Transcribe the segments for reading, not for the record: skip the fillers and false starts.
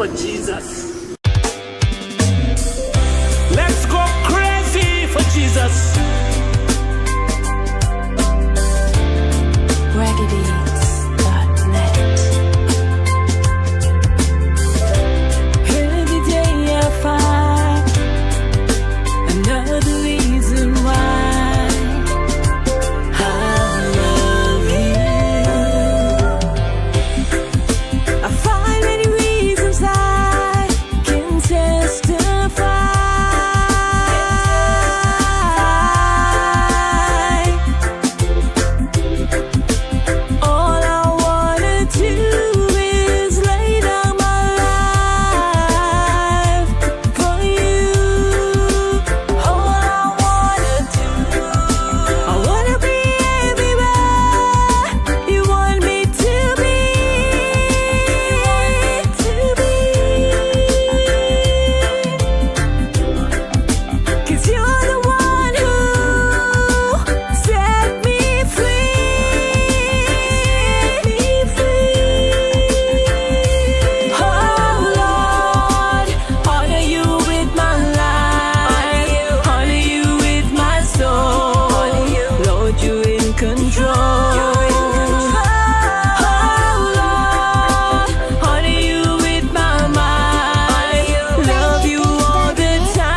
for Jesus. Let's go crazy for Jesus. Every day I find another reason why I love you. I find many reasons I can testify. All I wanna do is lay down my life for you. All I wanna do, I wanna be everywhere you want me to be. 'Cause you're the one who set me free. Oh Lord, honor you with my life, honor you with my soul. Lord, you're in control. Oh Lord, honor you with my mind, love you all the time.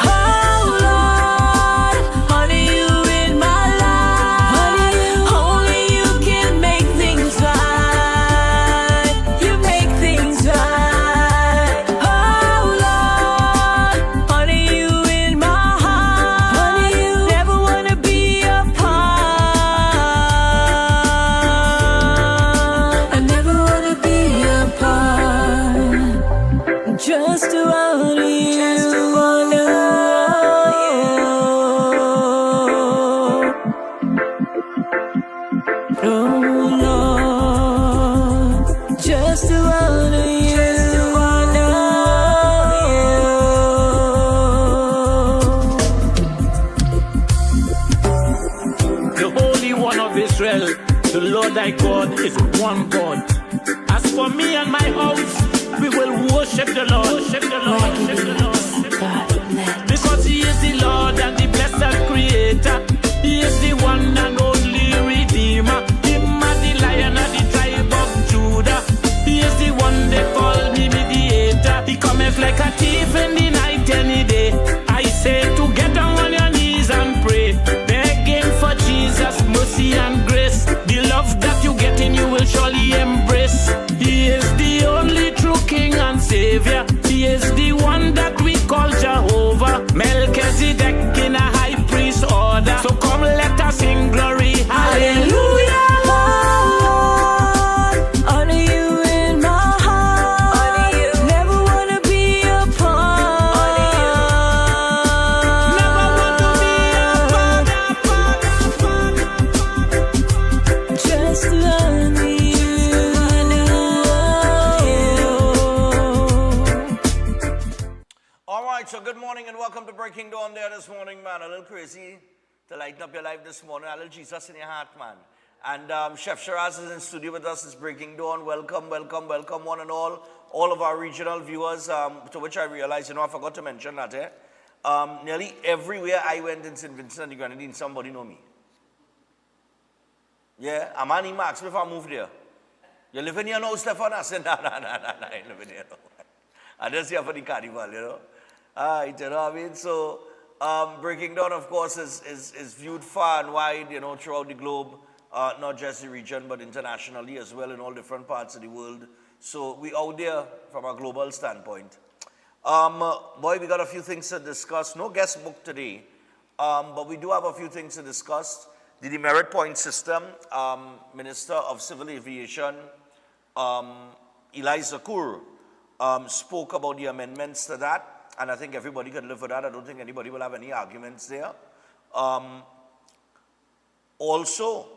Oh Lord, honor you in my life. Only you can make things right. You make things right. Oh Lord, honor you in my heart. Never wanna be apart. I never wanna be apart. Just to honor you. Oh Lord, just to honor you. The Holy One of Israel, the Lord thy God is one God. As for me and my house, we will worship the Lord. Worship the Lord. Worship the Lord. Worship the Lord. Because He is the Lord and the blessed Creator. He is the one and only Redeemer. Him and the Lion of the tribe of Judah. He is the one they call the Mediator. He cometh like a thief in the night any day. I say to get down on your knees and pray, begging for Jesus, mercy and grace. The love that you get in you will surely embrace. He is the only true King and Savior. He is the one that we call Jehovah. Melchizedek in a high priest order. So come let us sing glory, hallelujah. Honor you in my heart. Never wanna be apart. Never want to be apart. Just to honor you. All right, so good morning and welcome to Breaking Dawn there this morning, man. A little crazy to lighten up your life this morning. A little Jesus in your heart, man. And Chef Shiraz is in studio with us. It's Breaking Dawn. Welcome, welcome, welcome, one and all. All of our regional viewers, to which I realized, I forgot to mention that, nearly everywhere I went in St. Vincent and the Grenadines, somebody know me. Yeah, a man even asked me if I moved there. You live in here now, Stefan? I said, no, I live in here now. I just here for the carnival, you know. You know what I mean? So, Breaking Dawn, of course, is viewed far and wide, you know, throughout the globe, not just the region, but internationally as well in all different parts of the world. So, we out there from a global standpoint. Boy, we got a few things to discuss. No guest book today, but we do have a few things to discuss. The demerit point system, Minister of Civil Aviation, Eli Zakur, spoke about the amendments to that. And I think everybody can live with that. I don't think anybody will have any arguments there. Also,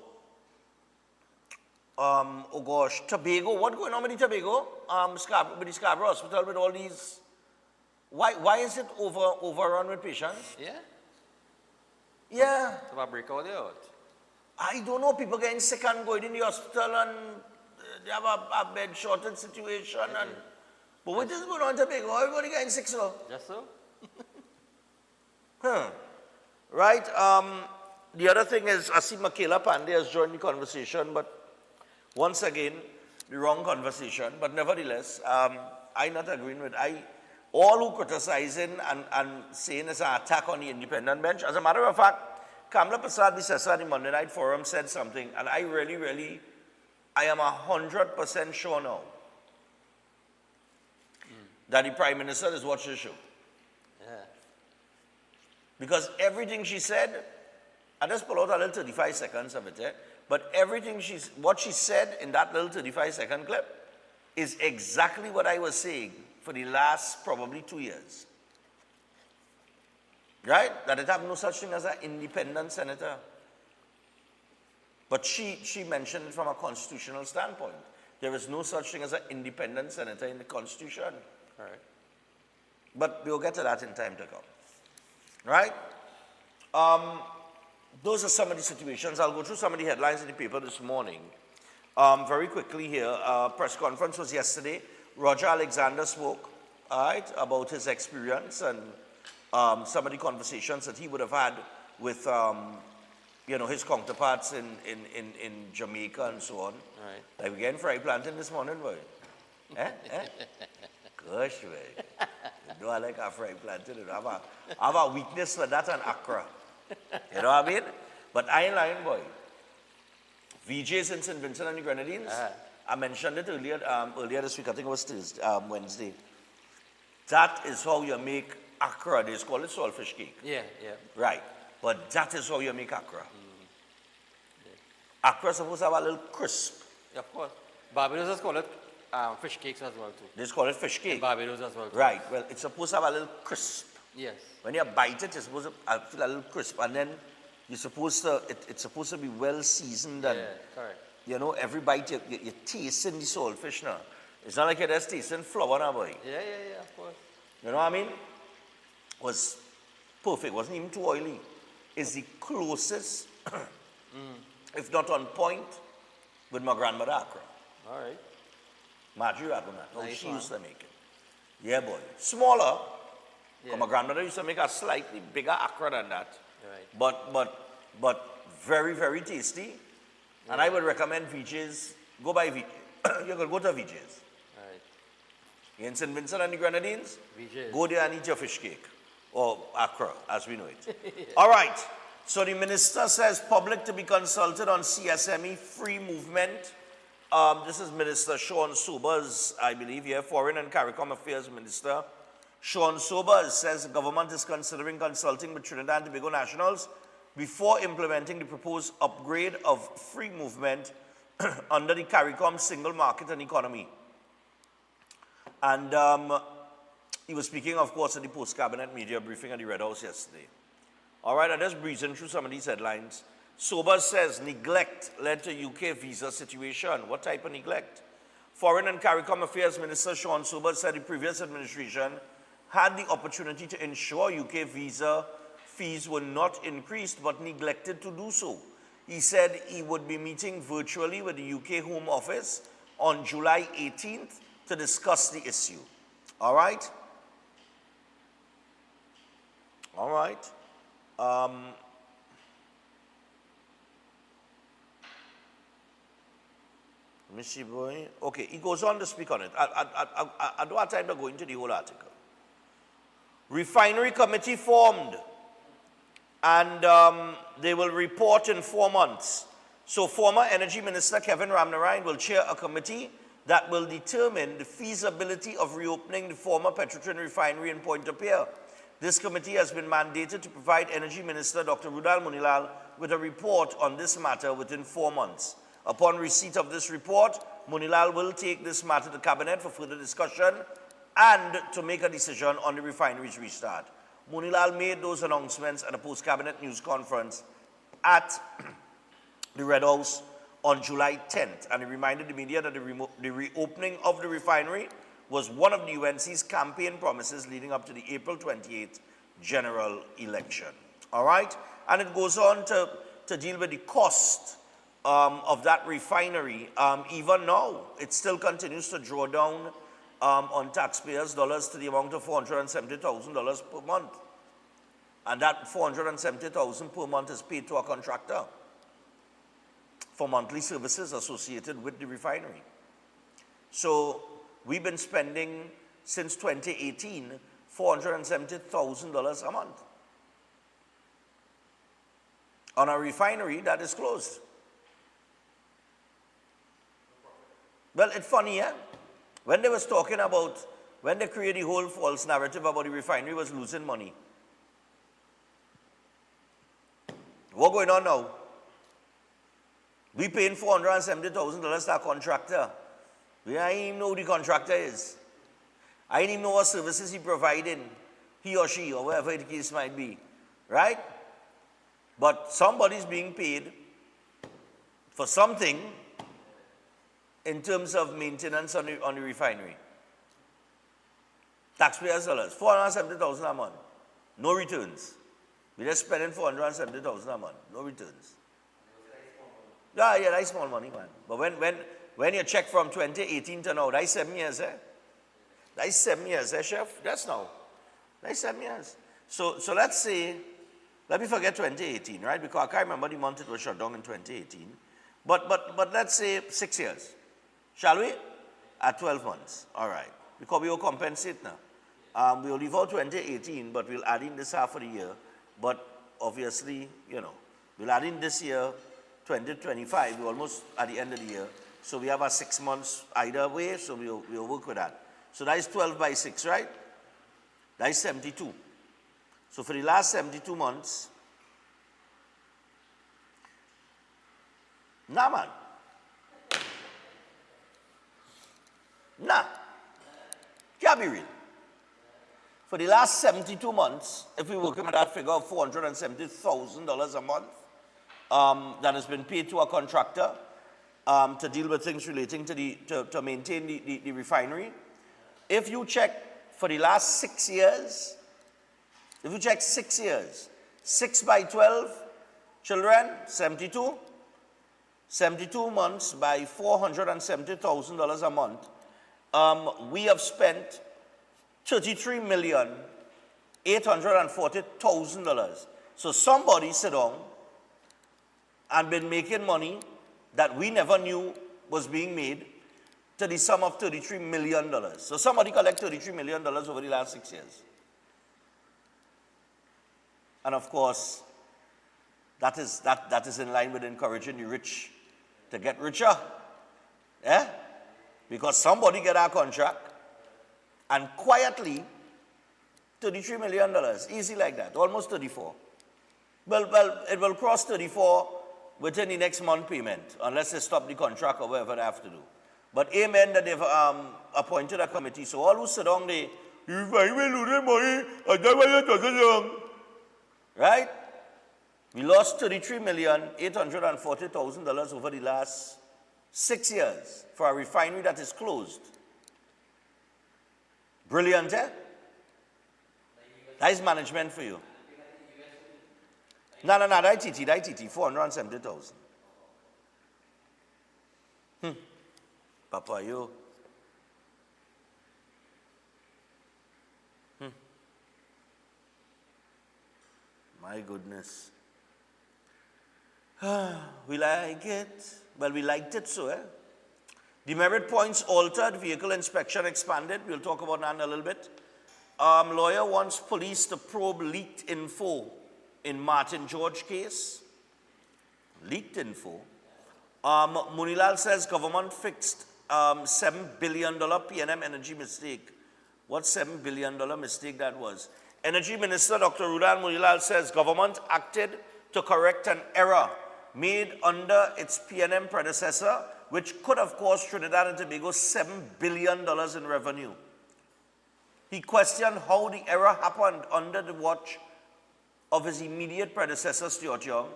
oh gosh, Tobago. What's going on with the Tobago? With the Scarborough Hospital with all these. Why is it overrun with patients? Yeah? Yeah. So I break all out. I don't know, people getting sick and going in the hospital and they have a bed shortage situation. And but what is going on in Jamaica? Everybody getting sick, so? Just so? Right. The other thing is, I see Michaela Pandey has joined the conversation, but once again, the wrong conversation. But nevertheless, I'm not agreeing with all who criticizing and saying it's an attack on the independent bench. As a matter of fact, Kamla Prasad Bisesa at the Monday Night Forum said something, and I am 100% sure now that the Prime Minister is watching the show. Yeah. Because everything she said, I just pull out a little 35 seconds of it, but everything what she said in that little 35-second clip is exactly what I was saying for the last probably 2 years. Right? That it have no such thing as an independent senator. But she mentioned it from a constitutional standpoint. There is no such thing as an independent senator in the Constitution. All right. But we'll get to that in time to come. Right? Those are some of the situations. I'll go through some of the headlines in the paper this morning. Very quickly here, press conference was yesterday. Roger Alexander spoke, all right, about his experience and some of the conversations that he would have had with, his counterparts in Jamaica and so on. Right. Like we getting fry planting this morning, boy. Gosh, boy. You know I like a fry planting. I have a weakness for that and Accra. You know what I mean? But I ain't lying, boy. VJs in St. Vincent and the Grenadines. I mentioned it earlier this week. I think it was Thursday, Wednesday. That is how you make Accra. They call it saltfish cake. Yeah. Right. But that is how you make Accra. Accra is supposed to have a little crisp. Yeah, of course. Barbados has called it fish cakes as well too. They call it fish cake. In Barbados as well too. Right. Well, it's supposed to have a little crisp. Yes. When you bite it, it's supposed to feel a little crisp, and then you're supposed to. It's supposed to be well seasoned, and correct. You know, every bite you tasting the saltfish now. It's not like you're just tasting flour now, boy. Yeah, of course. You know what I mean? Was perfect. Wasn't even too oily. It's the closest, if not on point, with my grandmother Accra. All right. Marjorie Agonat. How Nice she one. used to make it. Yeah, boy. Smaller. Yeah. My grandmother used to make a slightly bigger Accra than that. Right. But very, very tasty. Yeah. And I would recommend VJs. Go by VJ. You can go to VJs. All right. In St. Vincent and the Grenadines, VJs. go there and eat your fish cake. Or Accra, as we know it. All right. So the minister says public to be consulted on CSME free movement. This is Minister Sean Sobers, I believe, here, Foreign and CARICOM Affairs Minister. Sean Sobers says the government is considering consulting with Trinidad and Tobago nationals before implementing the proposed upgrade of free movement under the CARICOM single market and economy. And he was speaking, of course, at the post-cabinet media briefing at the Red House yesterday. All right, I'm just breezing through some of these headlines. Sobers says neglect led to UK visa situation. What type of neglect? Foreign and CARICOM Affairs Minister Sean Sobers said the previous administration had the opportunity to ensure UK visa fees were not increased but neglected to do so. He said he would be meeting virtually with the UK Home Office on July 18th to discuss the issue. All right? All right. Let me see, boy. Okay, he goes on to speak on it. I don't have time to go into the whole article. Refinery committee formed, and they will report in 4 months. So former Energy Minister Kevin Ramnarayan will chair a committee that will determine the feasibility of reopening the former Petrotrin refinery in Pointe-a-Pierre. This committee has been mandated to provide Energy Minister Dr. Rudal Munilal with a report on this matter within 4 months. Upon receipt of this report, Munilal will take this matter to Cabinet for further discussion and to make a decision on the refinery's restart. Munilal made those announcements at a post-Cabinet news conference at the Red House on July 10th, and he reminded the media that the reopening of the refinery was one of the UNC's campaign promises leading up to the April 28th general election. All right? And it goes on to to deal with the cost of that refinery. Even now, it still continues to draw down on taxpayers' dollars to the amount of $470,000 per month. And that $470,000 per month is paid to a contractor for monthly services associated with the refinery. So we've been spending, since 2018, $470,000 a month on a refinery that is closed. Well, it's funny, yeah? When they was talking about, when they created the whole false narrative about the refinery was losing money. What's going on now? We paying $470,000 to a contractor. We don't even know who the contractor is. I don't even know what services he providing, he or she, or whatever the case might be, right? But somebody's being paid for something in terms of maintenance on the refinery. Taxpayers' dollars, $470,000 a month, no returns. We're just spending $470,000 a month, no returns. Yeah, that's small money, man. But when you check from 2018 to now, that's 7 years, eh? That's 7 years, eh, Chef? That's now. That's 7 years. So let's say, let me forget 2018, right? Because I can't remember the month it was shut down in 2018. But let's say 6 years. Shall we? At 12 months. All right. Because we will compensate now. We'll leave out 2018, but we'll add in this half of the year. But obviously, you know, we'll add in this year, 2025, we're almost at the end of the year. So we have our 6 months either way, so we'll work with that. So that is 12 by 6, right? That is 72. So for the last 72 months, nah, man. Nah. Can't be real. For the last 72 months, if we work with that figure of $470,000 a month, that has been paid to a contractor to deal with things relating to maintain the refinery. If you check for the last 6 years, if you check 6 years, 6 by 12, children, 72. 72 months by $470,000 a month. We have spent $33,840,000. So somebody sit down and been making money that we never knew was being made to the sum of $33 million. So somebody collect $33 million over the last 6 years. And of course, that is in line with encouraging the rich to get richer. Yeah? Because somebody get our contract and quietly $33 million, easy like that, almost 34. Well, it will cross 34 within the next month payment, unless they stop the contract or whatever they have to do. But amen that they've appointed a committee. So all who sit down there, if I will lose money, I don't. Right? We lost $33,840,000 over the last 6 years for a refinery that is closed. Brilliant, eh? That is management for you. No, that's TT, 470,000. Papa, you. My goodness. We like it. Well, we liked it so, eh? Demerit points altered, vehicle inspection expanded. We'll talk about that in a little bit. Lawyer wants police to probe leaked info in Martin George case. Leaked info. Munilal says government fixed $7 billion PNM energy mistake. What $7 billion mistake that was? Energy Minister Dr. Rudan Munilal says government acted to correct an error made under its PNM predecessor, which could have cost Trinidad and Tobago $7 billion in revenue. He questioned how the error happened under the watch of his immediate predecessor, Stuart Young,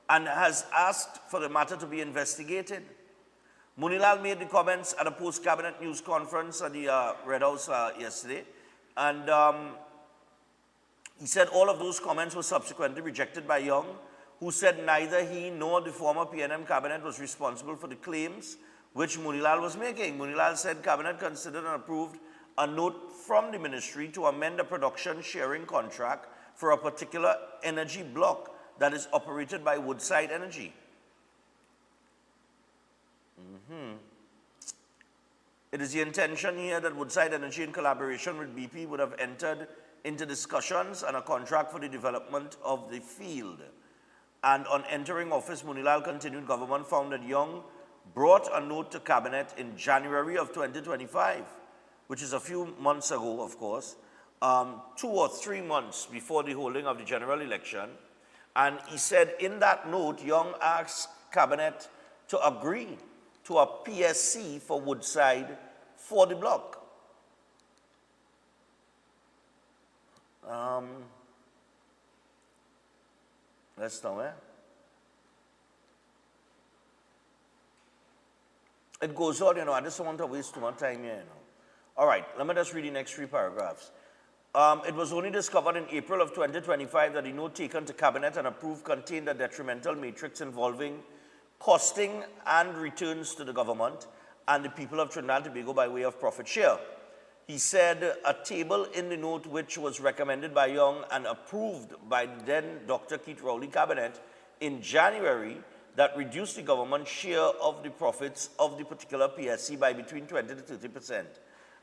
and has asked for the matter to be investigated. Munilal made the comments at a post-cabinet news conference at the Red House yesterday, and he said all of those comments were subsequently rejected by Young, who said neither he nor the former PNM cabinet was responsible for the claims which Munilal was making. Munilal said cabinet considered and approved a note from the ministry to amend a production sharing contract for a particular energy block that is operated by Woodside Energy. It is the intention here that Woodside Energy, in collaboration with BP, would have entered into discussions and a contract for the development of the field. And on entering office, Munilal continued, government found that Young brought a note to cabinet in January of 2025, which is a few months ago, of course, 2 or 3 months before the holding of the general election. And he said in that note, Young asked cabinet to agree to a PSC for Woodside for the block. Let's know, It goes on, I just don't want to waste too much time here, All right, let me just read the next 3 paragraphs. It was only discovered in April of 2025 that the note taken to cabinet and approved contained a detrimental matrix involving costing and returns to the government and the people of Trinidad and Tobago by way of profit share. He said a table in the note which was recommended by Young and approved by the then Dr. Keith Rowley cabinet in January that reduced the government share of the profits of the particular PSC by between 20 to 30%.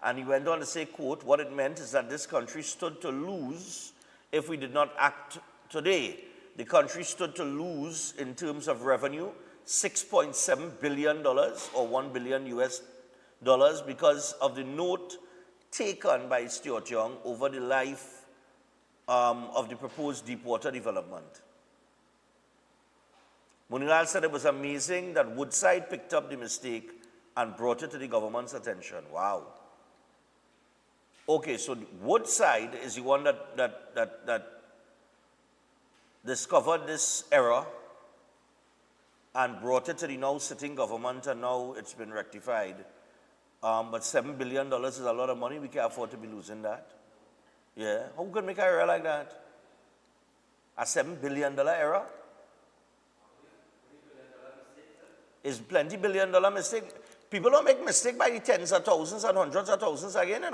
And he went on to say, quote, what it meant is that this country stood to lose if we did not act today. The country stood to lose in terms of revenue $6.7 billion or $1 billion US dollars because of the note taken by Stuart Young over the life of the proposed deepwater development. Munilal said it was amazing that Woodside picked up the mistake and brought it to the government's attention. Wow. Okay, so Woodside is the one that discovered this error and brought it to the now sitting government, and now it's been rectified. But $7 billion is a lot of money. We can't afford to be losing that. Yeah, who could make an error like that? A $7 billion error? Is plenty billion-dollar mistake. People don't make mistake by the tens of thousands and hundreds of thousands again,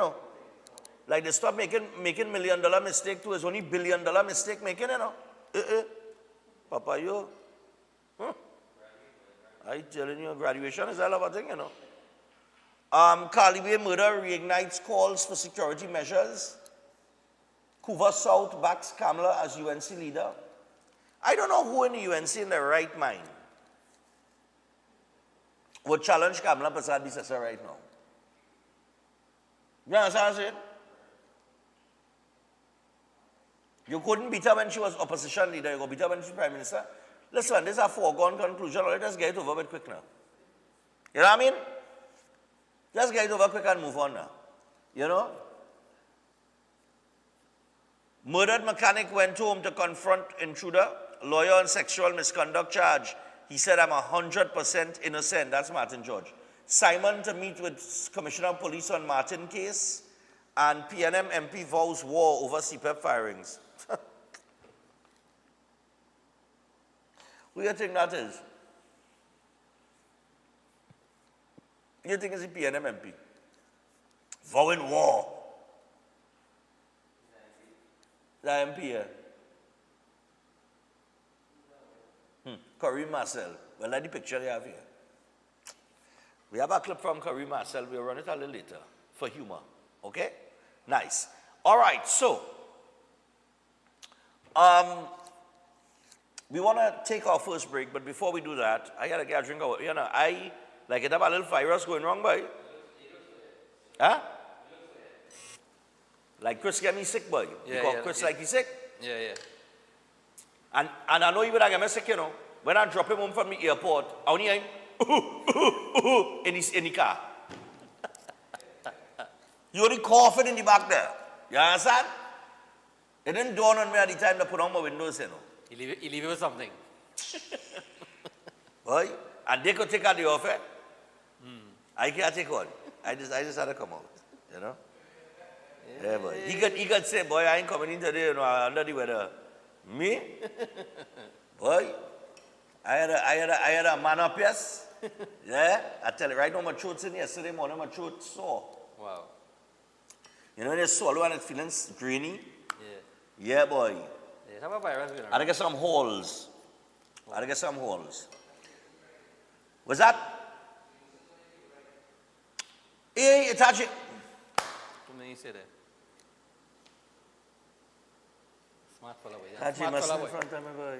Like they stop making million-dollar mistake to it's only billion-dollar mistake making, Papa, you. I telling you, graduation is all about thing, Caliway murder reignites calls for security measures. Couva South backs Kamala as UNC leader. I don't know who in the UNC in their right mind would challenge Kamala Prasad Bissessar right now. You understand what I'm saying? You couldn't beat her when she was opposition leader. You go beat her when she's prime minister. Listen, this is a foregone conclusion. Let us get it over with quick now. You know what I mean? Just get it over quick and move on now. Murdered mechanic went home to confront intruder. Lawyer on sexual misconduct charge. He said, I'm 100% innocent. That's Martin George. Simon to meet with Commissioner of Police on Martin case. And PNM MP vows war over CPEP firings. Who do you think that is? You think it's the PNM MP? Vowing war. The MP here. Kareem Marcel. Well, that's the picture you have here. We have a clip from Kareem Marcel. We'll run it a little later for humor. Okay? Nice. All right, so we want to take our first break, but before we do that, I got to get a drink of water. I like it have a little virus going wrong, boy. Huh? Like Chris get me sick, boy. Because Chris like he's sick. Yeah. And I know you would have get me sick, When I drop him home from the airport, I only hear him in the car. You only coughing in the back there. You understand? It didn't dawn on me at the time to put on my windows, He leave it with something. Boy, and they could take out the offer. I can't take one. I just had to come out, Yeah, boy. He could say, boy, I ain't coming in today, I'm under the weather. Me? Boy, I had a man up, yes? Yeah? I tell you, right now my throat's in yesterday morning, my throat sore. Wow. You know when you swallow and it's feeling grainy? Yeah. Yeah, boy. Yeah, have a virus going I had to get some holes. What's that? Hey, it's actually... Too many say that. Smart fella, boy. Yeah, Actually, smart must fella, in boy. front of me, boy.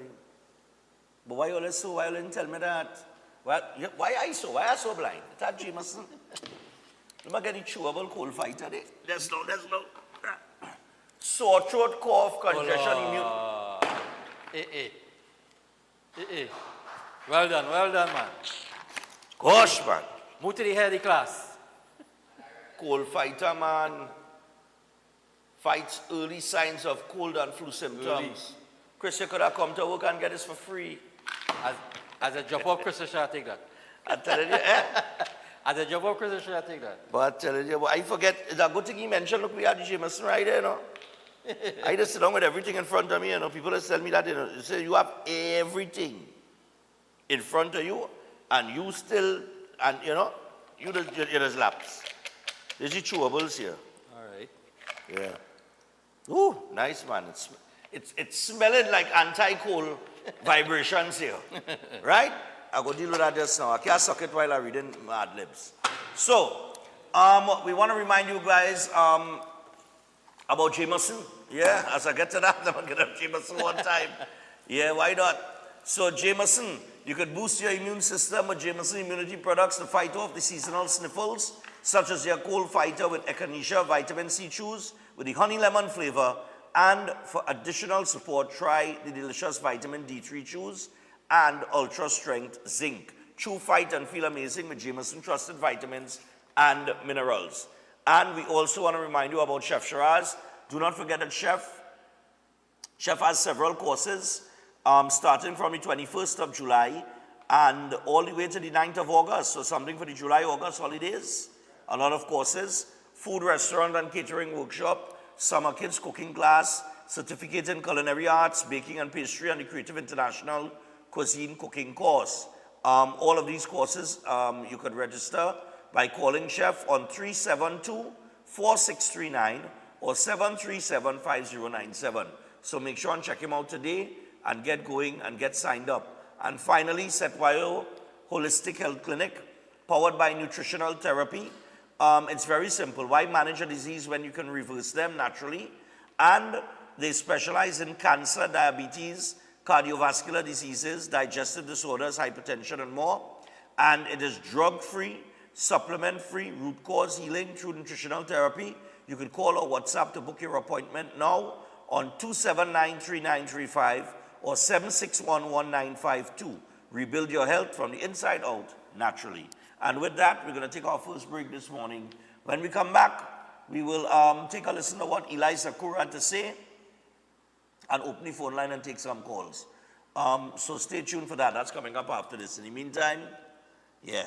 But why you always so? Why you didn't tell me that? Why are you so? Why are you so blind? It's a Jameson. You might get a chewable cold fight today. There's no. Sore throat, cough, congestion, immune. Well done, man. Gosh, man. Move to the head of the class. Cold fighter, man. Fights early signs of cold and flu symptoms. Early. Chris, you could have come to work and get this for free. As a job of Chris, I take that. I'm telling you, eh? As a job of Chris, I take that. But I'm telling you, I forget, it's a good thing you mentioned, look, we had the Jameson right there, you know. I just sit down with everything in front of me, you know. People just tell me that, you know, they say you have everything in front of you, and you still, and you know, you just lapse. There's the chewables here. All right. Yeah. Ooh, nice, man. It's smelling like anti-cold vibrations here. Right? I go deal with that just now. I can't suck it while I'm reading Mad Libs. So, we want to remind you guys about Jameson. Yeah, as I get to that, I'm going to get up Jameson one time. Yeah, why not? So, Jameson, you could boost your immune system with Jameson immunity products to fight off the seasonal sniffles, such as your cold fighter with echinacea vitamin C chews with the honey lemon flavor. And for additional support, try the delicious vitamin D3 chews and ultra strength zinc. Chew, fight, and feel amazing with Jameson trusted vitamins and minerals. And we also want to remind you about Chef Shiraz. Do not forget that Chef has several courses starting from the 21st of July and all the way to the 9th of August. So something for the July-August holidays. A lot of courses. Food, restaurant, and catering workshop. Summer kids cooking class. Certificate in culinary arts, baking and pastry, and the Creative International Cuisine cooking course. All of these courses you could register by calling Chef on 372-4639 or 737-5097. So make sure and check him out today and get going and get signed up. And finally, Setwayo Holistic Health Clinic, powered by nutritional therapy. It's very simple. Why manage a disease when you can reverse them naturally? And they specialize in cancer, diabetes, cardiovascular diseases, digestive disorders, hypertension, and more. And it is drug-free, supplement-free, root cause healing through nutritional therapy. You can call or WhatsApp to book your appointment now on 279-3935 or 761-1952. Rebuild your health from the inside out naturally. And with that, we're going to take our first break this morning. When we come back, we will take a listen to what Eli Sakura had to say and open the phone line and take some calls. So stay tuned for that. That's coming up after this. In the meantime, yeah.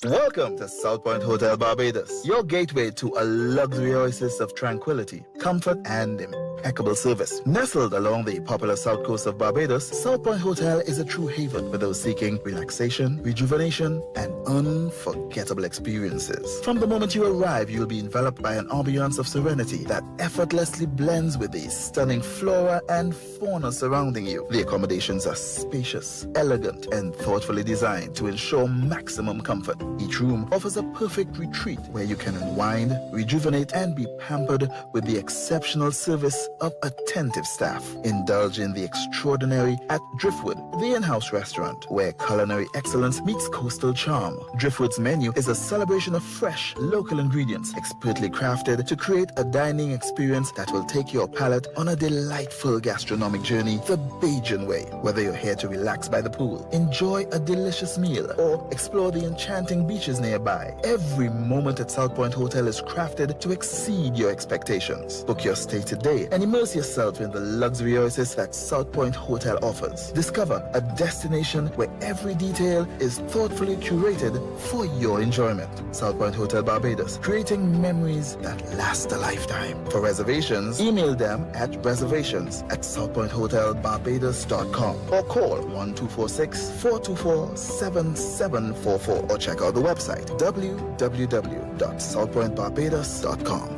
Welcome to South Point Hotel Barbados, your gateway to a luxury oasis of tranquility, comfort, and impeccable service. Nestled along the popular south coast of Barbados, South Point Hotel is a true haven for those seeking relaxation, rejuvenation, and unforgettable experiences. From the moment you arrive, you'll be enveloped by an ambiance of serenity that effortlessly blends with the stunning flora and fauna surrounding you. The accommodations are spacious, elegant, and thoughtfully designed to ensure maximum comfort. Each room offers a perfect retreat where you can unwind, rejuvenate, and be pampered with the exceptional service of attentive staff. Indulge in the extraordinary at Driftwood, the in-house restaurant, where culinary excellence meets coastal charm. Driftwood's menu is a celebration of fresh, local ingredients, expertly crafted to create a dining experience that will take your palate on a delightful gastronomic journey the Bajan way. Whether you're here to relax by the pool, enjoy a delicious meal, or explore the enchanting beaches nearby, every moment at South Point Hotel is crafted to exceed your expectations. Book your stay today and Immerse yourself in the luxury oasis that South Point Hotel offers. Discover a destination where every detail is thoughtfully curated for your enjoyment. South Point Hotel Barbados, creating memories that last a lifetime. For reservations, email them at reservations@southpointhotelbarbados.com or call 1246-424-7744 or check out the website www.southpointbarbados.com.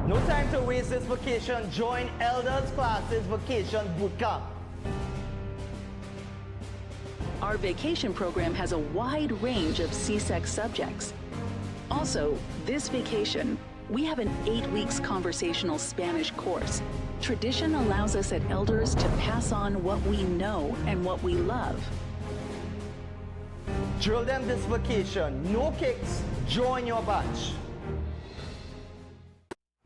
No time to waste this vacation. Join Elders Classes Vacation Bootcamp. Our vacation program has a wide range of CSEC subjects. Also, this vacation, we have an 8 weeks conversational Spanish course. Tradition allows us at Elders to pass on what we know and what we love. Drill them this vacation. No kicks. Join your batch.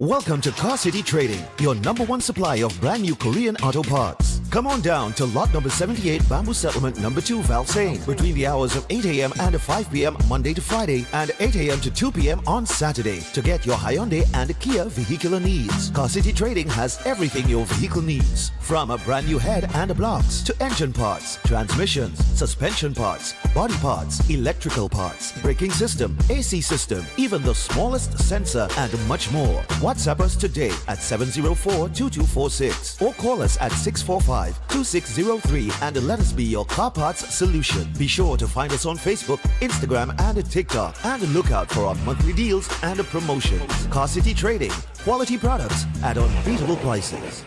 Welcome to Car City Trading, your #1 supply of brand new Korean auto parts. Come on down to lot number 78, Bamboo Settlement number 2, Valsane, between the hours of 8 a.m. and 5 p.m. Monday to Friday and 8 a.m. to 2 p.m. on Saturday to get your Hyundai and Kia vehicular needs. Car City Trading has everything your vehicle needs, from a brand new head and blocks to engine parts, transmissions, suspension parts, body parts, electrical parts, braking system, AC system, even the smallest sensor and much more. WhatsApp us today at 704-2246 or call us at 645-2603 and let us be your car parts solution. Be sure to find us on Facebook, Instagram and TikTok and look out for our monthly deals and promotions. Car City Trading, quality products at unbeatable prices.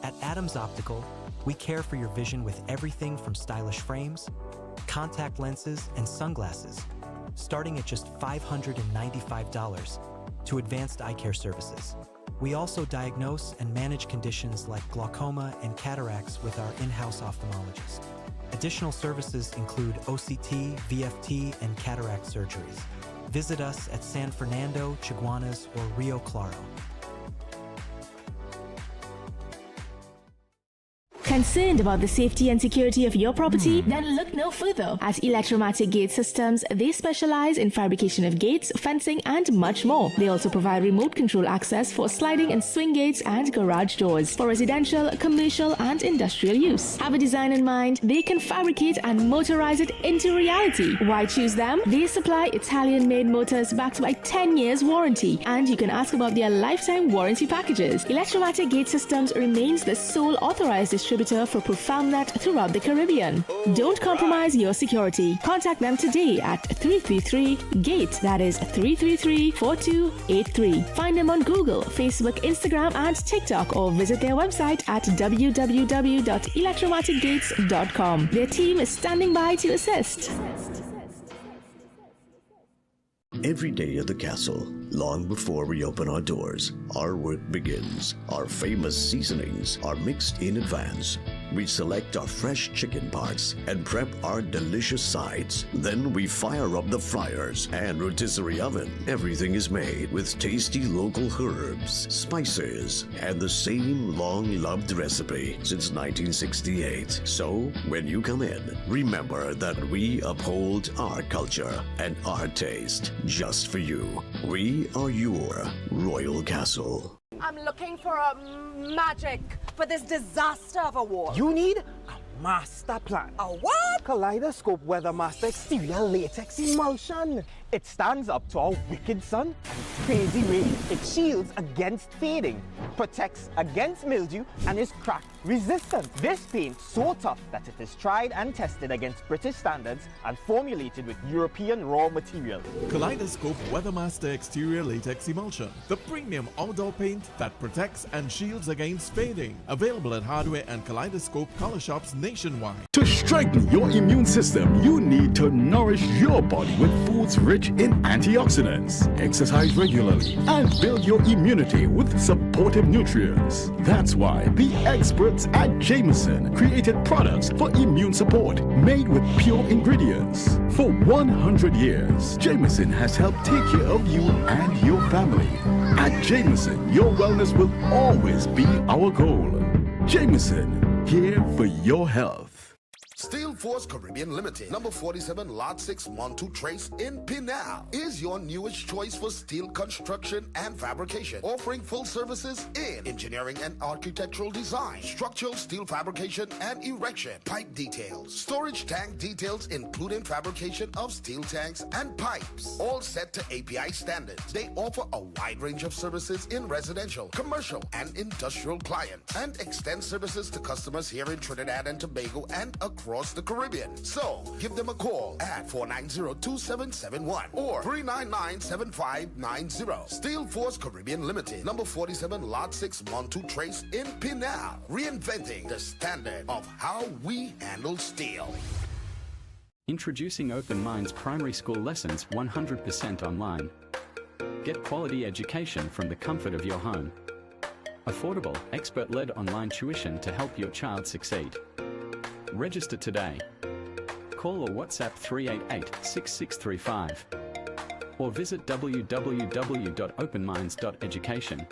At Adams Optical, we care for your vision with everything from stylish frames, contact lenses, and sunglasses, starting at just $595, to advanced eye care services. We also diagnose and manage conditions like glaucoma and cataracts with our in-house ophthalmologist. Additional services include OCT, VFT, and cataract surgeries. Visit us at San Fernando, Chaguanas, or Rio Claro. Concerned about the safety and security of your property? Then look no further. At Electromatic Gate Systems, they specialize in fabrication of gates, fencing, and much more. They also provide remote control access for sliding and swing gates and garage doors for residential, commercial, and industrial use. Have a design in mind? They can fabricate and motorize it into reality. Why choose them? They supply Italian-made motors backed by 10 years warranty, and you can ask about their lifetime warranty packages. Electromatic Gate Systems remains the sole authorized distributor for ProfoundNet throughout the Caribbean. Don't compromise your security. Contact them today at 333-GATE, that is 333-4283. Find them on Google, Facebook, Instagram, and TikTok, or visit their website at www.electromaticgates.com. Their team is standing by to assist. Every day at the castle, long before we open our doors, our work begins. Our famous seasonings are mixed in advance. We select our fresh chicken parts and prep our delicious sides. Then we fire up the fryers and rotisserie oven. Everything is made with tasty local herbs, spices, and the same long-loved recipe since 1968. So, when you come in, remember that we uphold our culture and our taste just for you. We are your Royal Castle. I'm looking for a magic for this disaster of a war. You need a master plan. A what? Kaleidoscope Weathermaster Exterior Latex Emulsion. It stands up to our wicked sun and crazy rain. It shields against fading, protects against mildew, and is crack resistant. This paint so tough that it is tried and tested against British standards and formulated with European raw material. Kaleidoscope Weathermaster Exterior Latex Emulsion, the premium outdoor paint that protects and shields against fading. Available at hardware and Kaleidoscope color shops nationwide. To strengthen your immune system, you need to nourish your body with foods rich in antioxidants. Exercise regularly and build your immunity with supportive nutrients. That's why the experts at Jameson created products for immune support made with pure ingredients. For 100 years, Jameson has helped take care of you and your family. At Jameson, your wellness will always be our goal. Jameson, here for your health. Steel Force Caribbean Limited, number 47, Lot 6, Montu Trace in Pinal, is your newest choice for steel construction and fabrication, offering full services in engineering and architectural design, structural steel fabrication and erection, pipe details, storage tank details including fabrication of steel tanks and pipes, all set to API standards. They offer a wide range of services in residential, commercial, and industrial clients, and extend services to customers here in Trinidad and Tobago and across the Caribbean. So, give them a call at 490-2771 or 399-7590. Steel Force Caribbean Limited, number 47, Lot 6, Montu Trace in Pinal. Reinventing the standard of how we handle steel. Introducing Open Minds primary school lessons 100% online. Get quality education from the comfort of your home. Affordable, expert-led online tuition to help your child succeed. Register today. Call or WhatsApp 388-6635 or visit www.openminds.education.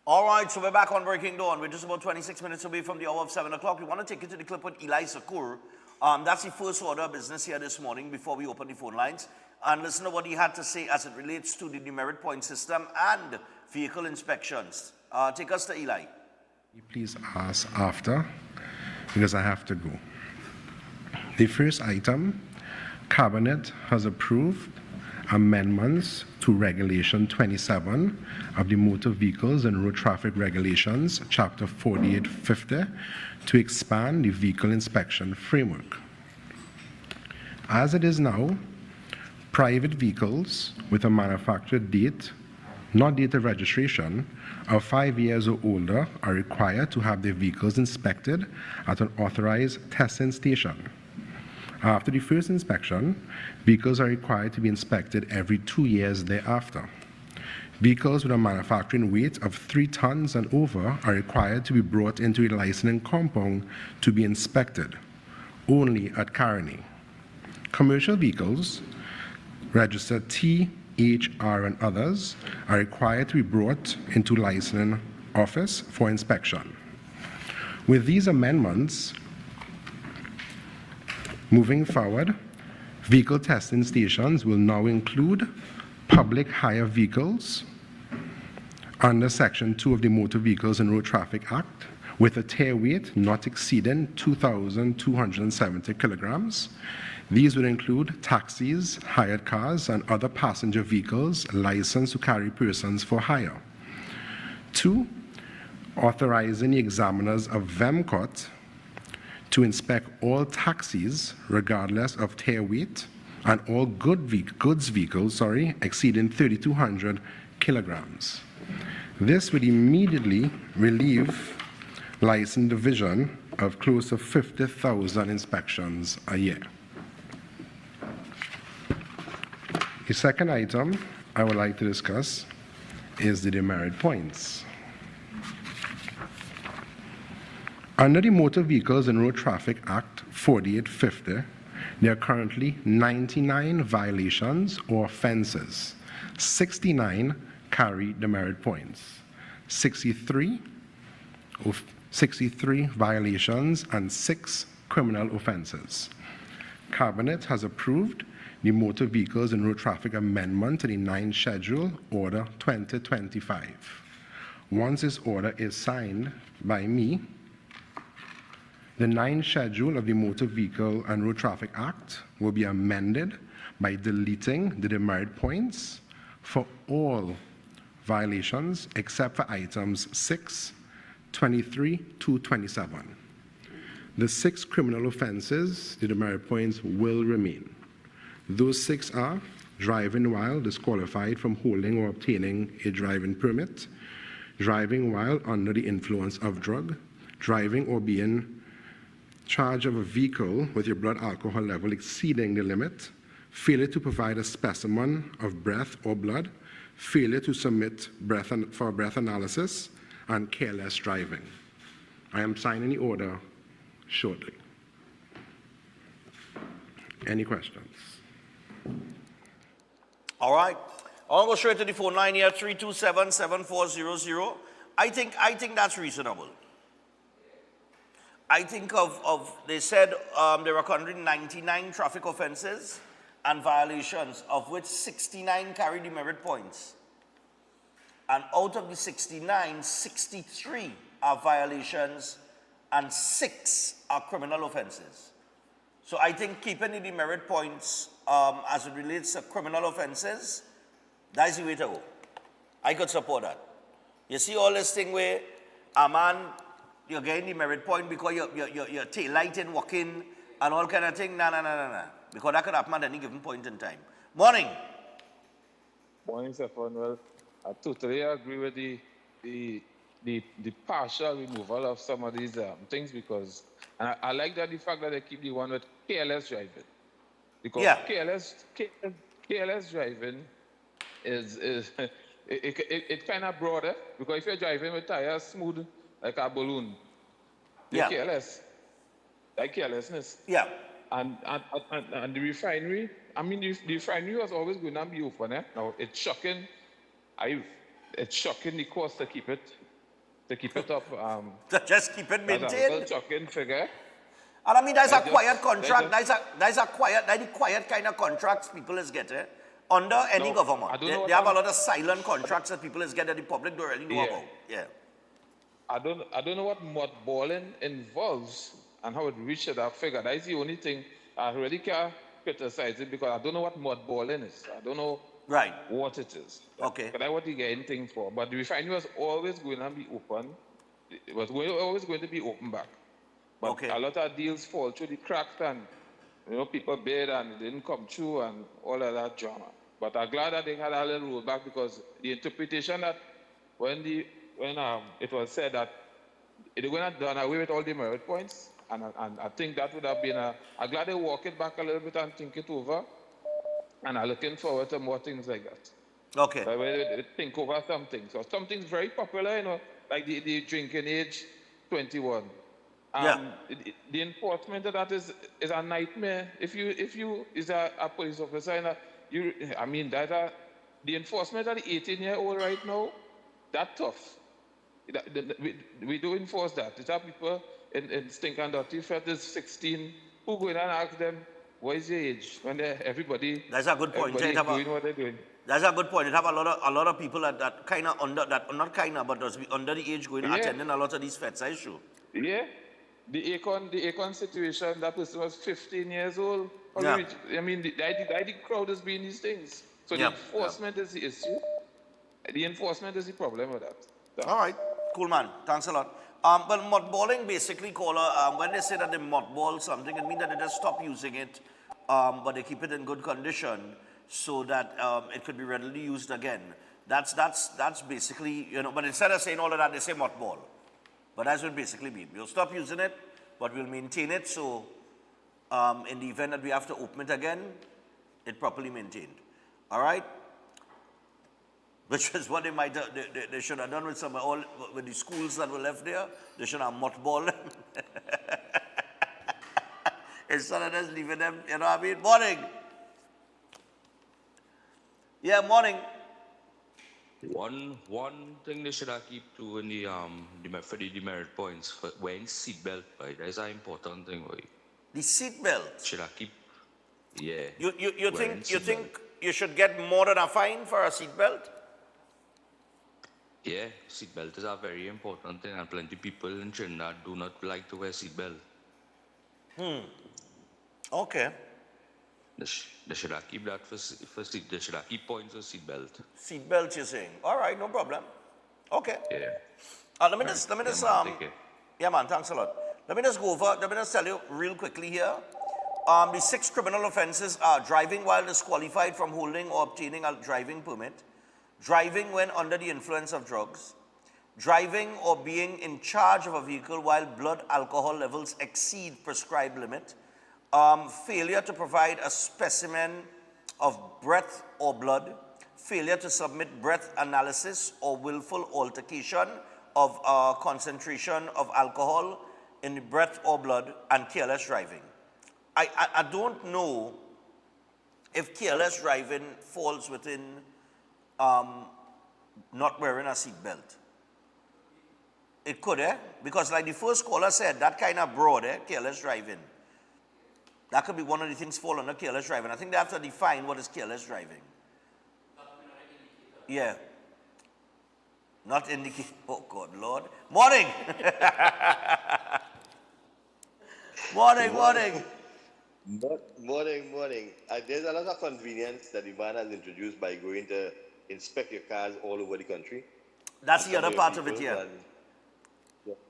All right, so we're back on Breaking Dawn. We're just about 26 minutes away from the hour of 7 o'clock. We want to take you to the clip with Eli Sakur. That's the first order of business here this morning before we open the phone lines. And listen to what he had to say as it relates to the demerit point system and vehicle inspections. Take us to Eli. Please ask after, because I have to go. The first item, Cabinet has approved amendments to Regulation 27 of the Motor Vehicles and Road Traffic Regulations, Chapter 4850, to expand the vehicle inspection framework. As it is now, private vehicles with a manufacture date, not date of registration, of 5 years or older are required to have their vehicles inspected at an authorized testing station. After the first inspection, vehicles are required to be inspected every 2 years thereafter. Vehicles with a manufacturing weight of 3 tons and over are required to be brought into a licensing compound to be inspected, only at Caroni. Commercial vehicles, registered T, H, R, and others, are required to be brought into licensing office for inspection. With these amendments, moving forward, vehicle testing stations will now include public hire vehicles under Section 2 of the Motor Vehicles and Road Traffic Act with a tare weight not exceeding 2,270 kilograms. These would include taxis, hired cars, and other passenger vehicles licensed to carry persons for hire. 2, authorizing the examiners of VEMCOT to inspect all taxis, regardless of tare weight, and all goods vehicles exceeding 3,200 kilograms. This would immediately relieve license division of close to 50,000 inspections a year. The second item I would like to discuss is the demerit points. Under the Motor Vehicles and Road Traffic Act 4850, there are currently 99 violations or offenses. 69 carry demerit points. 63 violations and 6 criminal offenses. Cabinet has approved the Motor Vehicles and Road Traffic Amendment to the 9th Schedule, Order 2025. Once this order is signed by me, the 9th Schedule of the Motor Vehicle and Road Traffic Act will be amended by deleting the demerit points for all violations except for items 6, 23 to 27. The 6 criminal offenses, the demerit points will remain. Those 6 are driving while disqualified from holding or obtaining a driving permit, driving while under the influence of drug, driving or being charge of a vehicle with your blood alcohol level exceeding the limit, failure to provide a specimen of breath or blood, failure to submit for breath analysis, and careless driving. I am signing the order shortly. Any questions? All right. I'll go straight to the phone line here, 327-7400. I think that's reasonable. I think they said there were 199 traffic offenses and violations, of which 69 carry demerit points. And out of the 69, 63 are violations and 6 are criminal offenses. So I think keeping the demerit points as it relates to criminal offenses, that's the way to go. I could support that. You see all this thing where a man, you're getting the merit point because you're tail lighting, walking, and all kind of thing. No. Because that could happen at any given point in time. Morning. Morning, Stefan. Well, I totally agree with the partial removal of some of these things because, and I like that the fact that they keep the one with careless driving. Because careless driving is it kind of broader, because if you're driving with tires smooth like a balloon, you're careless. Like carelessness. Yeah. And the refinery, I mean, the refinery was always going to be open. Now it's shocking. It's shocking the cost to keep it up. Just keep it maintained. That's a shocking figure. And I mean, that's a quiet contract. That's the quiet kind of contracts people is getting under any government. They have a lot of silent contracts that people is getting that the public don't really know about. Yeah. I don't know what mothballing involves and how it reached that figure. That is the only thing I really can't criticize it, because I don't know what mothballing is. I don't know what it is. Okay. But that's what you get anything for. But the refinery was always going to be open. It was always going to be open back. But a lot of deals fall through the cracks, and people bid and it didn't come through and all of that drama. But I'm glad that they had a little rollback, because the interpretation that when it was said that they're going to done away with all the merit points, and I think that would have been I'm glad they walk it back a little bit and think it over, and I'm looking forward to more things like that. Okay. They think over something. So something's very popular, like the drinking age 21. The enforcement of that is a nightmare. If you is a police officer, the enforcement of the 18-year-old right now, that's tough. We do enforce that. It's have people in stink and dirty fat is 16. Who go in and ask them, what is your age? When everybody. That's a good point. Doing what they're doing. That's a good point. It have a lot of people that kind of under that, not kind of, but does be under the age going attending a lot of these feds. That's true. Yeah. The Akon situation, that person was 15 years old. Yeah. I mean, the crowd has been these things. So the enforcement is the issue. The enforcement is the problem with that. So. All right. Cool, man. Thanks a lot. But mothballing basically, caller, when they say that they mothball something, it means that they just stop using it, but they keep it in good condition so that it could be readily used again. That's basically, but instead of saying all of that, they say mothball. But that's what it basically means. We'll stop using it, but we'll maintain it so in the event that we have to open it again, it's properly maintained. All right? Which is what they might they should have done with with the schools that were left there. They should have mothballed them. Instead of just leaving them, you know what I mean? Morning. Yeah, morning. One thing they should have keep doing for the demerit points for wearing seatbelt, right? That's an important thing, right? The seatbelt? Should have keep. Yeah. You wearing think you should get more than a fine for a seatbelt? Yeah, seatbelt is a very important thing, and plenty people in Trinidad do not like to wear seatbelt. Okay. They should have keep that for seat. They should have keep points for seatbelt. Seatbelt, you're saying? All right, no problem. Okay. Yeah. Let me just take care. yeah, man, thanks a lot. Let me just go over, let me just tell you real quickly here. The 6 criminal offenses are driving while disqualified from holding or obtaining a driving permit, driving when under the influence of drugs, driving or being in charge of a vehicle while blood alcohol levels exceed prescribed limit, failure to provide a specimen of breath or blood, failure to submit breath analysis or willful altercation of concentration of alcohol in the breath or blood, and careless driving. I don't know if careless driving falls within not wearing a seatbelt. It could, because like the first caller said, that kind of broad, careless driving. That could be one of the things fall under careless driving. I think they have to define what is careless driving. Yeah. Not indicate. Oh God, Lord. Morning. Morning. Morning. There's a lot of convenience that the van has introduced by going to inspect your cars all over the country. That's the other part of it here.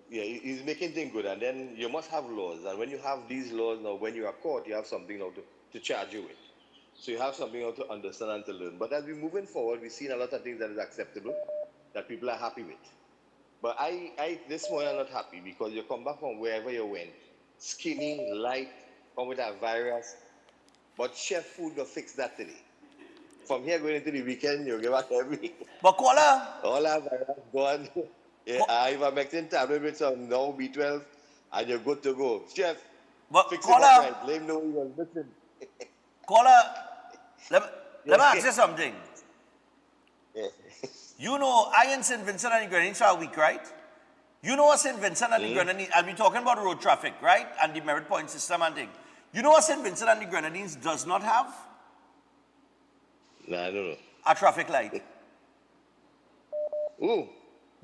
Yeah, he's making things good, and then you must have laws. And when you have these laws now, when you are caught, you have something now to charge you with. So you have something now to understand and to learn. But as we're moving forward, we've seen a lot of things that is acceptable, that people are happy with. But I this morning I'm not happy because you come back from wherever you went, skinny, light, come with a virus. But chef food will fix that today. From here going into the weekend, you'll give us every. But caller. All our virus gone. Yeah, ivermectin tablet with some now B12, and you're good to go. Chef, fix it up right. Let him know he was missing. Caller, let me ask you something. Yeah. You know, I in St. Vincent and the Grenadines for a week, right? You know what St. Vincent and the Grenadines, and we're talking about road traffic, right? And the merit point system and thing. You know what St. Vincent and the Grenadines does not have? Nah, I don't know. A traffic light. Ooh.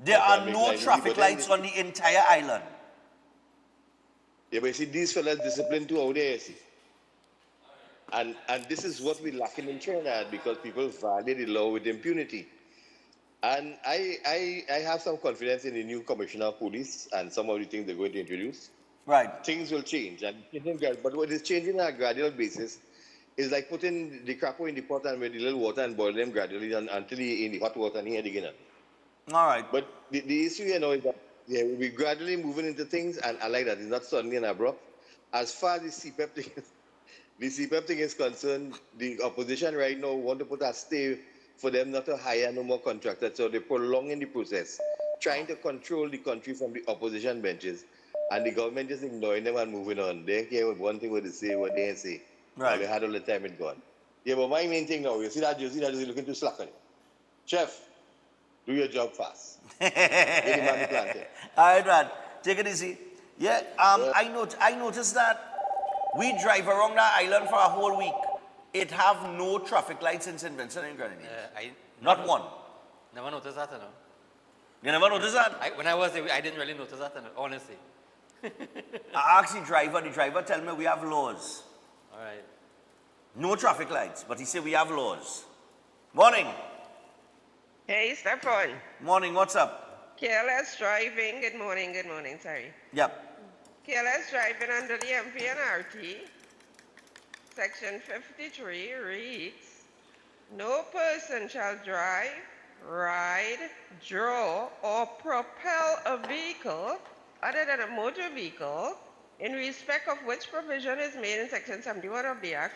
There are no traffic lights on the entire island. Yeah, but you see, these fellas disciplined too out there, you see. And this is what we're lacking in Trinidad because people violate the law with impunity. And I have some confidence in the new commissioner of police and some of the things they're going to introduce. Right. Things will change. But what is changing on a gradual basis is like putting the cracker in the pot and with the little water and boil them gradually until you're in the hot water and here again. All right. But the issue is we're gradually moving into things, and I like that. It's not suddenly and abrupt. As far as the CPEP thing is concerned, the opposition right now want to put a stay for them not to hire no more contractors, so they're prolonging the process, trying to control the country from the opposition benches, and the government just ignoring them and moving on. They don't care one thing what they say, what they say. Right. They had all the time it gone. Yeah, but my main thing now, you see that jersey looking too slack on it. Chef, do your job fast. All right, man. Take it easy. Yeah, I noticed that we drive around that island for a whole week. It have no traffic lights in St. Vincent and Grenadines. Not one. Never noticed that, you know. You never noticed that? When I was there, I didn't really notice that, honestly. I asked the driver tell me we have laws. All right. No traffic lights, but he said we have laws. Morning. Hey, Stefan. Morning, what's up? Careless driving. Good morning, sorry. Yep. Careless driving under the MPNRT, Section 53 reads, no person shall drive, ride, draw, or propel a vehicle other than a motor vehicle in respect of which provision is made in Section 71 of the Act,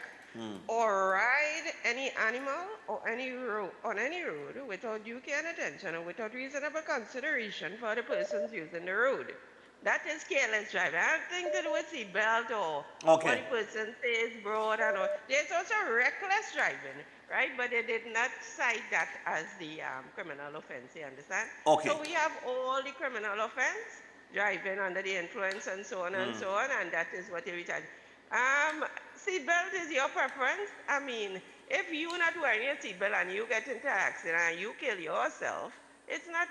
or ride any animal or any road on any road without due care and attention or without reasonable consideration for the persons using the road. That is careless driving. I don't think to do with seatbelt or what the person says broad and all. There's also reckless driving, right? But they did not cite that as the criminal offense, you understand? Okay. So we have all the criminal offense, driving under the influence and so on and so on, and that is what they charge. Seatbelt is your preference. I mean, if you're not wearing your seatbelt and you get into an accident and you kill yourself, it's not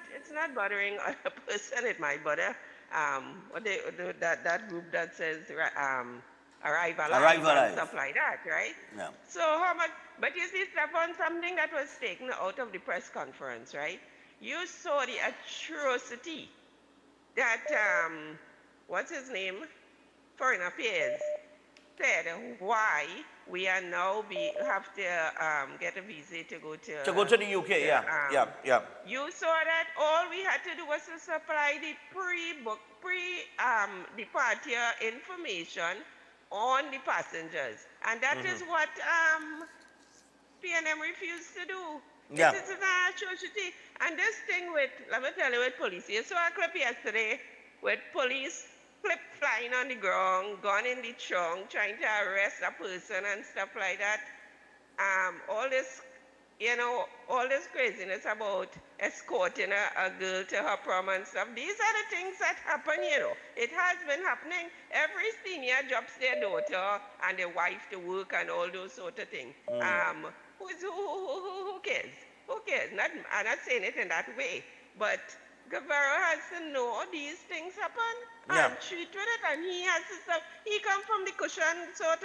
bothering other person. It might bother that group that says arrive alive and stuff like that, right? Yeah. So how much? But you see, Stefan, something that was taken out of the press conference, right? You saw the atrocity that what's his name, Foreign Affairs, said why we are now have to get a visa to go to the UK. Yeah. You saw that all we had to do was to supply the departure information on the passengers, and that is what PNM refused to do. Yeah. This is an atrocity. And this thing with, let me tell you, with police. You saw a clip yesterday with police clip flying on the ground, gun in the trunk, trying to arrest a person and stuff like that. All this, all this craziness about escorting a girl to her prom and stuff. These are the things that happen, It has been happening. Every senior drops their daughter and their wife to work and all those sort of things. Who cares? Who cares? I'm not saying it in that way, but Guevara has to know these things happen and treat with it, and he has to stuff. He come from the cushion sort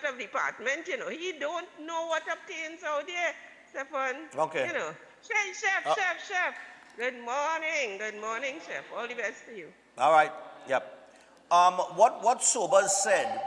of department, He don't know what obtains out there, Stefan. Okay. Chef. Good morning, Chef. All the best to you. All right. Yep. What Sobers said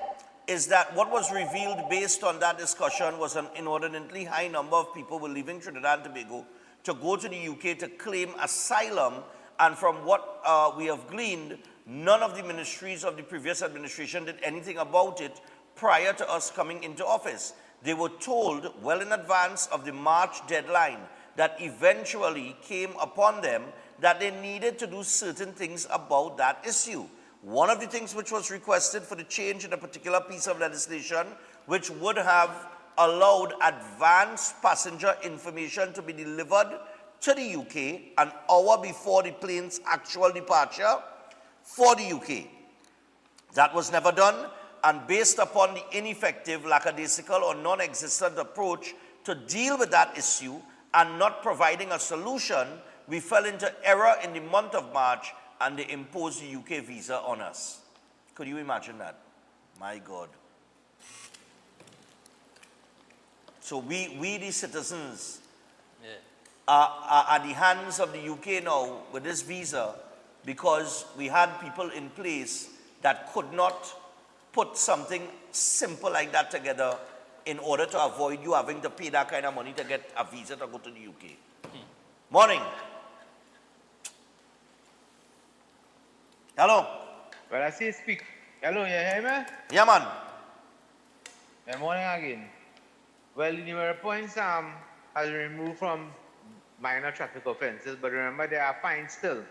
is that what was revealed based on that discussion was an inordinately high number of people were leaving Trinidad and Tobago to go to the UK to claim asylum, and from what we have gleaned, none of the ministries of the previous administration did anything about it prior to us coming into office. They were told well in advance of the March deadline that eventually came upon them that they needed to do certain things about that issue. One of the things which was requested for the change in a particular piece of legislation, which would have allowed advanced passenger information to be delivered to the UK an hour before the plane's actual departure for the UK. That was never done, and based upon the ineffective, lackadaisical, or non-existent approach to deal with that issue and not providing a solution, we fell into error in the month of March and they imposed the UK visa on us. Could you imagine that? My God. So we the citizens, are at the hands of the UK now with this visa because we had people in place that could not put something simple like that together in order to avoid you having to pay that kind of money to get a visa to go to the UK. Morning. Hello. Well, I see speak. Hello, you hear me? Yeah, man. Good morning again. Well, the numerical points has been removed from minor traffic offences, but remember there are fines still.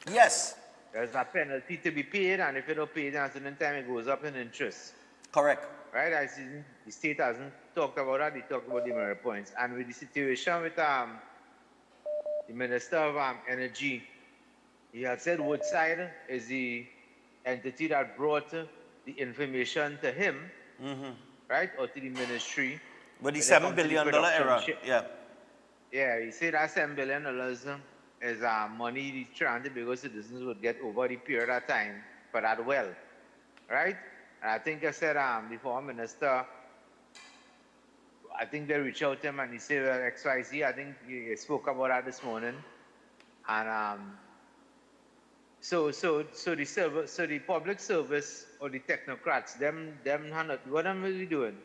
Yes. There's a penalty to be paid, and if you don't pay it at a certain time, it goes up in interest. Correct. Right? I see the state hasn't talked about that. They talked about the numerical points. And with the situation with the Minister of Energy, he had said Woodside is the entity that brought the information to him, right, or to the ministry. With the $7 billion error, yeah. Yeah, he said that $7 billion is money the Trinidad and Tobago citizens would get over the period of time for that well, right? And I think I said the former minister, I think they reached out to him and he said, well, XYZ, I think he spoke about that this morning. And so the public service or the technocrats, what am we doing?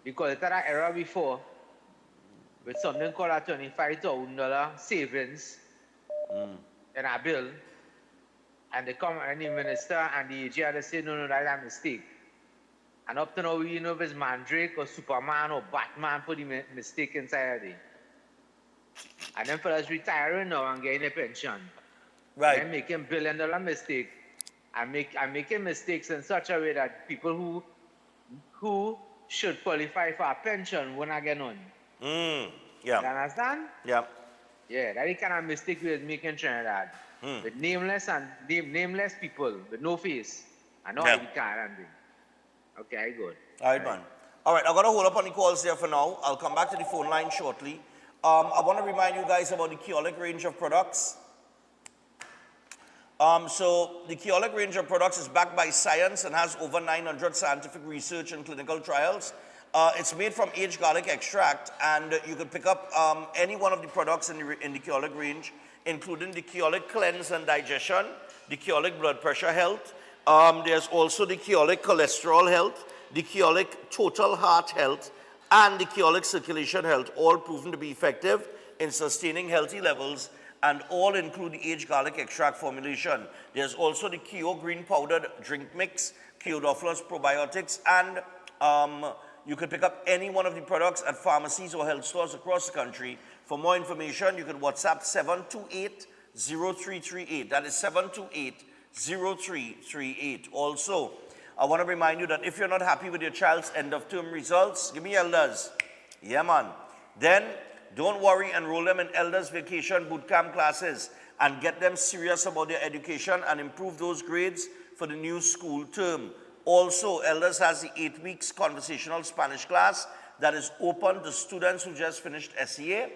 Because it had an error before with something called a $25,000 savings in a bill, and they come and the minister and the AG had say, no, that's a mistake. And up to now, we know if it's Mandrake or Superman or Batman put the mistake inside of it. And then fellas retiring now and getting a pension. Right. And making $1 billion mistake. And making mistakes in such a way that people who should qualify for a pension will not get none. Yeah. You understand? Yeah. Yeah, that is kind of mistake we are making Trinidad. With nameless people with no face. I know I can't do. Okay, good. All right, man. All right, I'm going to hold up on the calls here for now. I'll come back to the phone line shortly. I want to remind you guys about the Keolic range of products. So the Keolic range of products is backed by science and has over 900 scientific research and clinical trials. It's made from aged garlic extract, and you can pick up any one of the products in the Keolic range, including the Keolic Cleanse and Digestion, the Keolic Blood Pressure Health. There's also the Keolic Cholesterol Health, the Keolic Total Heart Health, and the Keolic Circulation Health, all proven to be effective in sustaining healthy levels, and all include the aged garlic extract formulation. There's also the Keo Green Powdered Drink Mix, Keodophilus Probiotics, and you can pick up any one of the products at pharmacies or health stores across the country. For more information, you can WhatsApp 728-0338. That is 728-0338. Also, I want to remind you that if you're not happy with your child's end-of-term results, give me elders. Yeah, man. Then, don't worry, enroll them in Elders Vacation Bootcamp classes and get them serious about their education and improve those grades for the new school term. Also, Elders has the 8 weeks conversational Spanish class that is open to students who just finished SEA,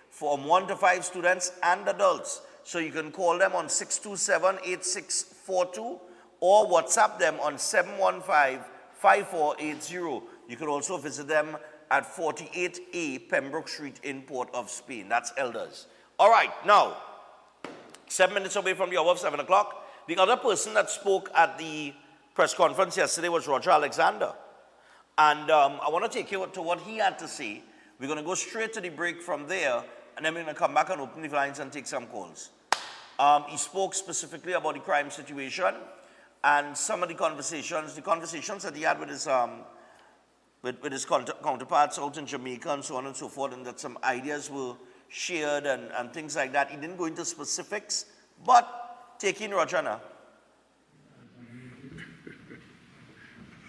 from 1 to 5 students and adults. So you can call them on 627-8642 or WhatsApp them on 715-5480. You can also visit them at 48A Pembroke Street in Port of Spain. That's Elders. All right, now, 7 minutes away from the hour of 7 o'clock. The other person that spoke at the press conference yesterday was Roger Alexander. And I want to take you to what he had to say. We're going to go straight to the break from there, and then we're going to come back and open the lines and take some calls. He spoke specifically about the crime situation and some of the conversations that he had with his counterparts out in Jamaica and so on and so forth, and that some ideas were shared and things like that. He didn't go into specifics, but take in Roger now.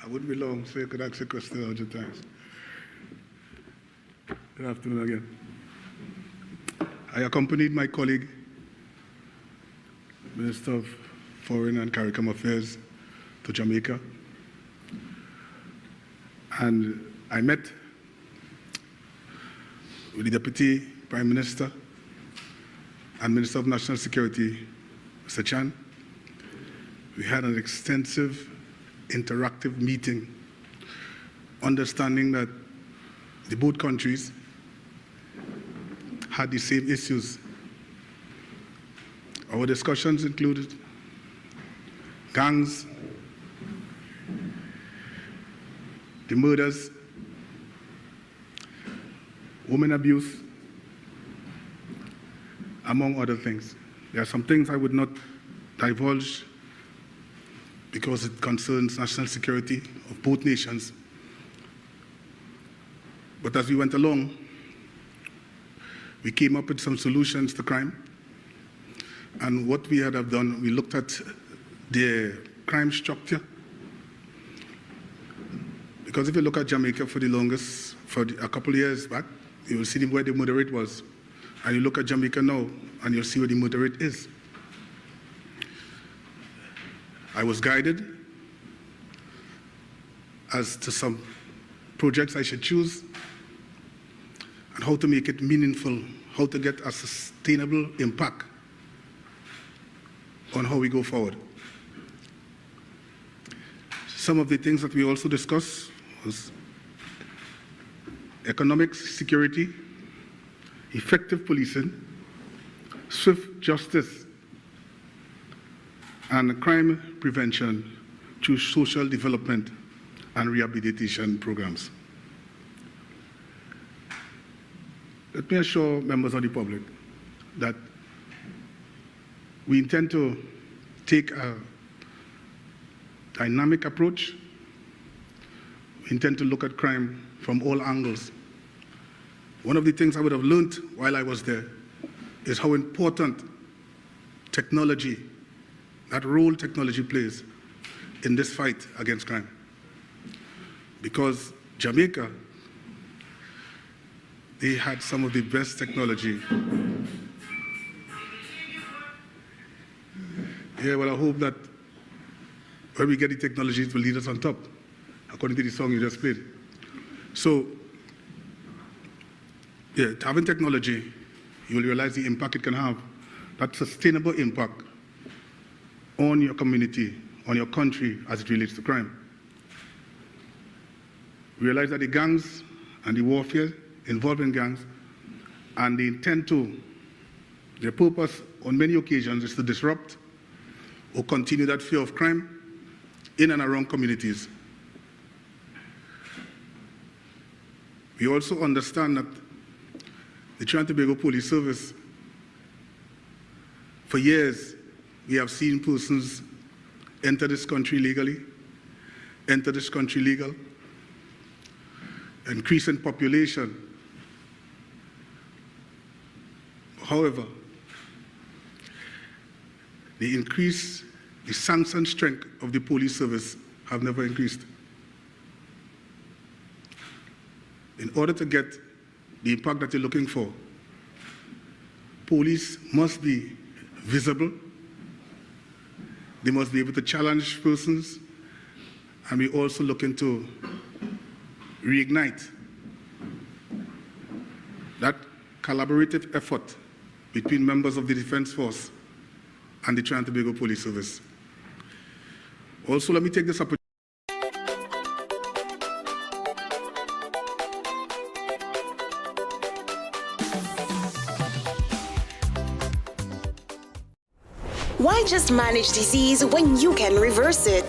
I wouldn't be long, so you could ask a question 100 times. Good afternoon again. I accompanied my colleague, Minister of Foreign and CARICOM Affairs, to Jamaica. And I met with the Deputy Prime Minister and Minister of National Security, Mr. Chan. We had an extensive interactive meeting, understanding that the both countries had the same issues. Our discussions included gangs, the murders, women abuse, among other things. There are some things I would not divulge because it concerns national security of both nations. But as we went along, we came up with some solutions to crime. And what we had done, we looked at the crime structure. Because if you look at Jamaica for the longest, a couple of years back, you will see where the murder rate was. And you look at Jamaica now, and you'll see where the murder rate is. I was guided as to some projects I should choose and how to make it meaningful, how to get a sustainable impact on how we go forward. Some of the things that we also discussed was economic security, effective policing, swift justice, and crime prevention through social development and rehabilitation programs. Let me assure members of the public that we intend to take a dynamic approach. We intend to look at crime from all angles. One of the things I would have learned while I was there is how important technology, that role technology plays in this fight against crime. Because Jamaica, they had some of the best technology. Yeah, well, I hope that when we get the technology, it will lead us on top, according to the song you just played. So, yeah, having technology, you will realize the impact it can have, that sustainable impact on your community, on your country as it relates to crime. Realize that the gangs and the warfare involved in gangs, and they intend to, their purpose on many occasions is to disrupt or continue that fear of crime in and around communities. We also understand that the Trinidad and Tobago Police Service, for years, we have seen persons enter this country legally, enter this country legal, increase in population. However, the sanction strength of the police service have never increased. In order to get the impact that you're looking for, police must be visible, they must be able to challenge persons, and we're also looking to reignite that collaborative effort between members of the Defense Force and the Trinidad and Tobago Police Service. Also, let me take this opportunity. Why just manage disease when you can reverse it?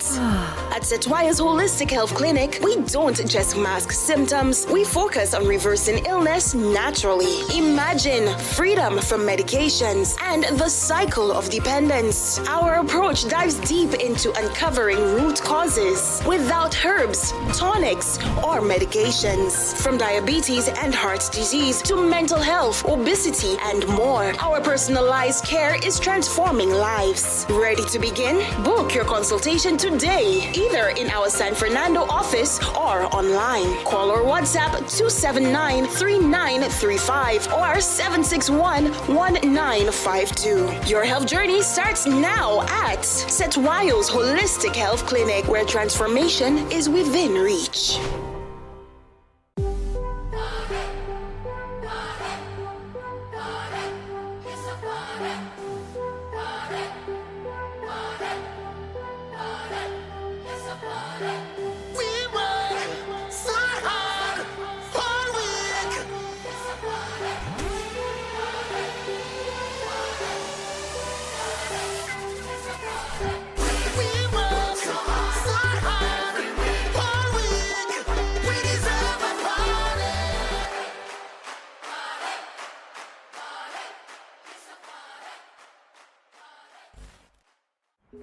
At Setwaya's Holistic Health Clinic, we don't just mask symptoms, we focus on reversing illness naturally. Imagine freedom from medications and the cycle of dependence. Our approach dives deep into uncovering root causes without herbs, tonics, or medications. From diabetes and heart disease to mental health, obesity, and more, our personalized care is transforming lives. Ready to begin? Book your consultation today, either in our San Fernando office or online. Call or WhatsApp 279-3935 or 761-1952. Your health journey starts now at Setwayo's Holistic Health Clinic, where transformation is within reach.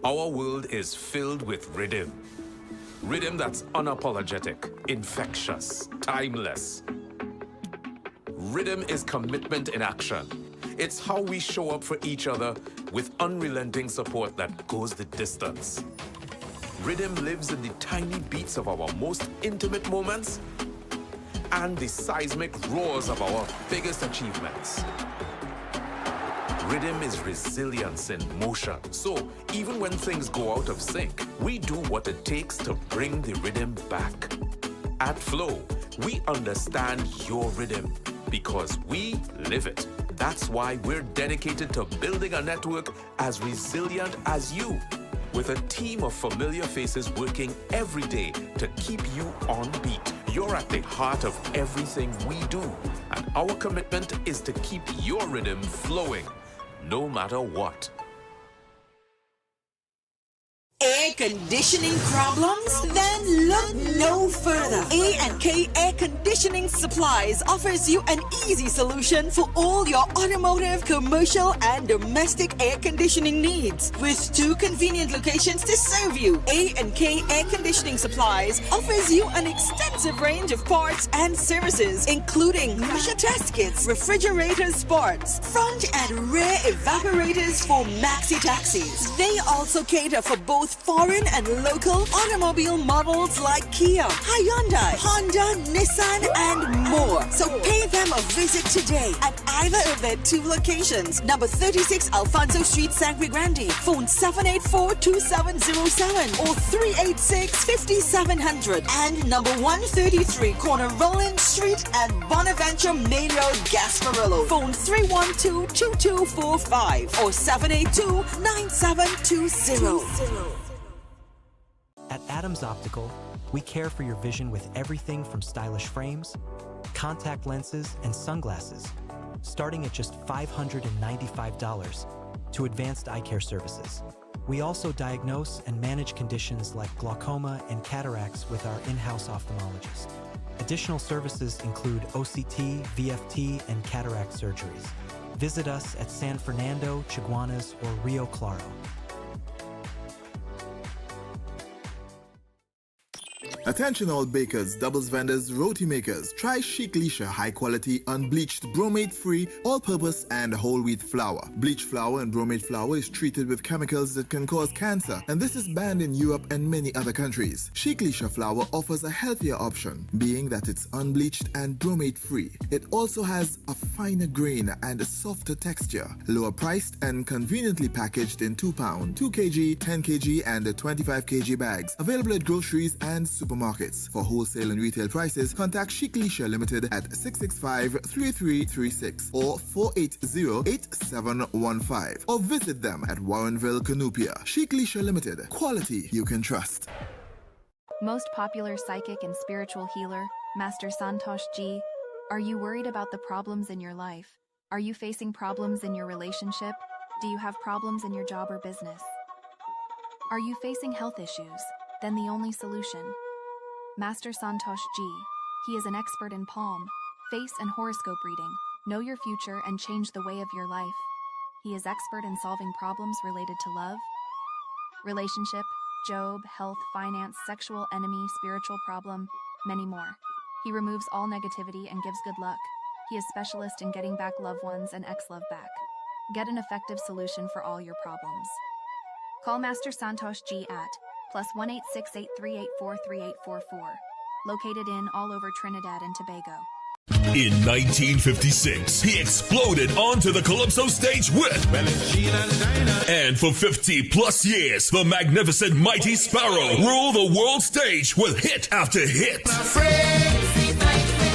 Our world is filled with rhythm. Rhythm that's unapologetic, infectious, timeless. Rhythm is commitment in action. It's how we show up for each other with unrelenting support that goes the distance. Rhythm lives in the tiny beats of our most intimate moments and the seismic roars of our biggest achievements. Rhythm is resilience in motion. So even when things go out of sync, we do what it takes to bring the rhythm back. At Flow, we understand your rhythm because we live it. That's why we're dedicated to building a network as resilient as you, with a team of familiar faces working every day to keep you on beat. You're at the heart of everything we do, and our commitment is to keep your rhythm flowing, no matter what. Air conditioning problems? Then look no further. A&K Air Conditioning Supplies offers you an easy solution for all your automotive, commercial, and domestic air conditioning needs. With 2 convenient locations to serve you, A&K Air Conditioning Supplies offers you an extensive range of parts and services, including pressure test kits, refrigerator parts, front and rear evaporators for maxi taxis. They also cater for both foreign foreign and local automobile models like Kia, Hyundai, Honda, Nissan, and more. So pay them a visit today at either of their 2 locations. Number 36 Alfonso Street, Sangre Grande. Phone 784-2707 or 386-5700. And number 133 corner Roland Street at Bonaventure Main Road, Gasparillo. Phone 312-2245 or 782-9720. At Adams Optical, we care for your vision with everything from stylish frames, contact lenses, and sunglasses, starting at just $595 to advanced eye care services. We also diagnose and manage conditions like glaucoma and cataracts with our in-house ophthalmologist. Additional services include OCT, VFT, and cataract surgeries. Visit us at San Fernando, Chaguanas, or Rio Claro. Attention all bakers, doubles vendors, roti makers. Try Chic Leisha high quality unbleached bromate free all-purpose and whole wheat flour. Bleached flour and bromate flour is treated with chemicals that can cause cancer, and this is banned in Europe and many other countries. Chic Leisha flour offers a healthier option, being that it's unbleached and bromate free. It also has a finer grain and a softer texture, lower priced and conveniently packaged in 2 pound, 2 kg, 10 kg and 25 kg bags. Available at groceries and supermarkets. For wholesale and retail prices, contact Chic Leisha Limited at 665-3336 or 480-8715 or visit them at Warrenville, Canupia. Chic Leisha Limited. Quality you can trust. Most popular psychic and spiritual healer, Master Santosh Ji. Are you worried about the problems in your life? Are you facing problems in your relationship? Do you have problems in your job or business? Are you facing health issues? Then the only solution. Master Santosh Ji. He is an expert in palm, face, and horoscope reading. Know your future and change the way of your life. He is expert in solving problems related to love, relationship, job, health, finance, sexual, enemy, spiritual problem, many more. He removes all negativity and gives good luck. He is specialist in getting back loved ones and ex-love back. Get an effective solution for all your problems. Call Master Santosh Ji at +1 868-384-3844. Located in all over Trinidad and Tobago. In 1956, he exploded onto the Calypso stage with and for 50 plus years, the magnificent Mighty Sparrow ruled the world stage with hit after hit.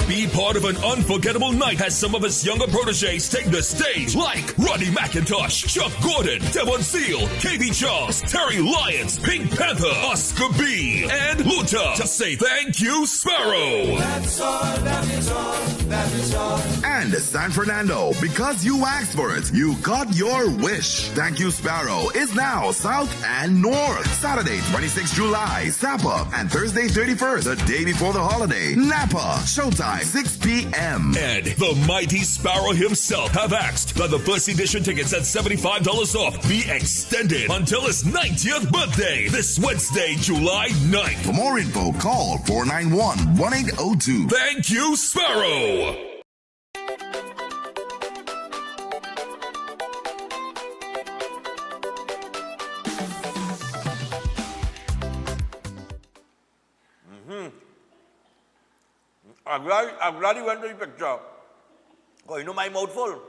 Be part of an unforgettable night as some of his younger proteges take the stage like Rodney McIntosh, Chuck Gordon, Devon Seal, KB Charles, Terry Lyons, Pink Panther, Oscar B, and Luta to say thank you, Sparrow. That's all, that is all, that is all. And San Fernando, because you asked for it, you got your wish. Thank you, Sparrow is now south and north. Saturday, 26 July, Sapa, and Thursday, 31st, the day before the holiday, Napa. Showtime 6 p.m. And the Mighty Sparrow himself have asked that the first edition tickets at $75 off be extended until his 90th birthday this Wednesday, July 9th. For more info, call 491-1802. Thank you, Sparrow. I'm glad you went to the picture. Oh, you know my mouthful.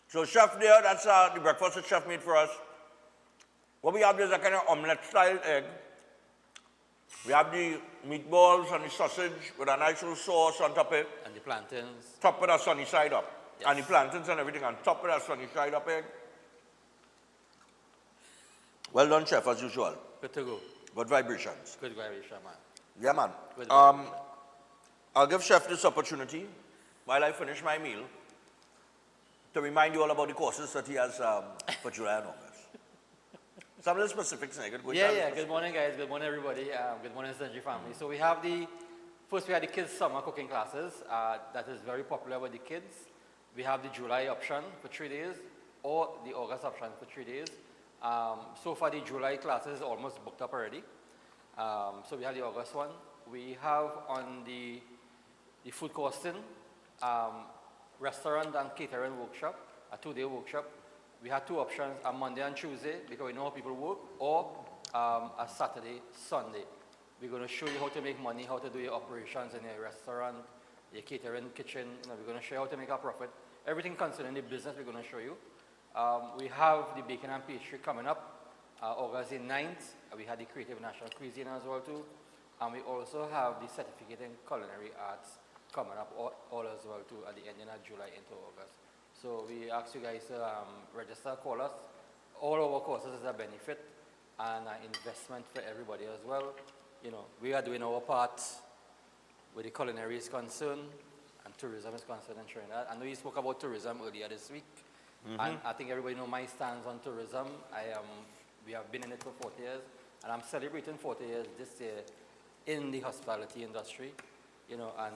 So chef there, that's the breakfast that chef made for us. What we have is a kind of omelette style egg. We have the meatballs and the sausage with a nice little sauce on top of it. And the plantains. Top with a sunny side up. Yes. And the plantains and everything on top with a sunny side up egg. Well done, chef, as usual. Good to go. Good vibrations. Good vibration, man. Yeah, man. Good I'll give chef this opportunity while I finish my meal to remind you all about the courses that he has for July and August. Some of the specifics, Nigel. Yeah. Good morning, guys. Good morning, everybody. Good morning, Sanji family. So we have first we had the kids' summer cooking classes. That is very popular with the kids. We have the July option for 3 days or the August option for 3 days. So far, the July classes is almost booked up already. So we have the August one. We have on the food costing, restaurant and catering workshop, a 2-day workshop. we had two options, a Monday and Tuesday, because we know how people work, or a Saturday, Sunday. We're going to show you how to make money, how to do your operations in your restaurant, your catering kitchen. We're going to show you how to make a profit. Everything concerning the business, we're going to show you. We have the bacon and pastry coming up August the 9th. We had the Creative National Cuisine as well too. And we also have the certificate in culinary arts coming up all as well too at the ending of July into August. So we ask you guys to register, call us. All our courses is a benefit and an investment for everybody as well. You know, we are doing our part where the culinary is concerned and tourism is concerned in Trinidad. I know you spoke about tourism earlier this week, and I think everybody knows my stance on tourism. We have been in it for 40 years, and I'm celebrating 40 years this year in the hospitality industry, you know, and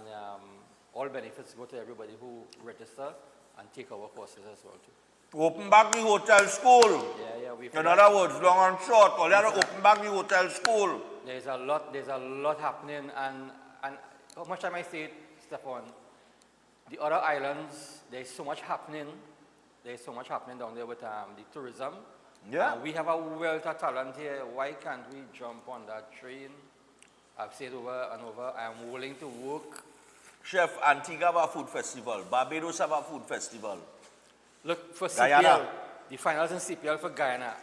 all benefits go to everybody who register and take our courses as well too. Open back the hotel school. Yeah. In other words, long and short, all you have to open back the hotel school. There's a lot happening, and how much time I say it, Stefan, the other islands, there's so much happening. There's so much happening down there with the tourism. Yeah. We have a wealth of talent here. Why can't we jump on that train? I've said over and over, I am willing to work. Chef, Antigua have a food festival. Barbados have a food festival. Look, for CPL, Guyana. the finals in CPL for Guyana,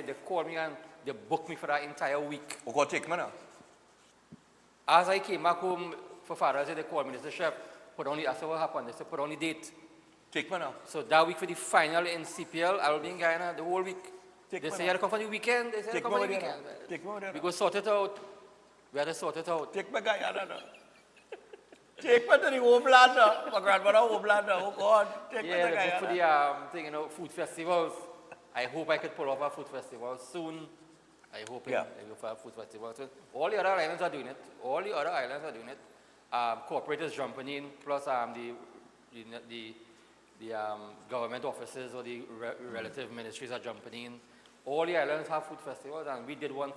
they called me and they booked me for that entire week. Okay, take me now. As I came back home for Father's Day, they called me. They said, Chef, I said, what happened? They said, put on the date. Take me now. So that week for the final in CPL, I will be in Guyana the whole week. They say, you had to come for the weekend. They said, Take come me for the over weekend. there. Take me over there. We go sort it out. We had to sort it out. Take me Guyana now. Take me to the homeland now. My grandmother homeland now. Oh God. Take me to Guyana. For the thing, food festivals. I hope I could pull off a food festival soon. I hope I go for a food festival soon. All the other islands are doing it. Corporate is jumping in, plus the government offices or the relative ministries are jumping in. All the islands have food festivals, and we did one.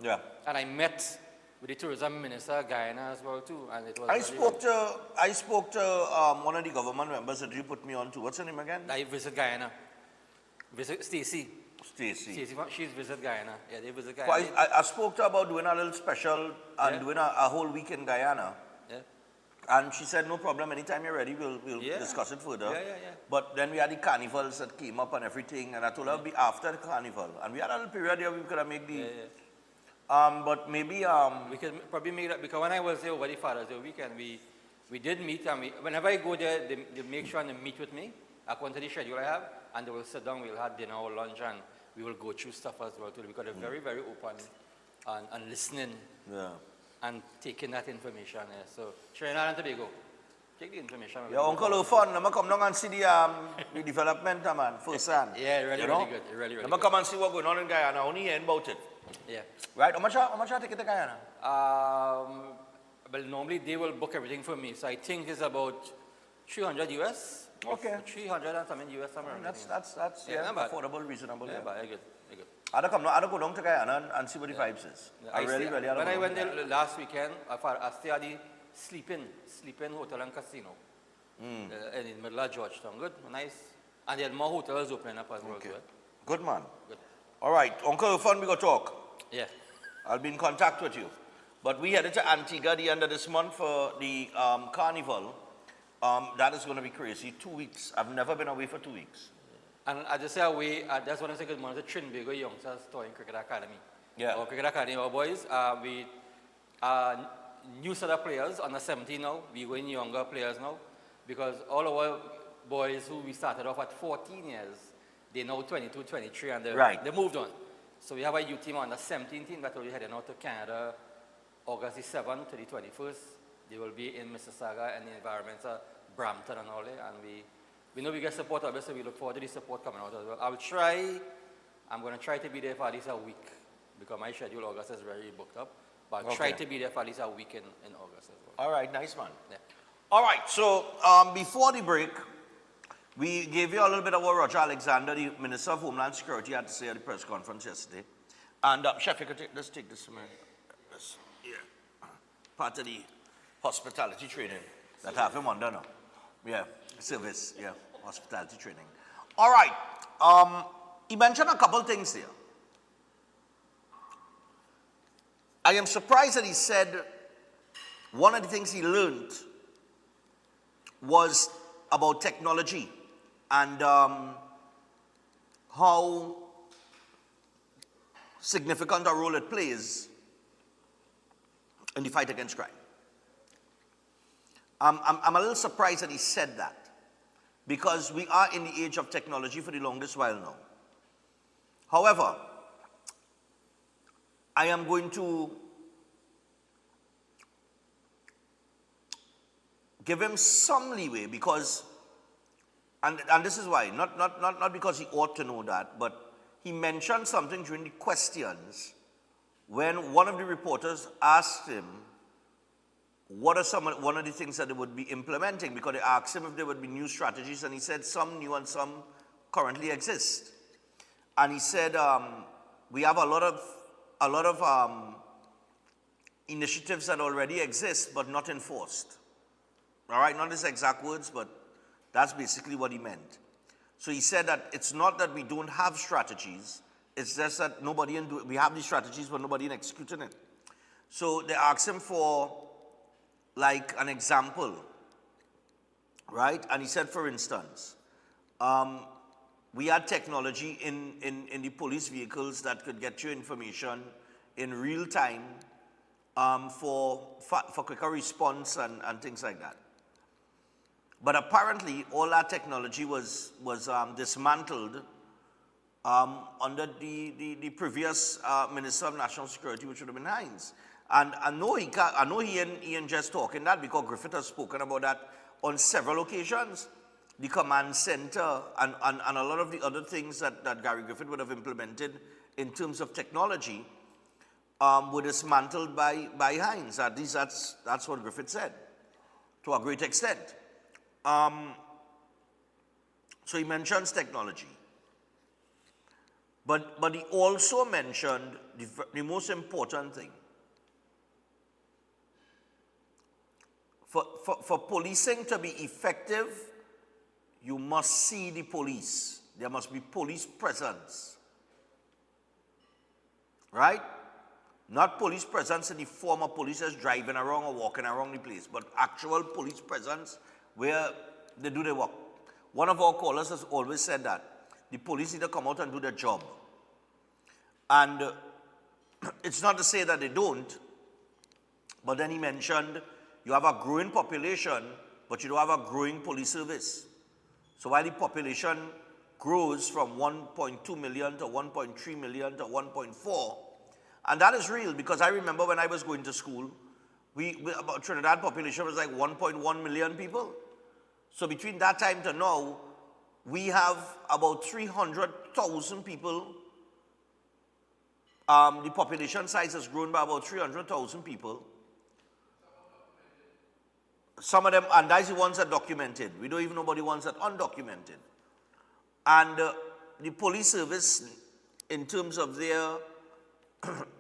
And I met with the tourism minister, Guyana as well too, and it was. I spoke to one of the government members that you put me on to. What's her name again? I visit Guyana. Visit Stacy. Stacy. She's visit Guyana. Yeah, they visit Guyana. Well, I spoke to her about doing a little special and doing a whole week in Guyana. Yeah. And she said, no problem, anytime you're ready, we'll discuss it further. Yeah. But then we had the carnivals that came up and everything, and I told her it'll be after the carnival. And we had a little period there we could have made the... but maybe... we could probably make that, because when I was there over the Father's Day weekend, we did meet, and whenever I go there, they make sure and they meet with me, according to the schedule I have, and they will sit down, we'll have dinner or lunch, and we will go through stuff as well too, because they're very, very open and listening and taking that information. So, Trinidad and Tobago, take the information. Yeah, Uncle Ofan, let me come down and see the development, man, firsthand. Yeah, really good. Really let me come and see what's going on in Guyana, only hearing about it. Yeah. Right, how much I take it to Guyana? Well, normally they will book everything for me, so I think it's about 300 US. Okay. 300 and something US somewhere. That's affordable, reasonable. Yeah, but I good. I don't go down to Guyana and see what the vibes is. Yeah. When I went there last weekend, I stayed at the Sleeping Hotel and Casino in the middle of Georgetown. Good, nice. And there are more hotels opening up as well. Okay. Good, man. Good. All right, Uncle Fun, we go talk. Yeah. I'll be in contact with you. But we headed to Antigua the end of this month for the carnival. That is going to be crazy. 2 weeks. I've never been away for 2 weeks. And I just say away, I just want to say good morning to Trinbago Youngsters Touring Cricket Academy. Yeah. Our Cricket Academy, our boys, we new set of players, under 17 now. We're going younger players now. Because all our boys who we started off at 14 years, they're now 22, 23, and they moved on. So we have a youth team under 17 team that will be heading out to Canada August the 7th to the 21st. They will be in Mississauga and the environments of Brampton and all that. And we know we get support of it, so we look forward to the support coming out as well. I'm going to try to be there for at least a week, because my schedule August is very booked up. But I'll try to be there for at least a week in August as well. All right, nice man. Yeah. All right, so before the break, we gave you a little bit of what Roger Alexander, the Minister of Homeland Security, had to say at the press conference yesterday. And Chef, you can take this, man. Part of the hospitality training that have him under now. Yeah, service, hospitality training. All right. He mentioned a couple things here. I am surprised that he said one of the things he learned was about technology and how significant a role it plays in the fight against crime. I'm a little surprised that he said that, because we are in the age of technology for the longest while now. However, I am going to give him some leeway because, and this is why, not because he ought to know that, but he mentioned something during the questions when one of the reporters asked him what are one of the things that they would be implementing, because they asked him if there would be new strategies, and he said some new and some currently exist. And he said we have a lot of initiatives that already exist but not enforced. All right, not his exact words, but that's basically what he meant. So he said that it's not that we don't have strategies, it's just that we have these strategies but nobody in executing it. So they asked him for like an example, right? And he said, for instance, we had technology in the police vehicles that could get you information in real time for quicker response and things like that. But apparently, all that technology was dismantled under the previous Minister of National Security, which would have been Hines. And I know he ain't just talking that, because Griffith has spoken about that on several occasions. The command center and a lot of the other things that Gary Griffith would have implemented in terms of technology were dismantled by Hines. At least that's what Griffith said, to a great extent. So he mentions technology. But he also mentioned the most important thing. For policing to be effective, you must see the police. There must be police presence. Right? Not police presence in the form of police just driving around or walking around the place, but actual police presence where they do their work. One of our callers has always said that the police need to come out and do their job. And it's not to say that they don't, but then he mentioned you have a growing population, but you don't have a growing police service. So while the population grows from 1.2 million to 1.3 million to 1.4, and that is real, because I remember when I was going to school, about Trinidad population was like 1.1 million people. So between that time to now, we have about 300,000 people. The population size has grown by about 300,000 people. Some of them, and that's the ones that are documented. We don't even know about the ones that are undocumented. And the police service, in terms of their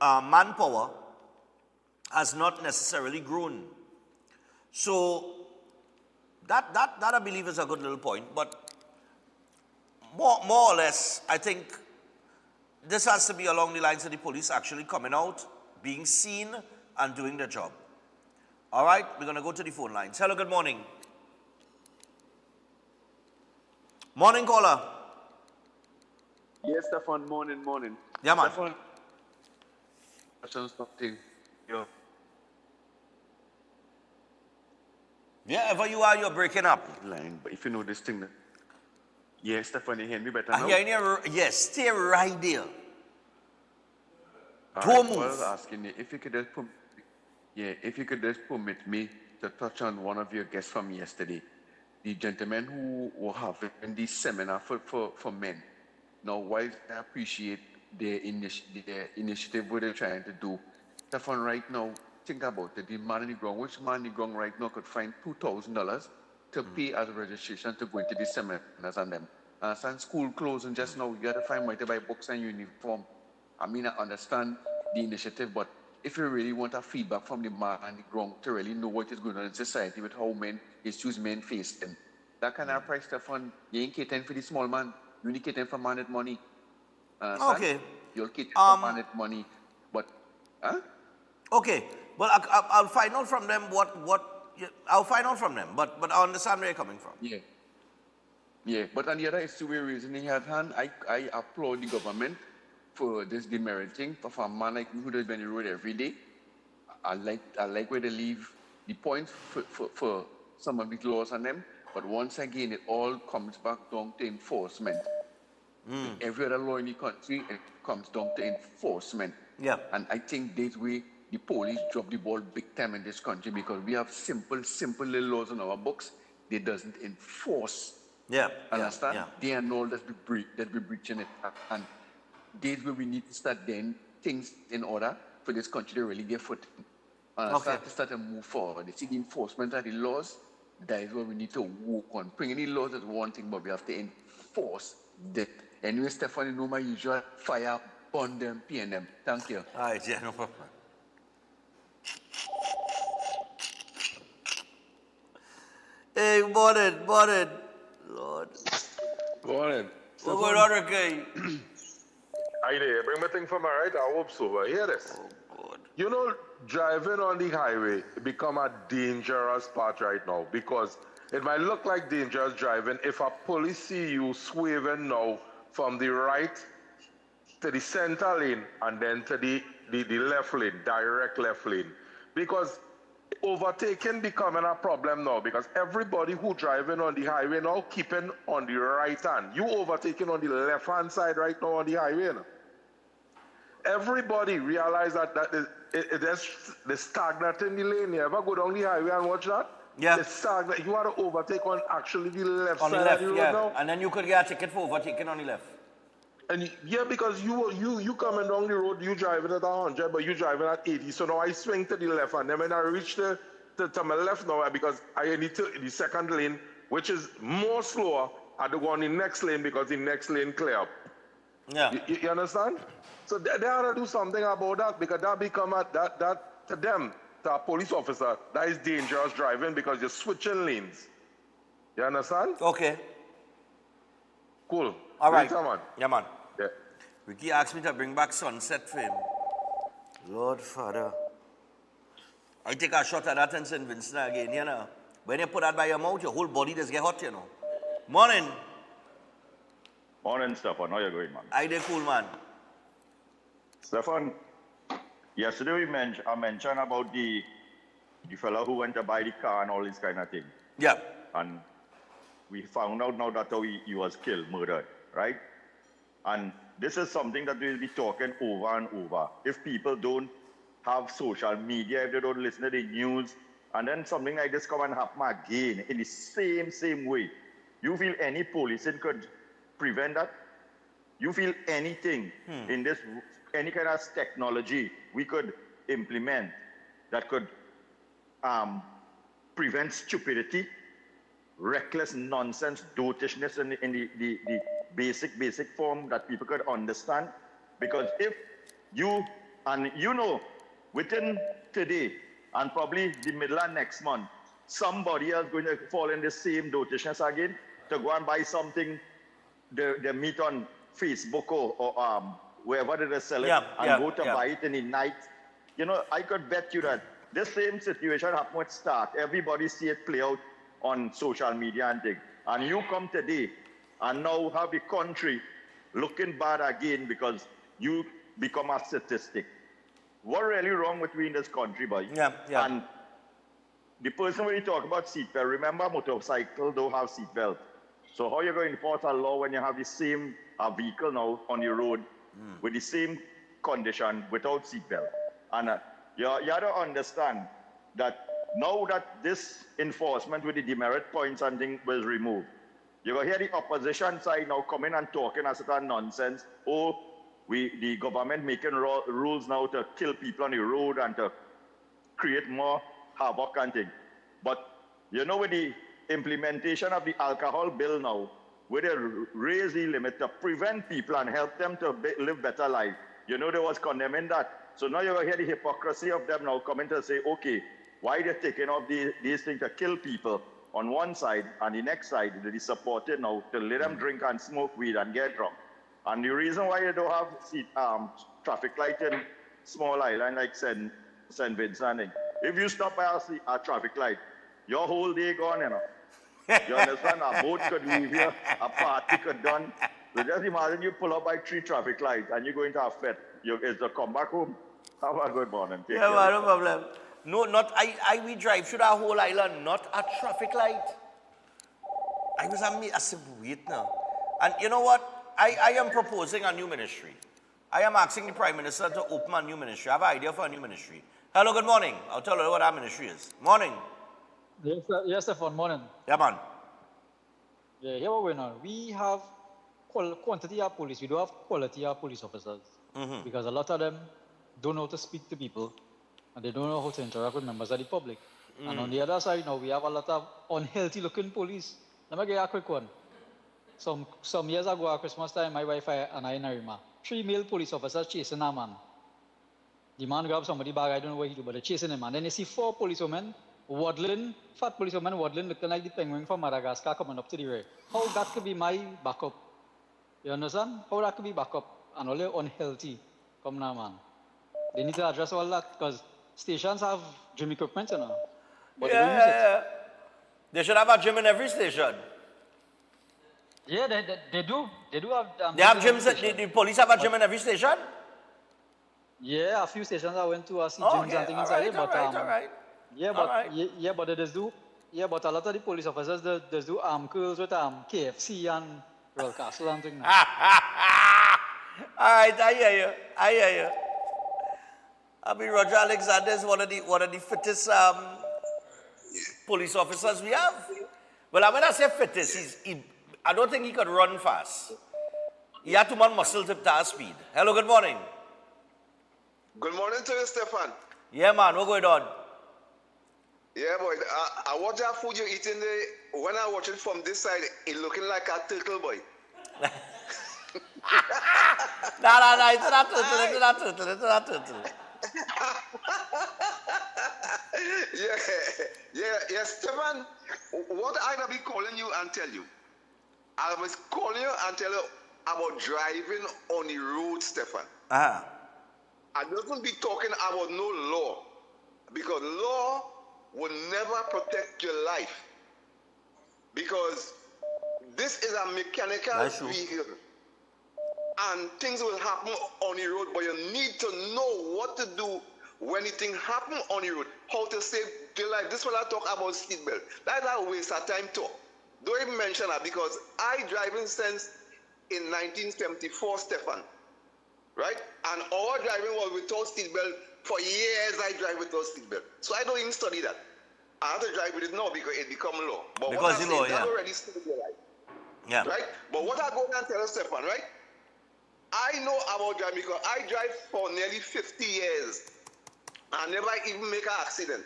manpower, has not necessarily grown. So that I believe is a good little point. But more or less, I think this has to be along the lines of the police actually coming out, being seen, and doing their job. All right, we're going to go to the phone lines. Hello, good morning. Morning, caller. Yes, Stefan, morning. Yeah, man. Stefan, something. Yo. Wherever you are, you're breaking up. Line, but if you know this thing, yes, Stefan, you hear me better now? Yes, stay right there. Don't move. I was asking you if you could just permit me to touch on one of your guests from yesterday, the gentleman who were having this seminar for men. Now, while I appreciate their initiative, what they're trying to do, Stefan, right now, think about it. The man in the ground, which man in the ground right now could find $2,000 to pay as a registration to go into the seminars and them. And school closing just now, you got to find money to buy books and uniform. I mean, I understand the initiative, but if you really want a feedback from the man on the ground to really know what is going on in society with how men, issues men face them, that kind of price, Stefan, you ain't catering for the small man. You need to get them for managed money. Understand? Okay. You'll get them for managed money. But, Okay. Well, I'll find out from them I'll find out from them, but I understand where you're coming from. Yeah. Yeah, but on the other issue we're raising in hand, I applaud the government for this demerits for a man like me who does been on the road every day. I like where they leave the points for some of the laws on them, but once again, it all comes back down to enforcement. Every other law in the country, it comes down to enforcement. Yeah. And I think this way, the police drop the ball big time in this country because we have simple little laws on our books. They doesn't enforce. Yeah. Understand? Yeah. They are all that we breaching it. And this where we need to start doing things in order for this country to really get footing. And start to move forward. They see the enforcement of the laws. That is what we need to work on. Bringing the laws is one thing, but we have to enforce that. Anyway, Stephanie, you know my usual fire, burn them, pin them. Thank you. All right, yeah, no problem. Hey, morning. Lord. Morning. What's going on, Ricky? Hi there. Bring my thing from my right. I hope so. But hear this. Oh, God. You know, driving on the highway become a dangerous part right now because it might look like dangerous driving if a police see you swerving now from the right to the center lane and then to the left lane, direct left lane. Because overtaking becoming a problem now because everybody who driving on the highway now keeping on the right hand. You overtaking on the left hand side right now on the highway now. Everybody realize that the stagnant in the lane. You ever go down the highway and watch that? Yeah. It's stagnant. You want to overtake on actually the left on side the left, of the road yeah. now. And then you could get a ticket for overtaking on the left. And because you coming down the road, you driving at 100, but you driving at 80. So now I swing to the left, and then when I reach to my left now, because I need to the second lane, which is more slower, I do go on the next lane because the next lane clear up. Yeah. You understand? So they ought to do something about that because that become that to them, to a police officer, that is dangerous driving because you're switching lanes. You understand? Okay. Cool. All right. Later, man. Yeah, man. Yeah. Ricky asked me to bring back sunset for him. Lord Father. I take a shot at that in St. Vincent again, you know. When you put that by your mouth, your whole body just get hot, you know. Morning. Morning, Stefan. How you going, man? I did cool, man. Stefan, yesterday I mentioned about the fellow who went to buy the car and all this kind of thing. Yeah. And we found out now that he was killed, murdered, right? And this is something that we'll be talking over and over. If people don't have social media, if they don't listen to the news, and then something like this come and happen again in the same way, you feel any policing could prevent that? You feel anything in this, any kind of technology we could implement that could prevent stupidity, reckless nonsense, dotishness in the basic form that people could understand? Because if you, and you know, within today and probably the middle of next month, somebody else going to fall in the same dotishness again to go and buy something they meet on Facebook or wherever they sell it and go to buy it in the night. You know, I could bet you that this same situation happened with Start. Everybody see it play out on social media and things. And you come today and now have the country looking bad again because you become a statistic. What really wrong with we in this country, boy? Yeah. And the person when you talk about seatbelt, remember motorcycle don't have seatbelt. So how you going to enforce a law when you have the same vehicle now on the road with the same condition without seatbelt? And you have to understand that now that this enforcement with the demerit points and things was removed, you're going to hear the opposition side now coming and talking a certain nonsense. Oh, the government making rules now to kill people on the road and to create more havoc and things. But you know, with the implementation of the alcohol bill now, where they raise the limit to prevent people and help them to live better life, you know, they was condemning that. So now you're going to hear the hypocrisy of them now coming to say, okay, why they're taking off these things to kill people on one side, and the next side they support it now to let them drink and smoke weed and get drunk. And the reason why you don't have traffic light in small island like St. Vincent, if you stop by a traffic light, your whole day gone, you know. You understand? A boat could leave here, a party could done. So just imagine you pull up by 3 traffic lights and you're going to a fete. It's to come back home. Have a good morning. Take care. No problem. No, not we drive through our whole island, not a traffic light. I said, wait now. And you know what? I am proposing a new ministry. I am asking the Prime Minister to open a new ministry. I have an idea for a new ministry. Hello, good morning. I'll tell you what our ministry is. Morning. Yes, Stefan, morning. Yeah, man. Yeah, here what we're on. We have quantity of police. We do have quality of police officers. Because a lot of them don't know how to speak to people and they don't know how to interact with members of the public. And on the other side now, we have a lot of unhealthy looking police. Let me give you a quick one. Some years ago at Christmas time, my wife and I in Arima, 3 male police officers chasing a man. The man grabbed somebody's bag, I don't know what he do, but they're chasing him. And then you see 4 policewomen waddling, fat policewomen waddling, looking like the penguin from Madagascar coming up to the rear. How that could be my backup? You understand? How that could be backup? And only unhealthy come now, man. They need to address all that because stations have gym equipment, you know. But they don't use it. They should have a gym in every station. Yeah, they do. They do have. They have gyms. The police have a gym in every station. Yeah, a few stations I went to. I see gyms and things inside it. But all right. Yeah, but they just do. Yeah, but a lot of the police officers they do arm curls with KFC and Royal Castle and things. All right, I hear you. I mean, Roger Alexander is one of the fittest police officers we have. Well, when I say fittest, I don't think he could run fast. He had too much muscle to our speed. Hello, good morning. Good morning to you, Stefan. Yeah, man, what's going on? Yeah, boy. I watch that food you're eating there. When I watch it from this side, it looking like a turtle, boy. No, it's not turtle. Yeah, Stefan, what I will be calling you and tell you, I was calling you and tell you about driving on the road, Stefan. I don't be talking about no law, because law will never protect your life, because this is a mechanical vehicle. And things will happen on the road, but you need to know what to do when anything happen on the road, how to save your life. This is what I talk about seatbelt. That's a waste of time talk. Don't even mention that, because I driving since in 1974, Stefan, right? And our driving was without seatbelt. For years I drive without seatbelt. So I don't even study that. I have to drive with it now because it become law. But because what I say, that already saved your life. Yeah. Right? But what I go and tell you, Stefan, right? I know about driving because I drive for nearly 50 years and never even make an accident.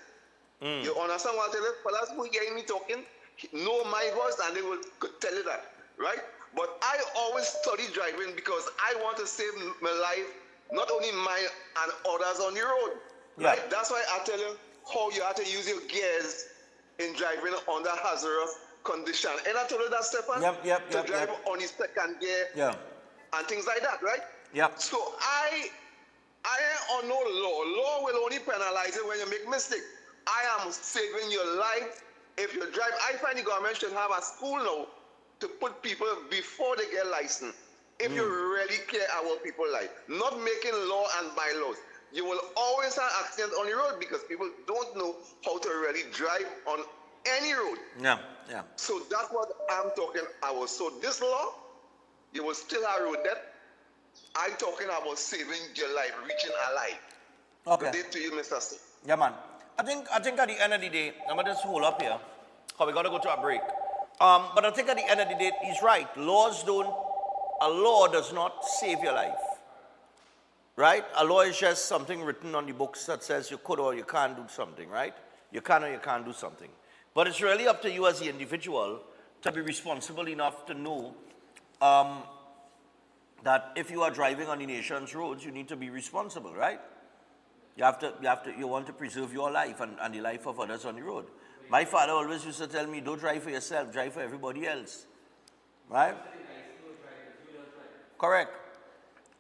You understand what I tell you? Fellas who hear me talking know my voice and they will tell you that, right? But I always study driving because I want to save my life, not only mine and others on the road. Yeah. Right? That's why I tell you how you have to use your gears in driving under hazardous condition. And I told you that, Stefan? To drive on his second gear. Yeah. And things like that, right? Yep. So I ain't on no law. Law will only penalize you when you make mistake. I am saving your life if you drive. I find the government should have a school now to put people before they get licensed. If you really care about people's life, not making law and bylaws. You will always have accidents on the road because people don't know how to really drive on any road. Yeah. So that's what I'm talking about. So this law, you will still have road death. I'm talking about saving your life, reaching alive. Okay. Good day to you, Mr. C. Yeah, man. I think at the end of the day, I'm gonna just hold up here, because we gotta go to a break. But I think at the end of the day, he's right. A law does not save your life. Right? A law is just something written on the books that says you could or you can't do something, right? You can or you can't do something. But it's really up to you as the individual to be responsible enough to know that if you are driving on the nation's roads, you need to be responsible, right? You want to preserve your life and the life of others on the road. My father always used to tell me, don't drive for yourself, drive for everybody else. Right? Correct.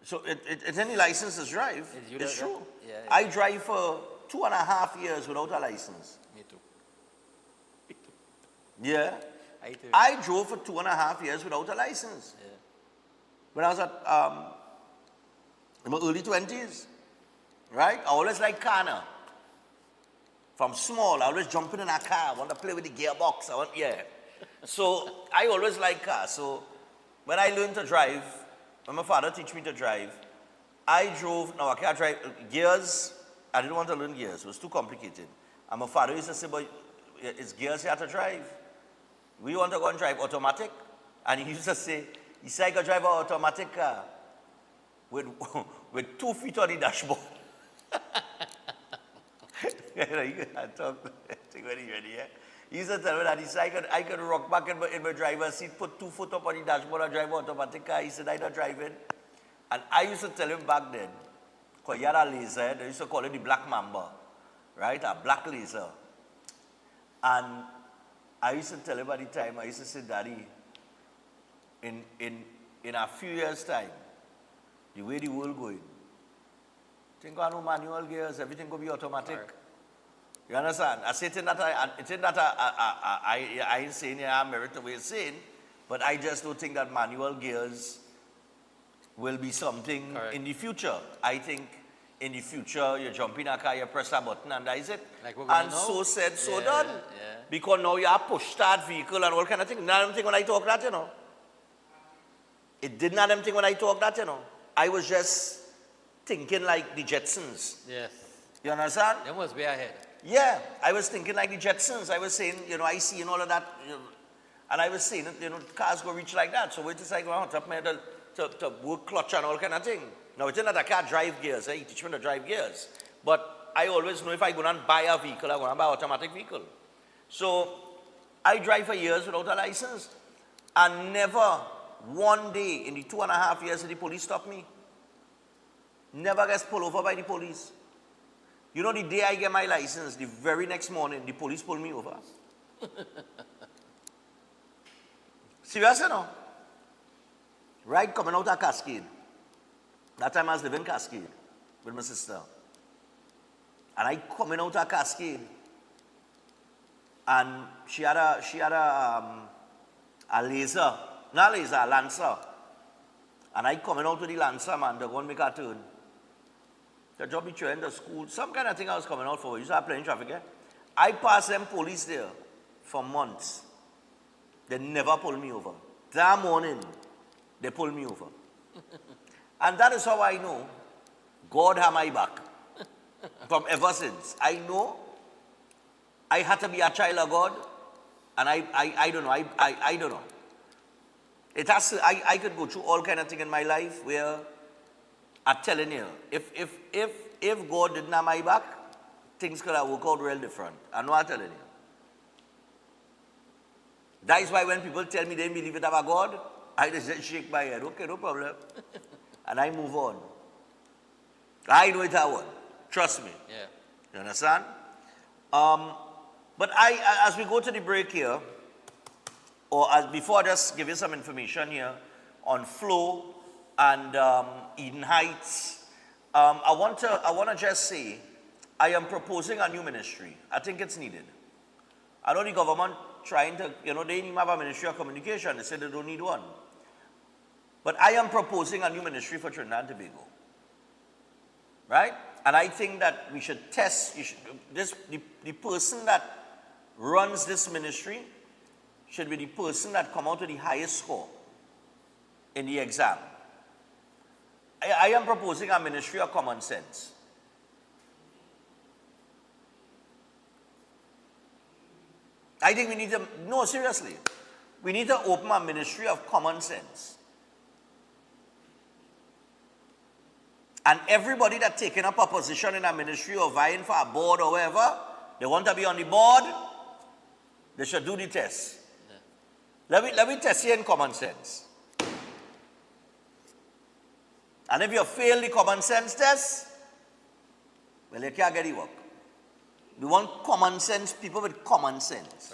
So it's any license to drive. It's true. Yeah, I drive for 2.5 years without a license. Me too. Yeah. I too. I drove for 2.5 years without a license. Yeah. When I was in my early 20s. Right? I always liked car now. From small, I always jumping in a car. I want to play with the gearbox. So I always liked cars. So when I learned to drive, when my father taught me to drive, I drove, now I can't drive, gears, I didn't want to learn gears. It was too complicated. And my father used to say, but it's gears you have to drive. We want to go and drive automatic. And he used to say, he said I could drive an automatic car with 2 feet on the dashboard. You can talk when he's ready, yeah? He used to tell me that he said I could rock back in my driver's seat, put 2 foot up on the dashboard and drive an automatic car. He said, I'm not driving. And I used to tell him back then, because he had a laser, they used to call it the Black Mamba, right? A black laser. And I used to tell him at the time, I used to say, Daddy, in a few years' time, the way the world going, think I no manual gears, everything will be automatic. Right. You understand? I say it's not I ain't saying I'm merit the way it's saying, but I just don't think that manual gears will be something in the future. I think in the future you jump in a car, you press a button and that is it. Like and so said, so done. Yeah. Because now you have push start vehicle and all kind of things. None of them think when I talk that, you know. It did not them think when I talk that, you know. I was just thinking like the Jetsons. Yes. You understand? Them was way ahead. Yeah, I was thinking like the Jetsons. I was saying, you know, I see and all of that. And I was saying, you know, cars go reach like that. So wait till I go out, up to work clutch and all kind of thing. Now, it's not that I can't drive gears. You teach me to drive gears. But I always know if I go and buy a vehicle, I'm going to buy an automatic vehicle. So I drive for years without a license. And never one day in the 2.5 years did the police stop me. Never gets pulled over by the police. You know, the day I get my license, the very next morning, the police pulled me over. Serious, you know? Right coming out of Cascade. That time I was living in Cascade with my sister. And I coming out of Cascade. And she had a laser. Not a laser, a Lancer. And I coming out with the Lancer, man, they're going to make a turn. The job be trained to school, some kind of thing I was coming out for. You start playing traffic, eh? I passed them police there for months. They never pulled me over. That morning, they pulled me over. And that is how I know God had my back. From ever since. I know I had to be a child of God. And I don't know. I don't know. It has to, I could go through all kind of things in my life where I'm telling you, if God didn't have my back, things could have worked out real different. I know I'm telling you. That is why when people tell me they don't believe in a God, I just shake my head. Okay, no problem. And I move on. I know it I want. Trust me. Yeah. You understand? But as we go to the break here, or before I just give you some information here on Flow and Eden Heights, I want to just say, I am proposing a new ministry. I think it's needed. I know the government trying to, they didn't even have a ministry of communication. They said they don't need one. But I am proposing a new ministry for Trinidad and Tobago. Right? And I think that we should test, the person that runs this ministry should be the person that come out with the highest score in the exam. I am proposing a ministry of common sense. I think we need to, no, seriously, we need to open a ministry of common sense. And everybody that's taking up a position in a ministry or vying for a board or whatever, they want to be on the board, they should do the test. Yeah. Let me test you in common sense. And if you fail the common sense test, well, you can't get the work. We want common sense, people with common sense.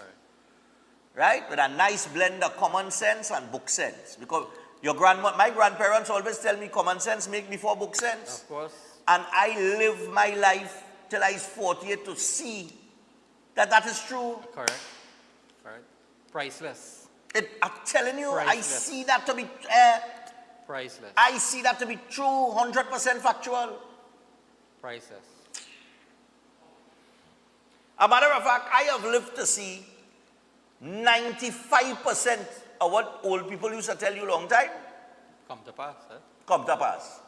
Right? With a nice blend of common sense and book sense. Because my grandparents always tell me common sense make before book sense. Of course. And I live my life till I is 48 to see that is true. Correct. Correct. Priceless. I'm telling you, Priceless. I see that to be Priceless. I see that to be true, 100% factual. Priceless. A matter of fact, I have lived to see 95% of what old people used to tell you long time Come to pass, eh? come to pass.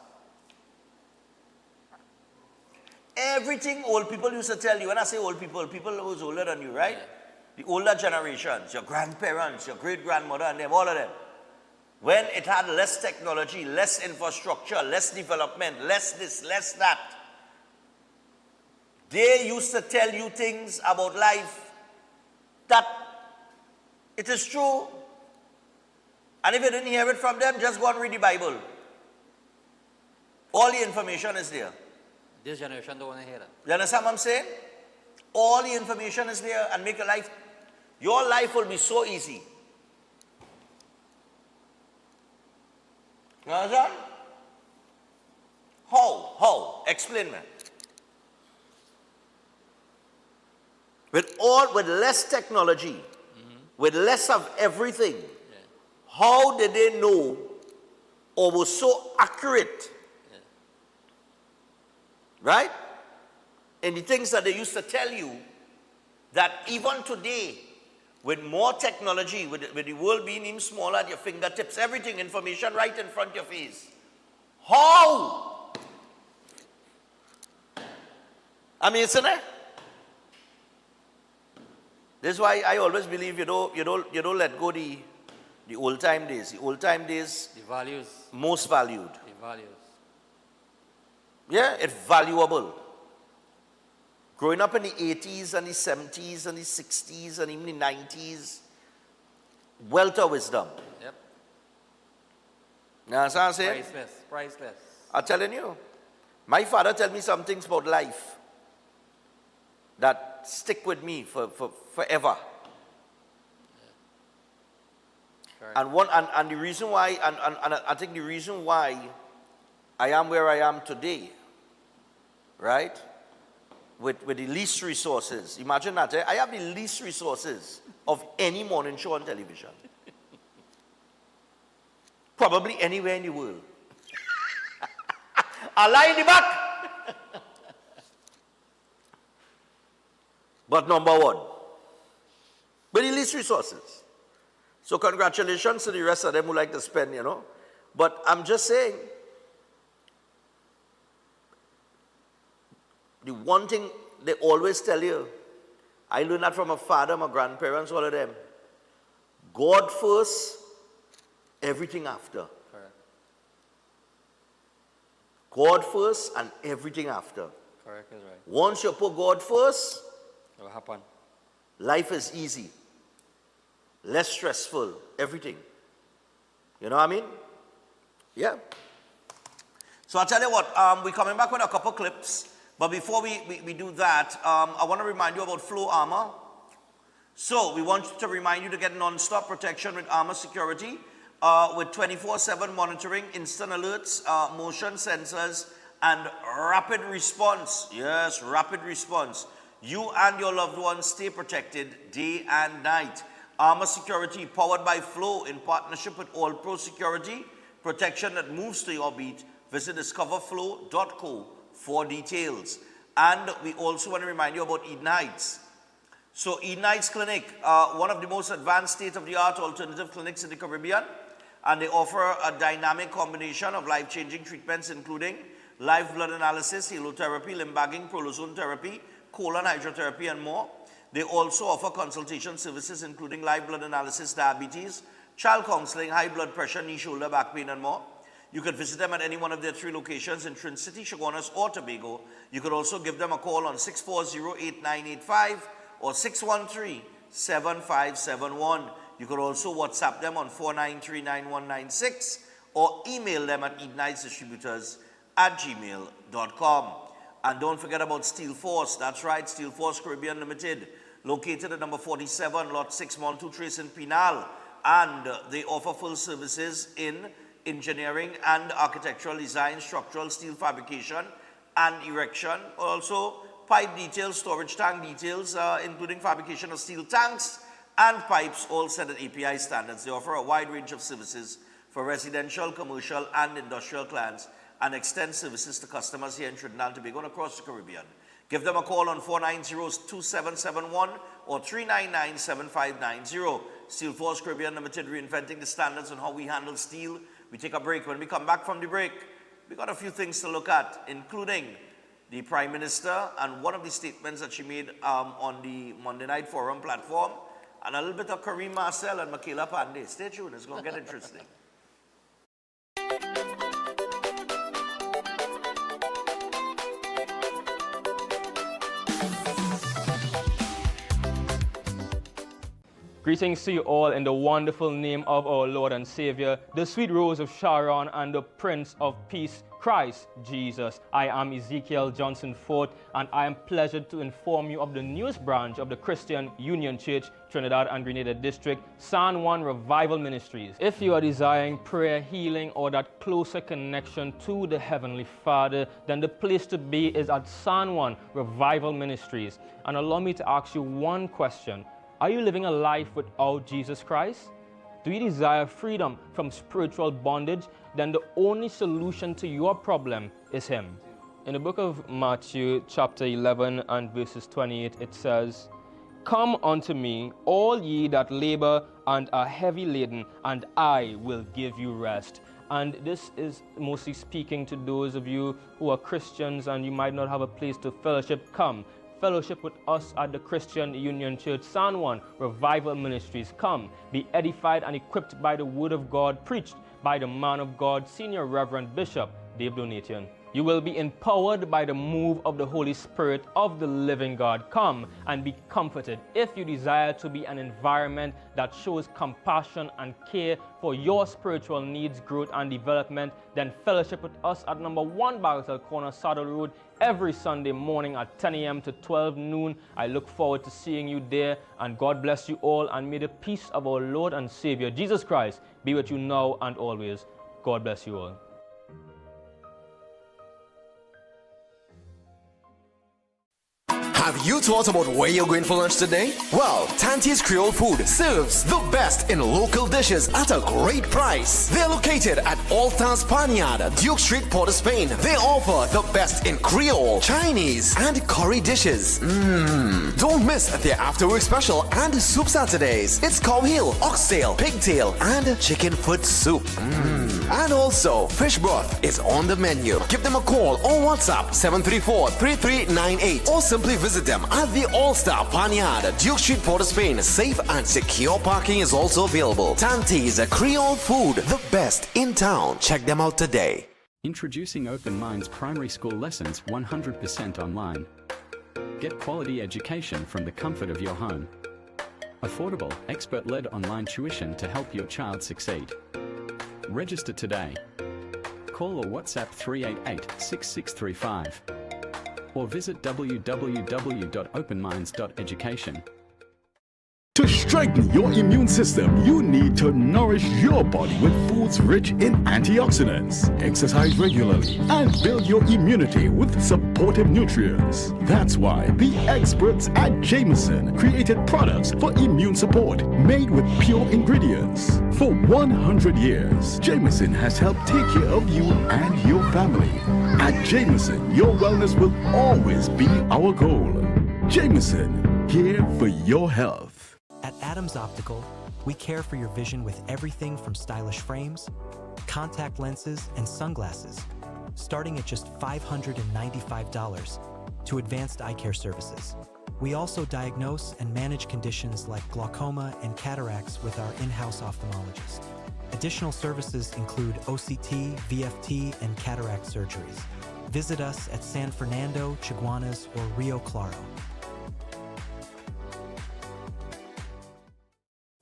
Everything old people used to tell you, when I say old people, people who's older than you, right? The older generations, your grandparents, your great-grandmother and them, all of them. When it had less technology, less infrastructure, less development, less this, less that, they used to tell you things about life that it is true. And if you didn't hear it from them, just go and read the Bible. All the information is there. This generation don't want to hear that. You understand what I'm saying? All the information is there and make your life will be so easy. You understand? How? Explain me. With less technology, with less of everything, how did they know or was so accurate? Right? And the things that they used to tell you, that even today, with more technology, with the world being even smaller at your fingertips, everything, information right in front of your face. How? I mean, isn't it? This is why I always believe you don't let go the old time days. The old time days, The values. most valued. The values. Yeah, it's valuable. Growing up in the 80s and the 70s and the 60s and even the 90s, wealth of wisdom. Yep. You know what I'm saying? Priceless. Priceless. I'm telling you. My father told me some things about life that stick with me for forever. And the reason why, and I think the reason why I am where I am today, right? With the least resources. Imagine that. I have the least resources of any morning show on television. Probably anywhere in the world. I lie in the back. But number one, with the least resources. So congratulations to the rest of them who like to spend, you know. But I'm just saying, the one thing they always tell you, I learned that from my father, my grandparents, all of them. God first, everything after. Correct. God first and everything after. Correct is right. Once you put God first, It will happen. life is easy. Less stressful, everything. You know what I mean? Yeah. So I'll tell you what, we're coming back with a couple clips. But before we do that, I want to remind you about Flow Armor. So we want to remind you to get non-stop protection with Armor Security, with 24/7 monitoring, instant alerts, motion sensors, and rapid response. Yes, rapid response. You and your loved ones stay protected day and night. Armor Security, powered by Flow in partnership with All Pro Security, protection that moves to your beat. Visit discoverflow.co for details. And we also want to remind you about Eden Heights. So Eden Heights Clinic, one of the most advanced state-of-the-art alternative clinics in the Caribbean, and they offer a dynamic combination of life-changing treatments, including live blood analysis, helotherapy, limb bagging, prolozone therapy, colon hydrotherapy, and more. They also offer consultation services, including live blood analysis, diabetes, child counseling, high blood pressure, knee, shoulder, back pain, and more. You could visit them at any one of their 3 locations in Trin City, Chaguanas, or Tobago. You could also give them a call on 640-8985 or 613-7571. You could also WhatsApp them on 493-9196 or email them at edenightsdistributors@gmail.com. And don't forget about Steel Force. That's right, Steel Force Caribbean Limited, located at number 47, Lot 6, Mall 2 Trace in Penal. And they offer full services in engineering and architectural design, structural steel fabrication and erection. Also, pipe details, storage tank details, including fabrication of steel tanks and pipes, all set at API standards. They offer a wide range of services for residential, commercial, and industrial clients, and extend services to customers here in Trinidad and Tobago and across the Caribbean. Give them a call on 490-2771 or 399-7590. Steel Force Caribbean Limited, reinventing the standards on how we handle steel. We take a break. When we come back from the break, we got a few things to look at, including the Prime Minister and one of the statements that she made on the Monday Night Forum platform, and a little bit of Kareem Marcel and Michaela Pandey. Stay tuned, it's going to get interesting. Greetings to you all in the wonderful name of our Lord and Savior, the sweet Rose of Sharon and the Prince of Peace, Christ Jesus. I am Ezekiel Johnson Fort, and I am pleasured to inform you of the newest branch of the Christian Union Church, Trinidad and Grenada District, San Juan Revival Ministries. If you are desiring prayer, healing, or that closer connection to the Heavenly Father, then the place to be is at San Juan Revival Ministries. And allow me to ask you one question. Are you living a life without Jesus Christ? Do you desire freedom from spiritual bondage? Then the only solution to your problem is Him. In the book of Matthew chapter 11 and verses 28, it says, "Come unto me, all ye that labor and are heavy laden, and I will give you rest." And this is mostly speaking to those of you who are Christians and you might not have a place to fellowship. Come. Fellowship with us at the Christian Union Church, San Juan Revival Ministries. Come, be edified and equipped by the Word of God, preached by the man of God, Senior Reverend Bishop Dave Donation. You will be empowered by the move of the Holy Spirit of the living God. Come and be comforted. If you desire to be an environment that shows compassion and care for your spiritual needs, growth, and development, then fellowship with us at number 1 Bagatelle Corner, Saddle Road, every Sunday morning at 10 a.m. to 12 noon. I look forward to seeing you there, and God bless you all, and may the peace of our Lord and Savior, Jesus Christ, be with you now and always. God bless you all. Have you thought about where you're going for lunch today? Well, Tante's Creole Food serves the best in local dishes at a great price. They're located at Altars Panyard, Duke Street, Port of Spain. They offer the best in Creole, Chinese, and curry dishes. Don't miss their after-work special and soup Saturdays. It's cow heel, oxtail, pigtail, and chicken foot soup. And also, fish broth is on the menu. Give them a call or WhatsApp 734-3398 or simply visit them at the All-Star Panyard, Duke Street, Port of Spain. Safe and secure parking is also available. Tante's Creole Food, the best in town. Check them out today. Introducing Open Minds primary school lessons 100% online. Get quality education from the comfort of your home. Affordable, expert-led online tuition to help your child succeed. Register today. Call or WhatsApp 388-6635 or visit www.openminds.education. To strengthen your immune system, you need to nourish your body with foods rich in antioxidants. Exercise regularly and build your immunity with supportive nutrients. That's why the experts at Jameson created products for immune support made with pure ingredients. For 100 years, Jameson has helped take care of you and your family. At Jameson, your wellness will always be our goal. Jameson, here for your health. At Adams Optical, we care for your vision with everything from stylish frames, contact lenses, and sunglasses, starting at just $595, to advanced eye care services. We also diagnose and manage conditions like glaucoma and cataracts with our in-house ophthalmologist. Additional services include OCT, VFT, and cataract surgeries. Visit us at San Fernando, Chaguanas, or Rio Claro.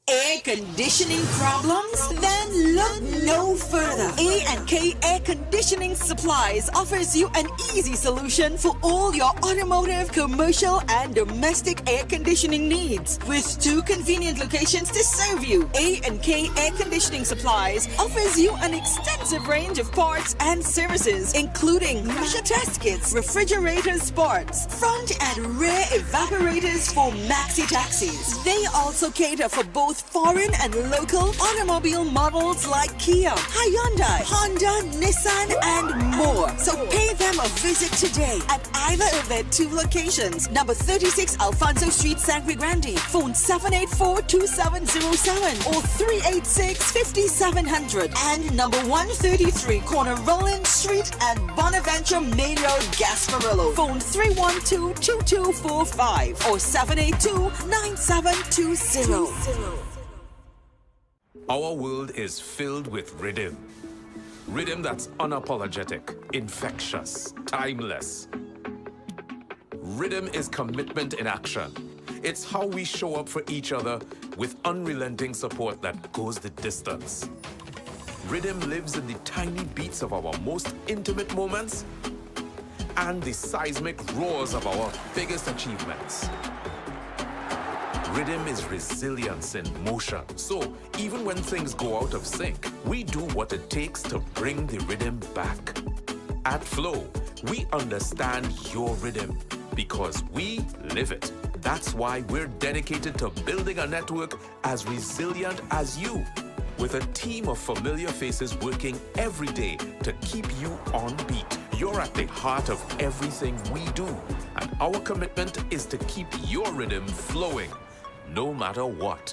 Air conditioning problems? Then look no further. A&K Air Conditioning Supplies offers you an easy solution for all your automotive, commercial, and domestic air conditioning needs. With 2 convenient locations to serve you, A&K Air Conditioning Supplies offers you an extensive range of parts and services, including pressure test kits, refrigerators, parts, front and rear evaporators for maxi taxis. They also cater for both foreign and local automobile models like Kia, Hyundai, Honda, Nissan, and more. So pay them a visit today at either of their 2 locations. Number 36 Alfonso Street, Sangre Grande. Phone 784-2707 or 386-5700. And number 133 Corner Roland Street and Bonaventure Main Road, Gasparillo. Phone 312-2245 or 782-9720. Our world is filled with rhythm. Rhythm that's unapologetic, infectious, timeless. Rhythm is commitment in action. It's how we show up for each other with unrelenting support that goes the distance. Rhythm lives in the tiny beats of our most intimate moments and the seismic roars of our biggest achievements. Rhythm is resilience in motion. So even when things go out of sync, we do what it takes to bring the rhythm back. At Flow, we understand your rhythm because we live it. That's why we're dedicated to building a network as resilient as you, with a team of familiar faces working every day to keep you on beat. You're at the heart of everything we do, and our commitment is to keep your rhythm flowing, no matter what.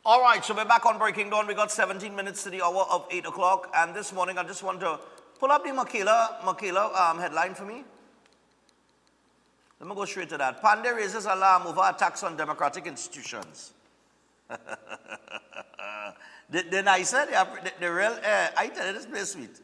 All right, so we're back on Breaking Dawn. We got 17 minutes to the hour of 8 o'clock. And this morning, I just want to pull up the Makela headline for me. Let me go straight to that. Pandey raises alarm over attacks on democratic institutions. The nicer, the real, I tell you, this place sweet.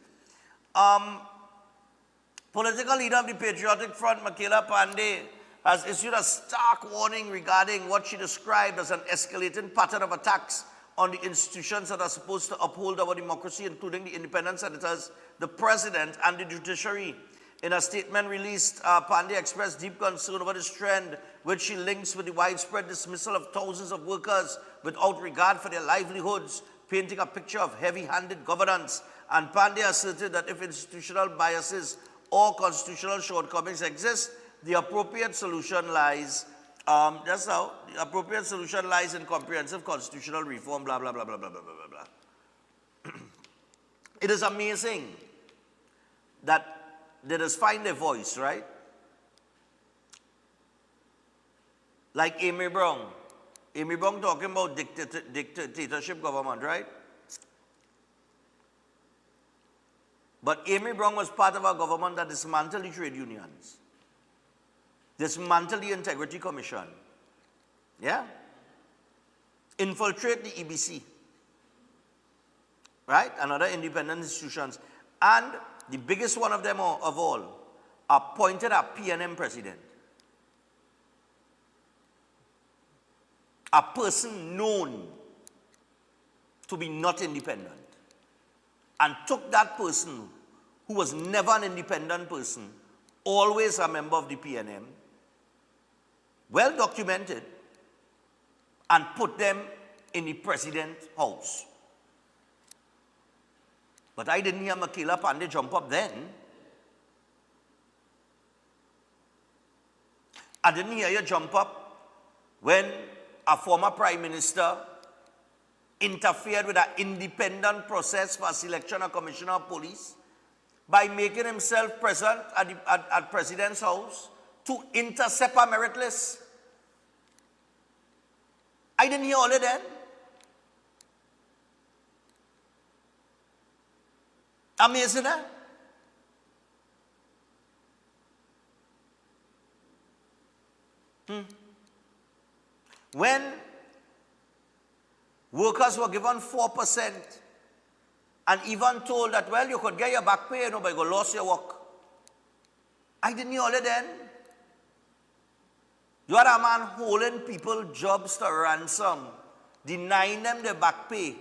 Political leader of the Patriotic Front, Makela Pandey, has issued a stark warning regarding what she described as an escalating pattern of attacks on the institutions that are supposed to uphold our democracy, including the independent senators, the president, and the judiciary. In a statement released, Pandey expressed deep concern over this trend, which she links with the widespread dismissal of thousands of workers without regard for their livelihoods, painting a picture of heavy-handed governance. And Pandey asserted that if institutional biases or constitutional shortcomings exist, the appropriate solution lies, the appropriate solution lies in comprehensive constitutional reform, blah, blah, blah, blah, blah, blah, blah, blah. It is amazing that they just find their voice, right? Like Amy Brown. Amy Brown talking about dictatorship government, right? But Amy Brown was part of a government that dismantled the trade unions. Dismantle the Integrity Commission, yeah? Infiltrate the EBC, right? And other independent institutions. And the biggest one of them of all, appointed a PNM president. A person known to be not independent. And took that person, who was never an independent person, always a member of the PNM, well documented, and put them in the president's house. But I didn't hear Makela Pandey jump up then. I didn't hear you jump up when a former prime minister interfered with an independent process for a selection of commissioner of police by making himself present at president's house to intercept a merit list. I didn't hear all of that. Amazing, eh? When workers were given 4% And even told that, well, you could get your back pay, but you go lose your work. I didn't know all of then. You are a man holding people jobs to ransom, denying them their back pay.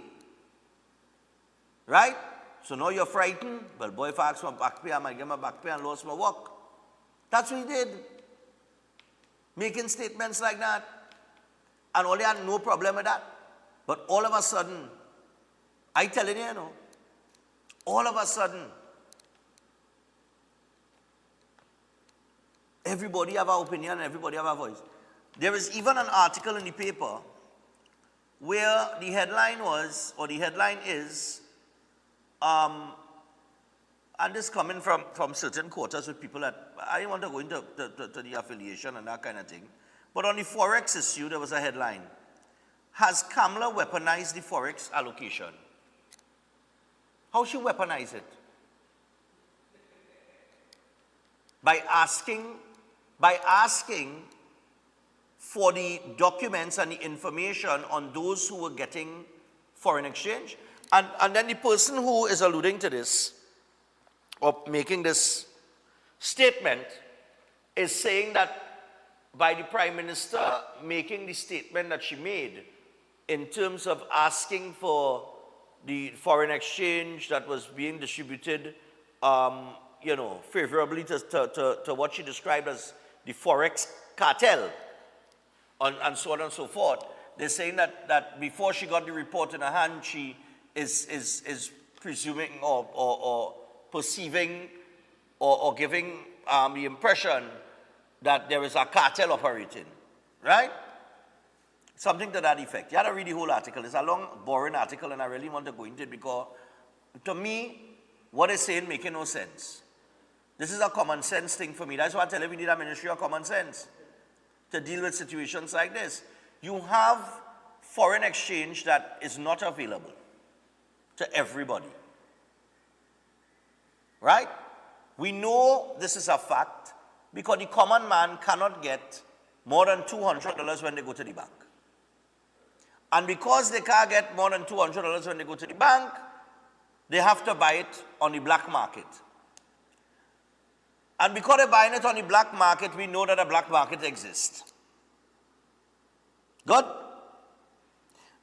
Right? So now you're frightened. Well, boy, if I ask for back pay, I might get my back pay and lose my work. That's what he did. Making statements like that. And all they had no problem with that. But all of a sudden, I telling you, all of a sudden, everybody have an opinion and everybody have a voice. There is even an article in the paper where the headline was, or the headline is, and this coming from certain quarters with people that, I didn't want to go into to the affiliation and that kind of thing. But on the Forex issue, there was a headline. Has Kamala weaponized the Forex allocation? How she weaponize it? By asking for the documents and the information on those who were getting foreign exchange. And then the person who is alluding to this, or making this statement, is saying that by the Prime Minister making the statement that she made in terms of asking for the foreign exchange that was being distributed, favorably to what she described as the Forex cartel, and so on and so forth. They're saying that before she got the report in her hand, she is presuming or perceiving or giving the impression that there is a cartel operating, right? Something to that effect. You had to read the whole article. It's a long, boring article, and I really want to go into it because, to me, what they're saying making no sense. This is a common sense thing for me. That's why I tell you we need a ministry of common sense to deal with situations like this. You have foreign exchange that is not available to everybody. Right? We know this is a fact because the common man cannot get more than $200 when they go to the bank. And because they can't get more than $200 when they go to the bank, they have to buy it on the black market. And because they're buying it on the black market, we know that a black market exists. Good?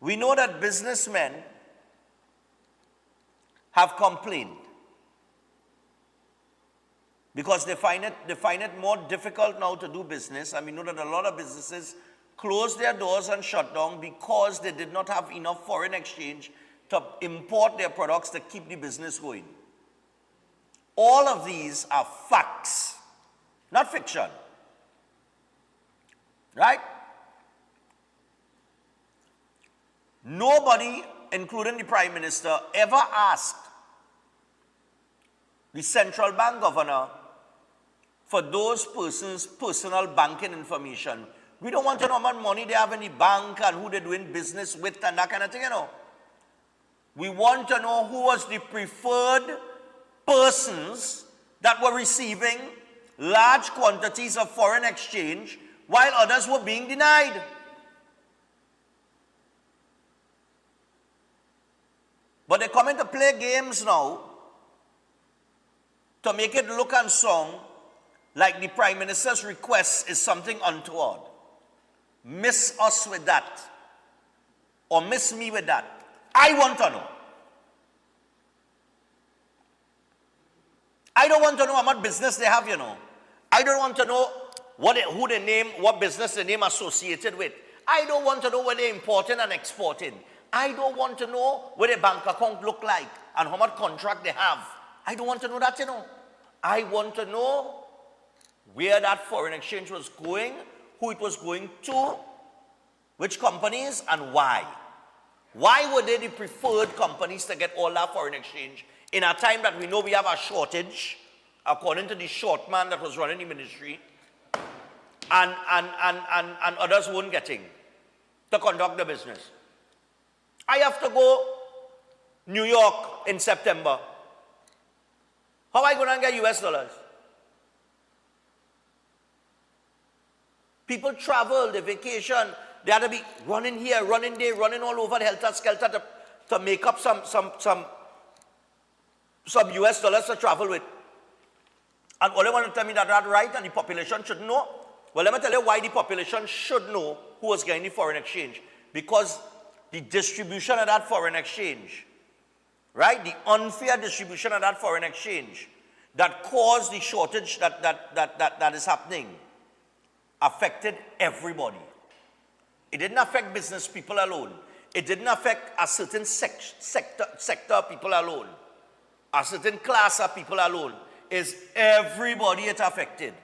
We know that businessmen have complained because they find it more difficult now to do business. And we know that a lot of businesses closed their doors and shut down because they did not have enough foreign exchange to import their products to keep the business going. All of these are facts, not fiction. Right? Nobody, including the Prime Minister, ever asked the central bank governor for those persons' personal banking information. We don't want to know how much money they have in the bank and who they're doing business with and that kind of thing, We want to know who was the preferred persons that were receiving large quantities of foreign exchange while others were being denied. But they're coming to play games now to make it look and sound like the Prime Minister's request is something untoward. Miss us with that. Or miss me with that. I want to know. I don't want to know how much business they have, I don't want to know who they name, what business they name associated with. I don't want to know what they're importing and exporting. I don't want to know what their bank account look like and how much contract they have. I don't want to know that, I want to know where that foreign exchange was going, who it was going to, which companies, and why. Why were they the preferred companies to get all that foreign exchange in a time that we know we have a shortage, according to the short man that was running the ministry, and others weren't getting to conduct the business? I have to go New York in September. How am I going to get US dollars? People travel, they vacation, they had to be running here, running there, running all over the helter-skelter to make up some some US dollars to travel with. And all they want to tell me that that's right and the population should know. Well, let me tell you why the population should know who was getting the foreign exchange. Because the distribution of that foreign exchange, right? The unfair distribution of that foreign exchange that caused the shortage that is happening affected everybody. It didn't affect business people alone. It didn't affect a certain sector of people alone. A certain class of people alone. Is everybody it affected.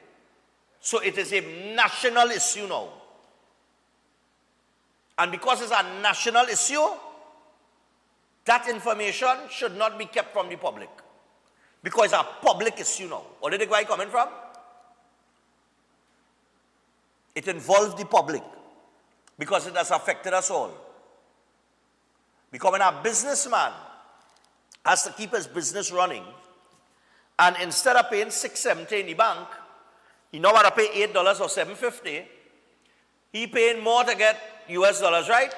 So it is a national issue now. And because it's a national issue, that information should not be kept from the public. Because it's a public issue now. Where did the guy coming from? It involves the public. Because it has affected us all. Because when a businessman has to keep his business running, and instead of paying $6.70 in the bank, he now want to pay $8 or $7.50, he paying more to get US dollars, right?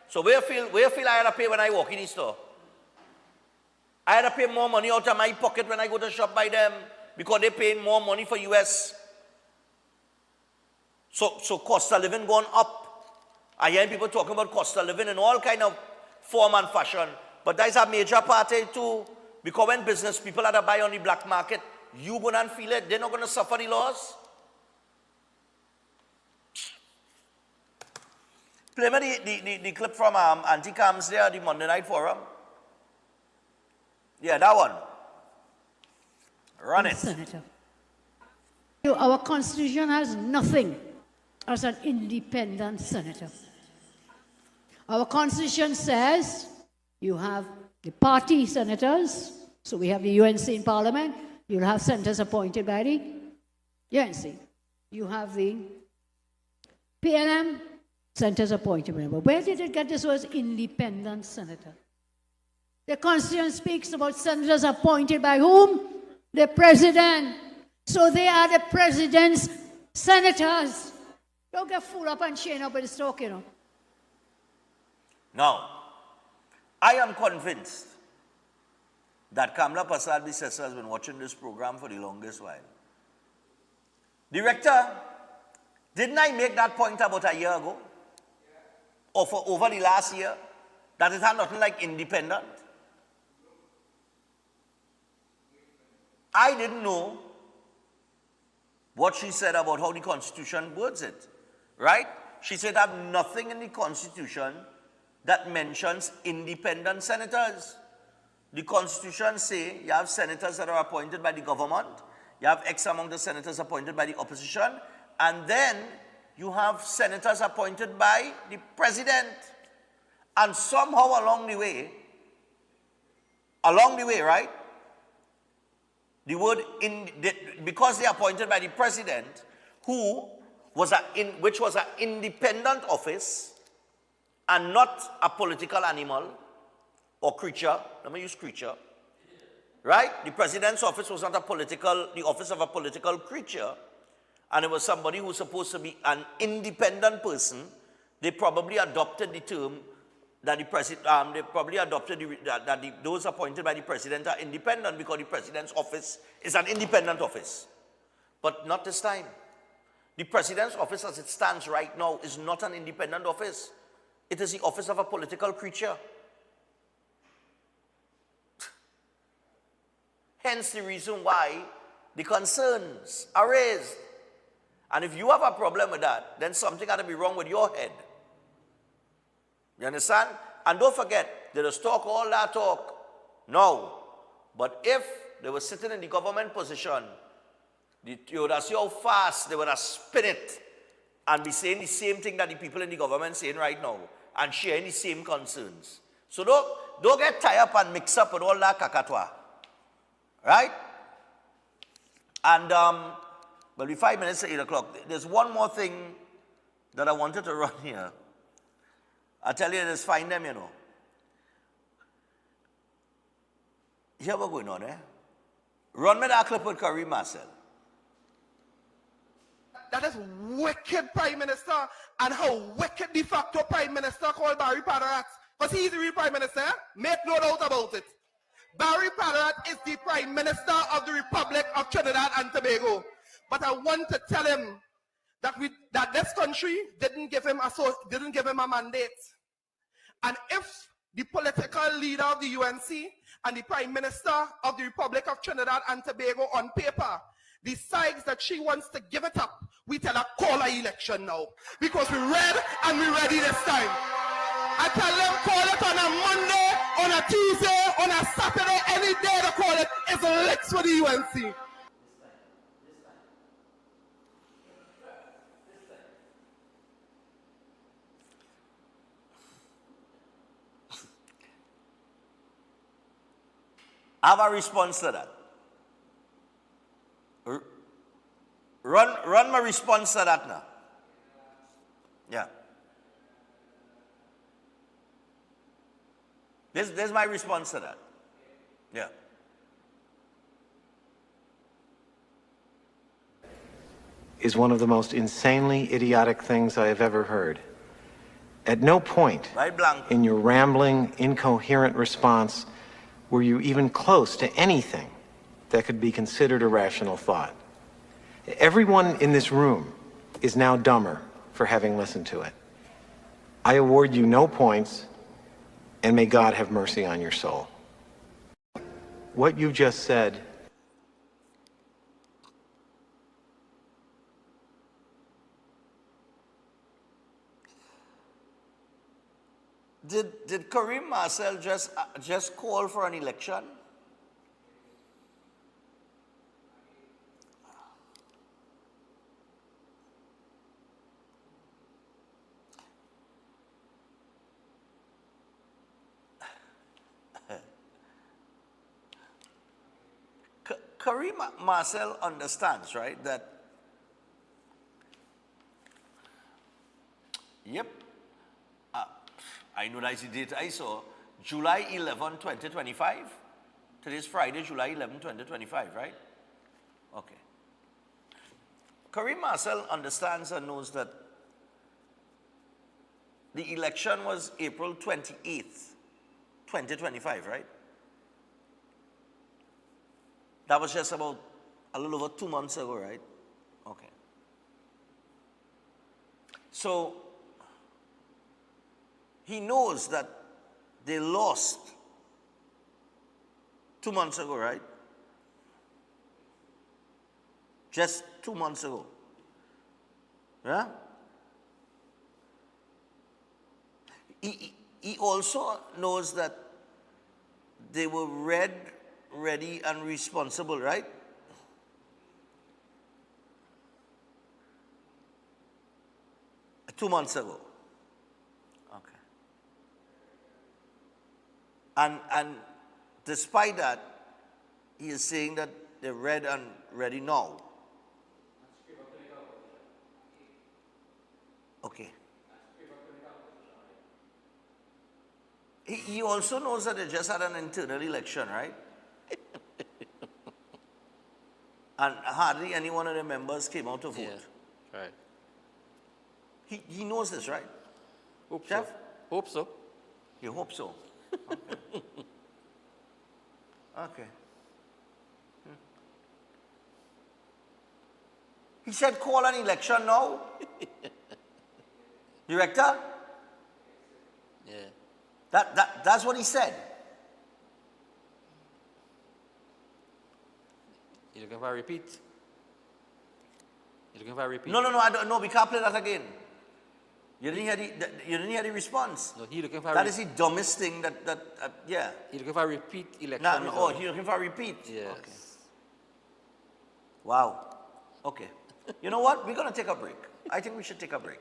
So where feel I had to pay when I walk in the store? I had to pay more money out of my pocket when I go to shop by them because they paying more money for US. So cost of living going up. I hear people talking about cost of living in all kind of form and fashion. But that is a major part too. Because when business people are to buy on the black market, you go and feel it. They're not going to suffer the loss. Play me the clip from Auntie Cam's there, the Monday Night Forum. Yeah, that one. Run it. Senator. Our Constitution has nothing as an independent senator. Our Constitution says you have the party senators, so we have the UNC in Parliament, you'll have senators appointed by the UNC. You have the PNM, senators appointed by them. Where did it get this was independent senator? The Constitution speaks about senators appointed by whom? The President. So they are the President's senators. Don't get fooled up and chained up with this talk, you know. Now, I am convinced that Kamla Prasad Bisesa has been watching this program for the longest while. Director, didn't I make that point about a year ago? Or for over the last year? That it had nothing like independent? I didn't know what she said about how the Constitution words it. Right? She said that nothing in the Constitution that mentions independent senators. The Constitution say you have senators that are appointed by the government, you have X among the senators appointed by the opposition, and then you have senators appointed by the president. And somehow along the way, right, the word because they are appointed by the president, which was an independent office and not a political animal or creature. Let me use creature. Right? The president's office was not the office of a political creature, and it was somebody who was supposed to be an independent person. They probably adopted the term that those appointed by the president are independent because the president's office is an independent office. But not this time. The president's office as it stands right now is not an independent office. It is the office of a political creature. Hence the reason why the concerns are raised. And if you have a problem with that, then something got to be wrong with your head. You understand? And don't forget, they just talk all that talk. No. But if they were sitting in the government position, you would have seen how fast they would have spin it and be saying the same thing that the people in the government saying right now and sharing the same concerns. So don't get tied up and mixed up with all that kakatwa. Right? And, well, we're 5 minutes to 8 o'clock. There's one more thing that I wanted to run here. I tell you, just find them, you know. Here what's going on, eh? Run me that clip with Kareem Marcel. That is wicked Prime Minister, and how wicked de facto Prime Minister called Barry Padderax. Because he's the real Prime Minister, make no doubt about it. Barry Parat is the Prime Minister of the Republic of Trinidad and Tobago. But I want to tell him that this country didn't give him a mandate. And if the political leader of the UNC and the Prime Minister of the Republic of Trinidad and Tobago on paper decides that she wants to give it up, we tell her, call an election now. Because we're ready and we're ready this time. I tell them, call it on a Monday, on a Tuesday, on a Saturday, any day to call it. It's licks for the UNC. I have a response to that. Run my response to that now. Yeah. This my response to that. Yeah. Is one of the most insanely idiotic things I have ever heard. At no point in your rambling, incoherent response were you even close to anything that could be considered a rational thought. Everyone in this room is now dumber for having listened to it. I award you no points, and may God have mercy on your soul. What you just said Did Kareem Marcel just call for an election? Kareem Marcel understands, right, that yep, I know that's the date I saw, July 11, 2025. Today's Friday, July 11, 2025, right? Okay. Kareem Marcel understands and knows that the election was April 28th, 2025, right? That was just about a little over 2 months ago, right? Okay. So, he knows that they lost 2 months ago, right? Just 2 months ago. Yeah? He also knows that they were ready and responsible, right? Two months ago. Okay. And despite that, he is saying that they're ready and ready now. Okay. He also knows that they just had an internal election, right? And hardly any one of the members came out to vote. Yeah, right. He knows this, right? Hope Jeff? so. Hope so. You hope so? Okay. Okay. He said call an election now. Director? Yeah. That's what he said. You looking for a repeat? You looking for a repeat? No, I don't. No, we can't play that again. You didn't hear the response. No, he looking for. That is the dumbest thing. Yeah. He looking for a repeat election. No. Oh, he looking for a repeat. Yes. Okay. Wow. Okay. You know what? We're gonna take a break. I think we should take a break.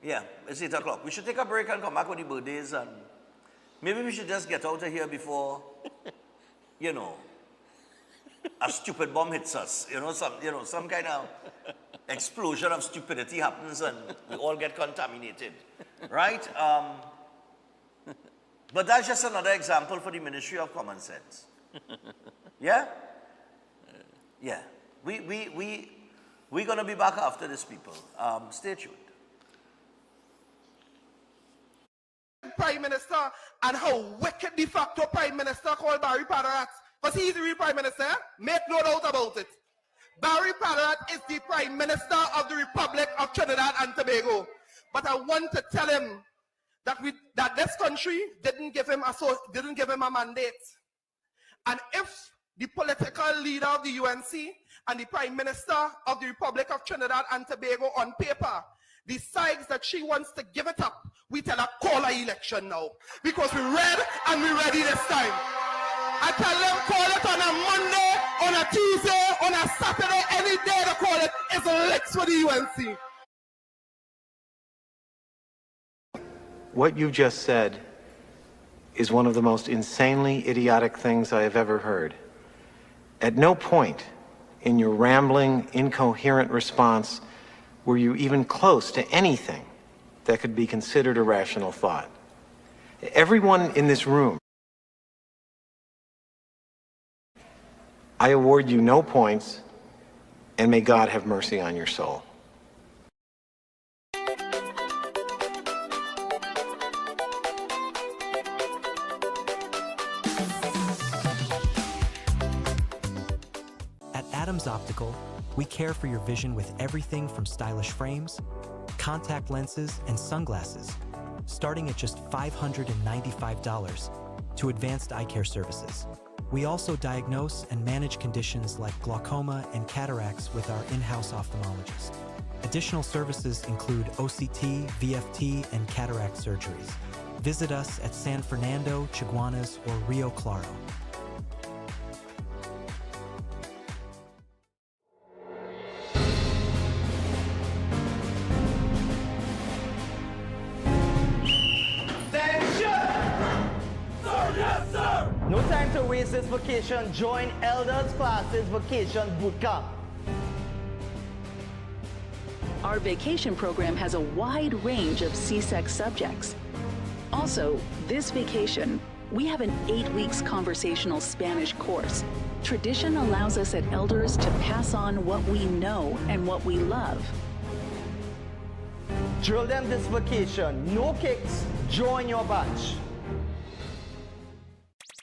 Yeah, it's 8 o'clock. We should take a break and come back with the birthdays, and maybe we should just get out of here before, you know, a stupid bomb hits us. Some kind of explosion of stupidity happens and we all get contaminated, right? But that's just another example for the Ministry of Common Sense. Yeah? Yeah. We're going to be back after this, people. Stay tuned. Prime Prime Minister and how wicked de facto Prime Minister called Barry Padarat. Because he's the real Prime Minister, make no doubt about it. Barry Padarat is the Prime Minister of the Republic of Trinidad and Tobago. But I want to tell him that this country didn't give him a mandate. And if the political leader of the UNC and the Prime Minister of the Republic of Trinidad and Tobago on paper decides that she wants to give it up, we tell her call an election now. Because we're ready and we're ready this time. I tell them call it on a Monday, on a Tuesday, on a Saturday, any day to call it is a licks for the UNC. What you just said is one of the most insanely idiotic things I have ever heard. At no point in your rambling, incoherent response were you even close to anything that could be considered a rational thought. Everyone in this room, I award you no points, and may God have mercy on your soul. At Adams Optical, we care for your vision with everything from stylish frames, contact lenses, and sunglasses, starting at just $595, to advanced eye care services. We also diagnose and manage conditions like glaucoma and cataracts with our in-house ophthalmologist. Additional services include OCT, VFT, and cataract surgeries. Visit us at San Fernando, Chaguanas, or Rio Claro. No time to waste this vacation. Join Elders Classes Vacation Bootcamp. Our vacation program has a wide range of CSEC subjects. Also, this vacation, we have an 8 weeks conversational Spanish course. Tradition allows us at Elders to pass on what we know and what we love. Drill them this vacation. No kicks. Join your batch.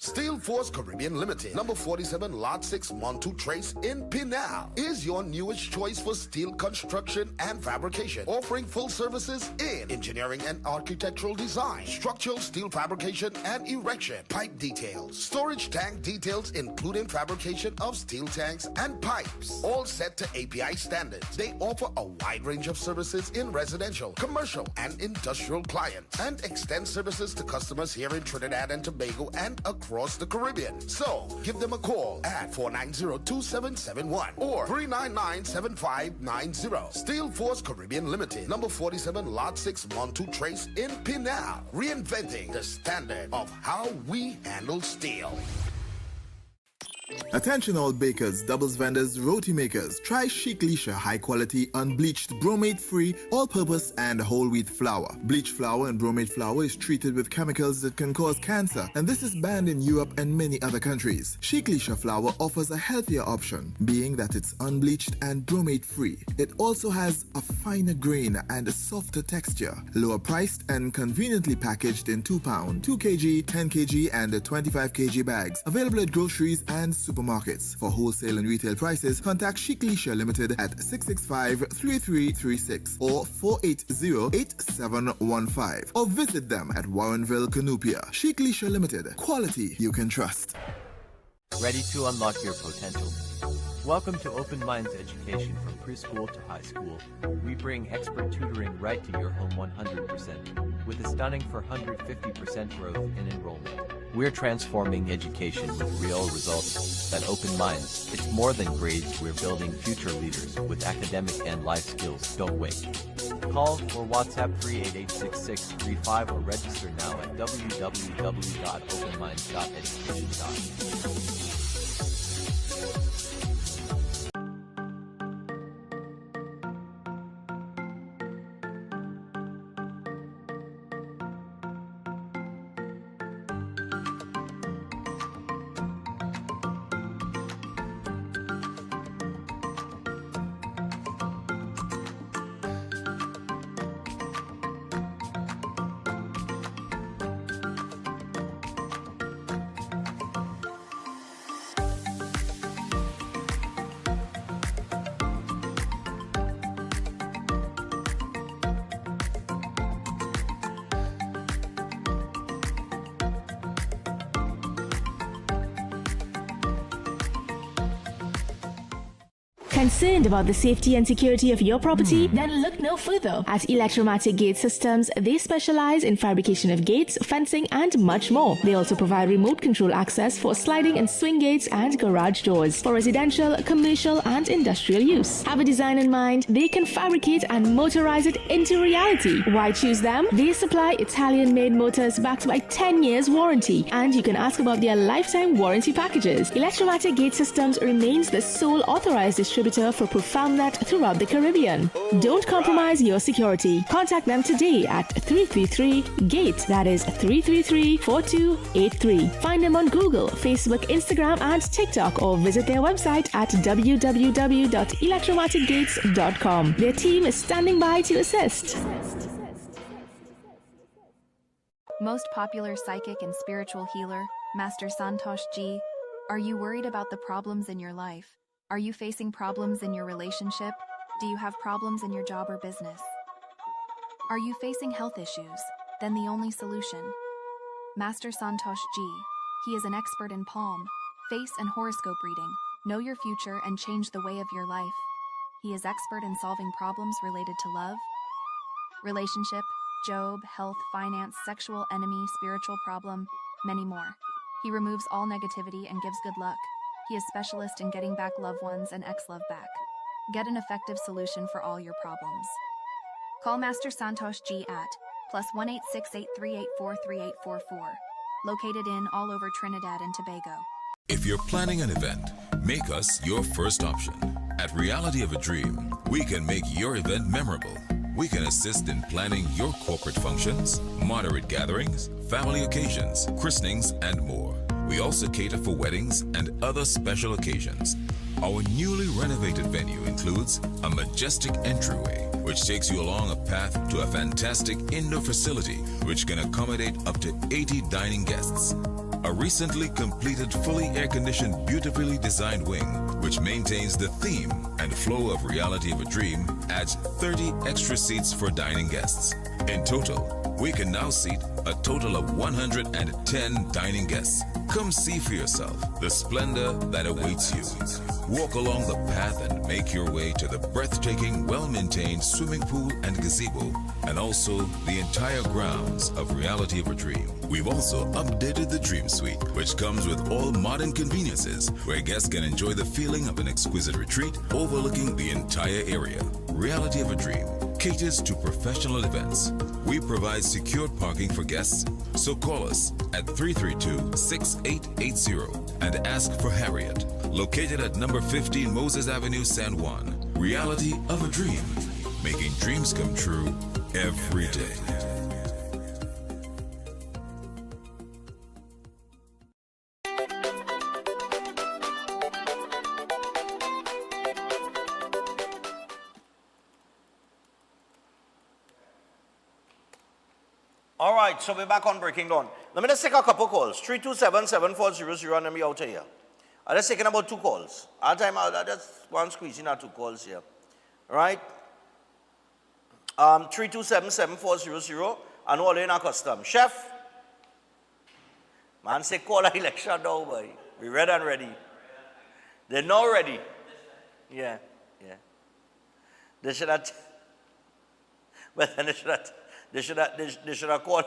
Steel Force Caribbean Limited, number 47, Lot 6, Montu Trace in Pinal, is your newest choice for steel construction and fabrication, offering full services in engineering and architectural design, structural steel fabrication and erection, pipe details, storage tank details including fabrication of steel tanks and pipes, all set to API standards. They offer a wide range of services in residential, commercial, and industrial clients, and extend services to customers here in Trinidad and Tobago and across the Caribbean. So, give them a call at 490-2771 or 399-7590. Steel Force Caribbean Limited, number 47, Lot 6, Montu Trace in Pinal. Reinventing the standard of how we handle steel. Attention all bakers, doubles vendors, roti makers. Try Chic Lisha high quality unbleached bromate free all-purpose and whole wheat flour. Bleached flour and bromate flour is treated with chemicals that can cause cancer, and this is banned in Europe and many other countries. Chic Lisha flour offers a healthier option, being that it's unbleached and bromate free. It also has a finer grain and a softer texture, lower priced and conveniently packaged in 2 pound, 2 kg, 10 kg and 25 kg bags. Available at groceries and supermarkets. For wholesale and retail prices, contact Chic Lisha Limited at 665-3336 or 480-8715 or visit them at Warrenville, Canupia. Chic Lisha Limited. Quality you can trust. Ready to unlock your potential? Welcome to Open Minds Education from preschool to high school. We bring expert tutoring right to your home 100%, with a stunning 450% growth in enrollment. We're transforming education with real results. At Open Minds, it's more than grades, we're building future leaders with academic and life skills. Don't wait. Call or WhatsApp 388-6635 or register now at www.openminds.education. Concerned about the safety and security of your property? Then look no further. At Electromatic Gate Systems, they specialize in fabrication of gates, fencing, and much more. They also provide remote control access for sliding and swing gates and garage doors for residential, commercial, and industrial use. Have a design in mind? They can fabricate and motorize it into reality. Why choose them? They supply Italian-made motors backed by 10 years warranty, and you can ask about their lifetime warranty packages. Electromatic Gate Systems remains the sole authorized distributor for ProfoundNet throughout the Caribbean. Don't compromise your security. Contact them today at 333-GATE. That is 333-4283. Find them on Google, Facebook, Instagram, and TikTok, or visit their website at www.electromaticgates.com. Their team is standing by to assist. Most popular psychic and spiritual healer, Master Santosh Ji. Are you worried about the problems in your life? Are you facing problems in your relationship? Do you have problems in your job or business? Are you facing health issues? Then the only solution. Master Santosh Ji. He is an expert in palm, face, and horoscope reading. Know your future and change the way of your life. He is expert in solving problems related to love, relationship, job, health, finance, sexual, enemy, spiritual problem, many more. He removes all negativity and gives good luck. He is specialist in getting back loved ones and ex-love back. Get an effective solution for all your problems. Call Master Santosh Ji at +1 86838443844. Located in all over Trinidad and Tobago. If you're planning an event, make us your first option. At Reality of a Dream, we can make your event memorable. We can assist in planning your corporate functions, moderate gatherings, family occasions, christenings, and more. We also cater for weddings and other special occasions. Our newly renovated venue includes a majestic entryway, which takes you along a path to a fantastic indoor facility which can accommodate up to 80 dining guests. A recently completed fully air-conditioned, beautifully designed wing, which maintains the theme and flow of Reality of a Dream, adds 30 extra seats for dining guests. In total, we can now seat a total of 110 dining guests. Come see for yourself the splendor that awaits you. Walk along the path and make your way to the breathtaking, well-maintained swimming pool and gazebo, and also the entire grounds of Reality of a Dream. We've also updated the Dream Suite, which comes with all modern conveniences, where guests can enjoy the feeling of an exquisite retreat overlooking the entire area. Reality of a Dream caters to professional events. We provide secured parking for guests, so call us at 332-6880 and ask for Harriet, located at number 15 Moses Avenue, San Juan. Reality of a Dream, making dreams come true every day. All right, so we're back on Breaking Dawn. Let me just take a couple calls. 327-7400, and me out here. I'm just taking about 2 calls. All time out, I just want to squeeze in 2 calls here. All right? 327-7400, and all in our custom. Chef, man say call an election now, boy. We ready and ready. They're not ready. Yeah. They should have, well, they should have called.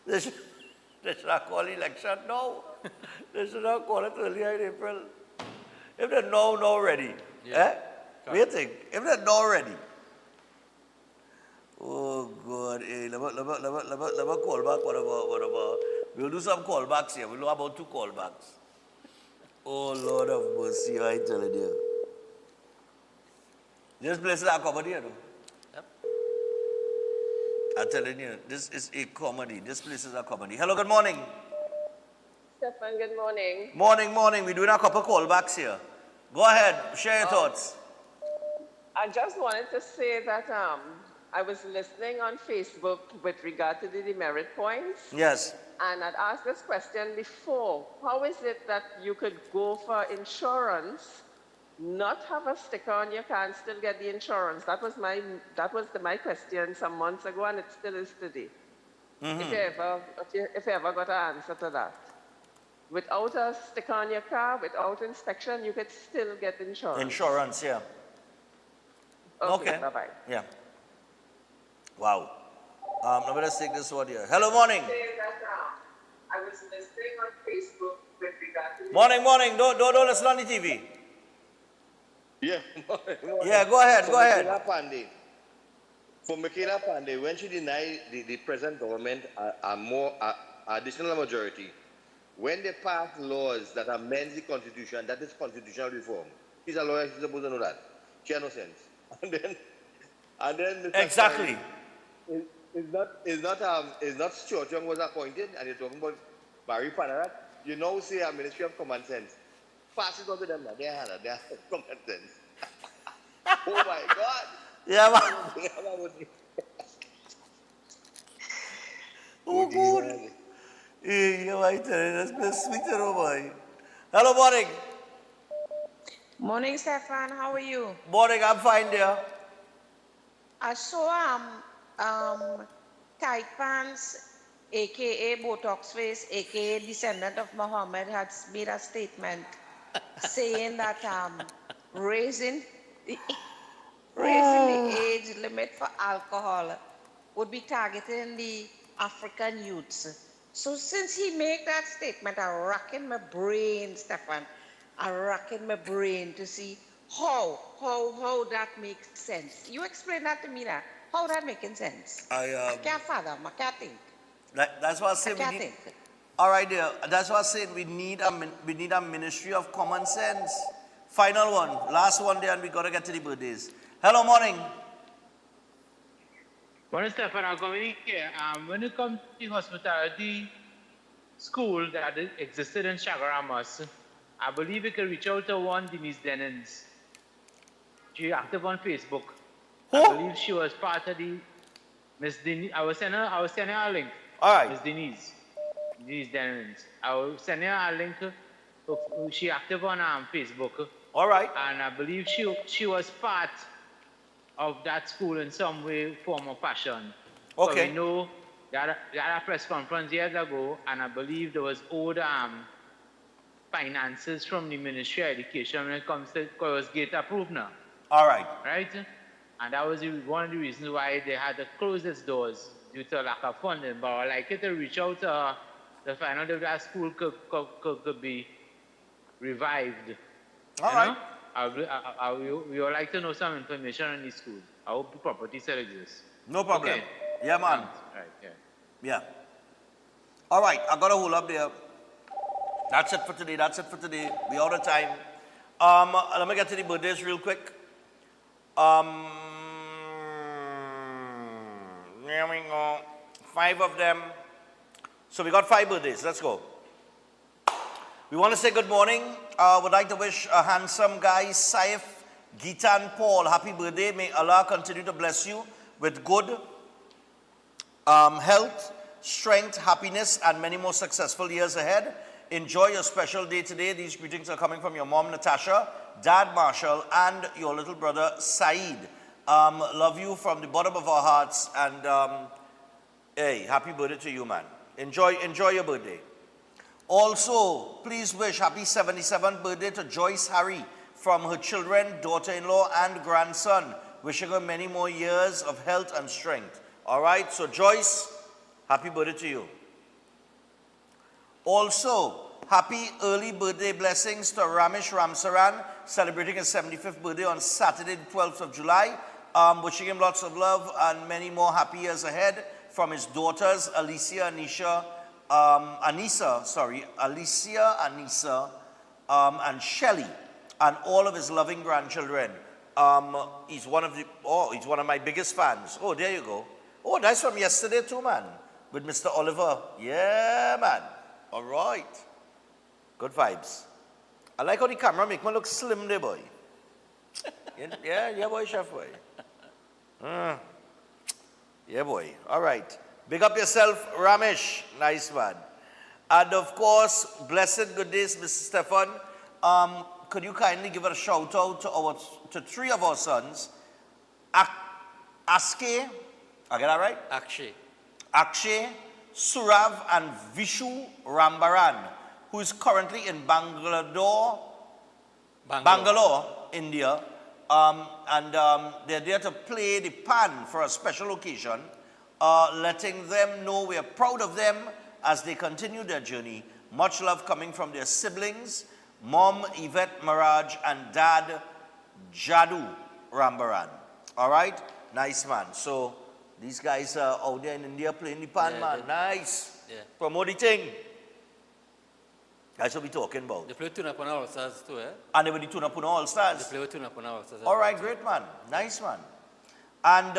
They should have called election now. They should have called it earlier in April. If they're not ready, Yeah. What do you think? If they're not ready. Oh God, hey, let me call back, whatever. We'll do some callbacks here. We'll do about 2 callbacks. Oh Lord of mercy, I telling you. This place is a comedy, though. Yep. I'm telling you, this is a comedy. This place is a comedy. Hello, good morning. Stefan, good morning. Morning. We're doing a couple callbacks here. Go ahead, share your thoughts. I just wanted to say that I was listening on Facebook with regard to the demerit points. Yes. And I'd asked this question before. How is it that you could go for insurance, not have a sticker on your car and still get the insurance? That was my question some months ago, and it still is today. Mm-hmm. If you ever got an answer to that. without a sticker on your car, without inspection, you could still get insurance. Insurance, yeah. Okay, bye-bye. Yeah. Wow. Now let us take this one here. Hello, morning. I was listening on Facebook with regard to... Morning. Don't listen on the TV. Yeah. Yeah, go ahead. For Michaela Pandey, when she denied the present government a more additional majority, when they pass laws that amend the constitution, that is constitutional reform. She's a lawyer, she's supposed to know that. She has no sense. And then Mr. Exactly. Is not Stuart Young was appointed, and you're talking about Barry Panarat. You know, say a Ministry of Common Sense. Pass it on to them. They have common sense. Oh my God. Yeah, man. Oh, good. Yeah, right. That's been sweet, oh boy. Hello, morning. Morning, Stefan. How are you? Morning, I'm fine, dear. I saw tight pants, aka Botox face, aka descendant of Muhammad, had made a statement saying that raising the age limit for alcohol would be targeting the African youths. So since he made that statement, I'm racking my brain, Stefan. I'm racking my brain to see how that makes sense. You explain that to me now. How that making sense? I can't fathom. I can't think. That's what I said. All right, dear. That's what I said. We need a Ministry of Common Sense. Final one, last one there, and we gotta get to the birthdays. Hello, morning. Morning, Stefan. I'm coming here. When it comes to the hospitality school that existed in Chagaramas, I believe you can reach out to one Denise Dennings. She's active on Facebook. I believe she was part of the Miss Denise. I was sending her a link. All right. Miss Denise Dennings. I will send her a link. She active on Facebook. All right. And I believe she was part of that school in some way, form, or fashion. Okay. But we know that a press conference years ago, and I believe there was old finances from the Ministry of Education when it comes to, because it was gate approved now. All right. Right? And that was one of the reasons why they had to close its doors due to lack of funding. But I'd like it to reach out to find out if that school could be revived. All right. We would like to know some information on these schools. I hope the property still exists. No problem. Okay. Yeah, man. Right, yeah. Yeah. All right, I got to hold up there. That's it for today. We out of time. Let me get to the birthdays real quick. There we go. 5 of them. So we got 5 birthdays. Let's go. We want to say good morning. Would like to wish a handsome guy, Saif Gitan Paul, happy birthday. May Allah continue to bless you with good health, strength, happiness, and many more successful years ahead. Enjoy your special day today. These greetings are coming from your mom, Natasha, dad, Marshall, and your little brother, Saeed. Love you from the bottom of our hearts, and hey, happy birthday to you, man. Enjoy your birthday. Also, please wish happy 77th birthday to Joyce Harry from her children, daughter-in-law, and grandson. Wishing her many more years of health and strength. All right, so Joyce, happy birthday to you. Also, happy early birthday blessings to Ramesh Ramsaran, celebrating his 75th birthday on Saturday, the 12th of July. Wishing him lots of love and many more happy years ahead from his daughters, Alicia, Anissa, and Shelley, and all of his loving grandchildren. He's one of my biggest fans. Oh, there you go. Oh, that's from yesterday too, man. With Mr. Oliver. Yeah, man. All right. Good vibes. I like how the camera make me look slim there, boy. Yeah, boy, chef, boy. Yeah, boy. All right. Big up yourself, Ramesh. Nice, man. And of course, blessed good days, Mr. Stefan. Could you kindly give a shout out to 3 of our sons, Aske, I get that right? Akshay, Surav, and Vishu Rambaran. who is currently in Bangalore, India. They're there to play the pan for a special occasion, letting them know we are proud of them as they continue their journey. Much love coming from their siblings, Mom Yvette Maraj and Dad Jadu Rambaran. All right? Nice, man. So these guys are out there in India playing the pan, man. Nice. Yeah. Promote the thing. That's what we're talking about. They play Tunapuna All-Stars too, eh? And they were the Tunapuna All-Stars. They play with Tunapuna All-Stars. All right, great, man. Nice, man. And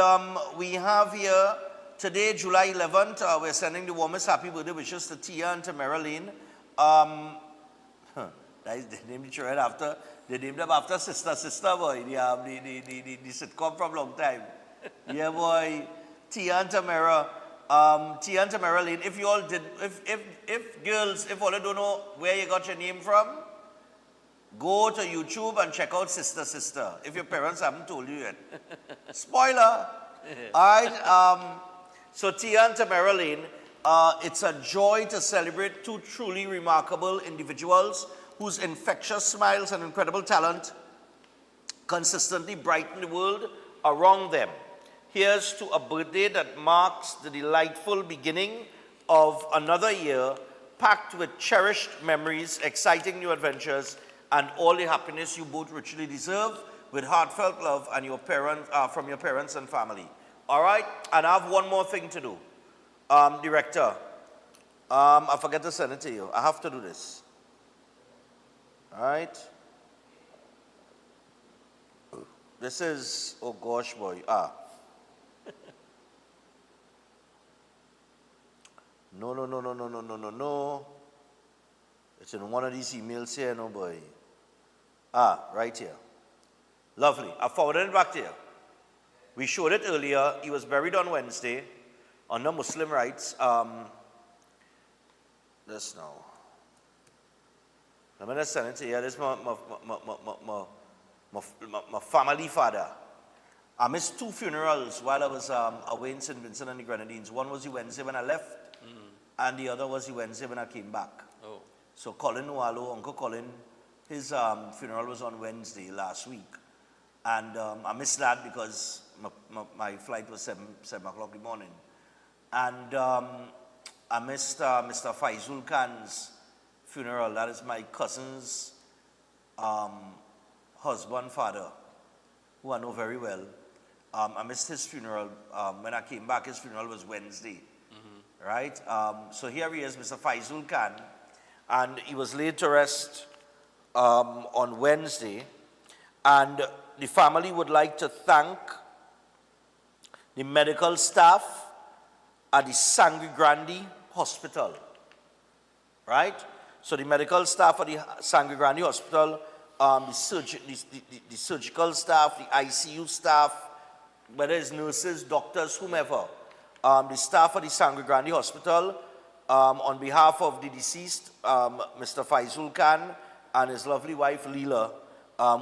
we have here, today, July 11th, we're sending the warmest happy birthday wishes to Tia and to Marilyn. They named it right after, they named them after Sister Boy, the sitcom from long time. Yeah, boy. Tia and Tamara. Tia and Tamara Lane, if you all did, if girls, if all you don't know where you got your name from, go to YouTube and check out Sister. If your parents haven't told you yet. Spoiler. All right. So Tia and Tamara Lane, it's a joy to celebrate two truly remarkable individuals whose infectious smiles and incredible talent consistently brighten the world around them. Here's to a birthday that marks the delightful beginning of another year packed with cherished memories, exciting new adventures, and all the happiness you both richly deserve with heartfelt love and from your parents and family. All right? And I have one more thing to do. Director, I forget to send it to you. I have to do this. All right? This is, oh gosh, boy. No. It's in one of these emails here, no boy. Right here. Lovely. I forwarded it back to you. We showed it earlier. He was buried on Wednesday under Muslim rights. This now. I'm going to send it to you. This is my family father. I missed two funerals while I was away in St. Vincent and the Grenadines. One was the Wednesday when I left, and the other was the Wednesday when I came back. Oh. So Colin Nualo, Uncle Colin, his funeral was on Wednesday last week. And I missed that because my flight was 7 o'clock in the morning. And I missed Mr. Faizul Khan's funeral. That is my cousin's husband, father, who I know very well. I missed his funeral. When I came back, his funeral was Wednesday. Right? So here he is, Mr. Faizul Khan. And he was laid to rest on Wednesday. And the family would like to thank the medical staff at the Sangre Grande Hospital. Right? So the medical staff at the Sangre Grande Hospital, the surgical staff, the ICU staff, whether it's nurses, doctors, whomever, the staff at the Sangre Grande Hospital, on behalf of the deceased, Mr. Faizul Khan, and his lovely wife, Leela,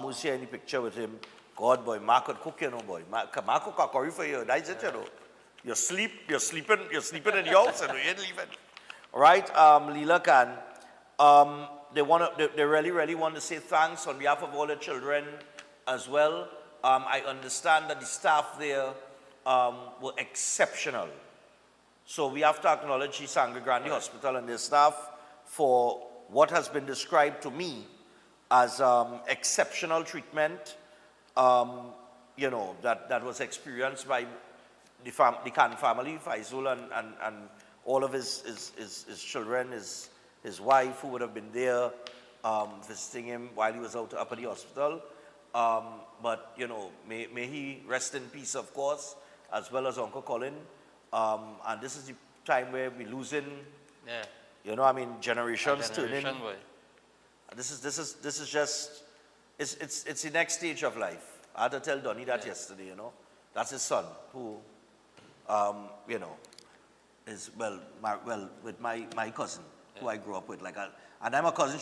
who's here in the picture with him. God, boy, Mark could cook, you know, boy. Mark cook a curry for you. That's it, you know. You're sleeping in your house and you ain't leaving. All right, Leela Khan. They really want to say thanks on behalf of all the children as well. I understand that the staff there were exceptional. So we have to acknowledge the Sangre Grande Hospital and their staff for what has been described to me as exceptional treatment, that was experienced by the Khan family, Faizul and all of his children, his wife, who would have been there visiting him while he was up at the hospital. But, may he rest in peace, of course, as well as Uncle Colin. And this is the time where we're losing, generations turning. This is just, it's the next stage of life. I had to tell Donnie that yesterday, That's his son, who, is, with my cousin, who I grew up with. And I'm a cousin,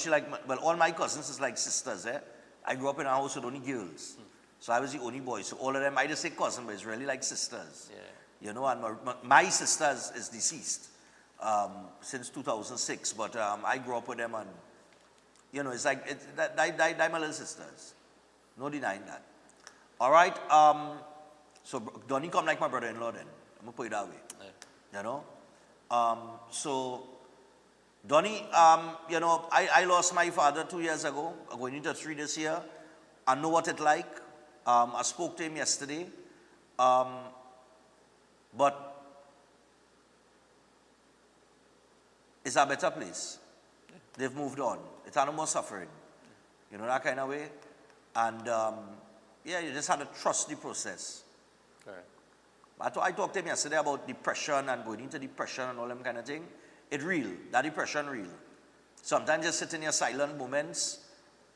all my cousins is like sisters, eh? I grew up in a house with only girls. So I was the only boy. So all of them, I just say cousin, but it's really like sisters. And my sister is deceased. since 2006, but I grew up with them, and you know, it's like they're my little sisters. No denying that. All right. So Donnie come like my brother-in-law. Then I'm gonna put it that way. You know. So Donnie, you know, I lost my father 2 years ago. I'm going into 3 this year. I know what it's like. I spoke to him yesterday. But it's a better place. They've moved on. It's no more suffering. You know, that kind of way. And yeah, you just had to trust the process. Correct. I talked to him yesterday about depression and going into depression and all them kind of thing. It's real. That depression real. Sometimes you sit in your silent moments,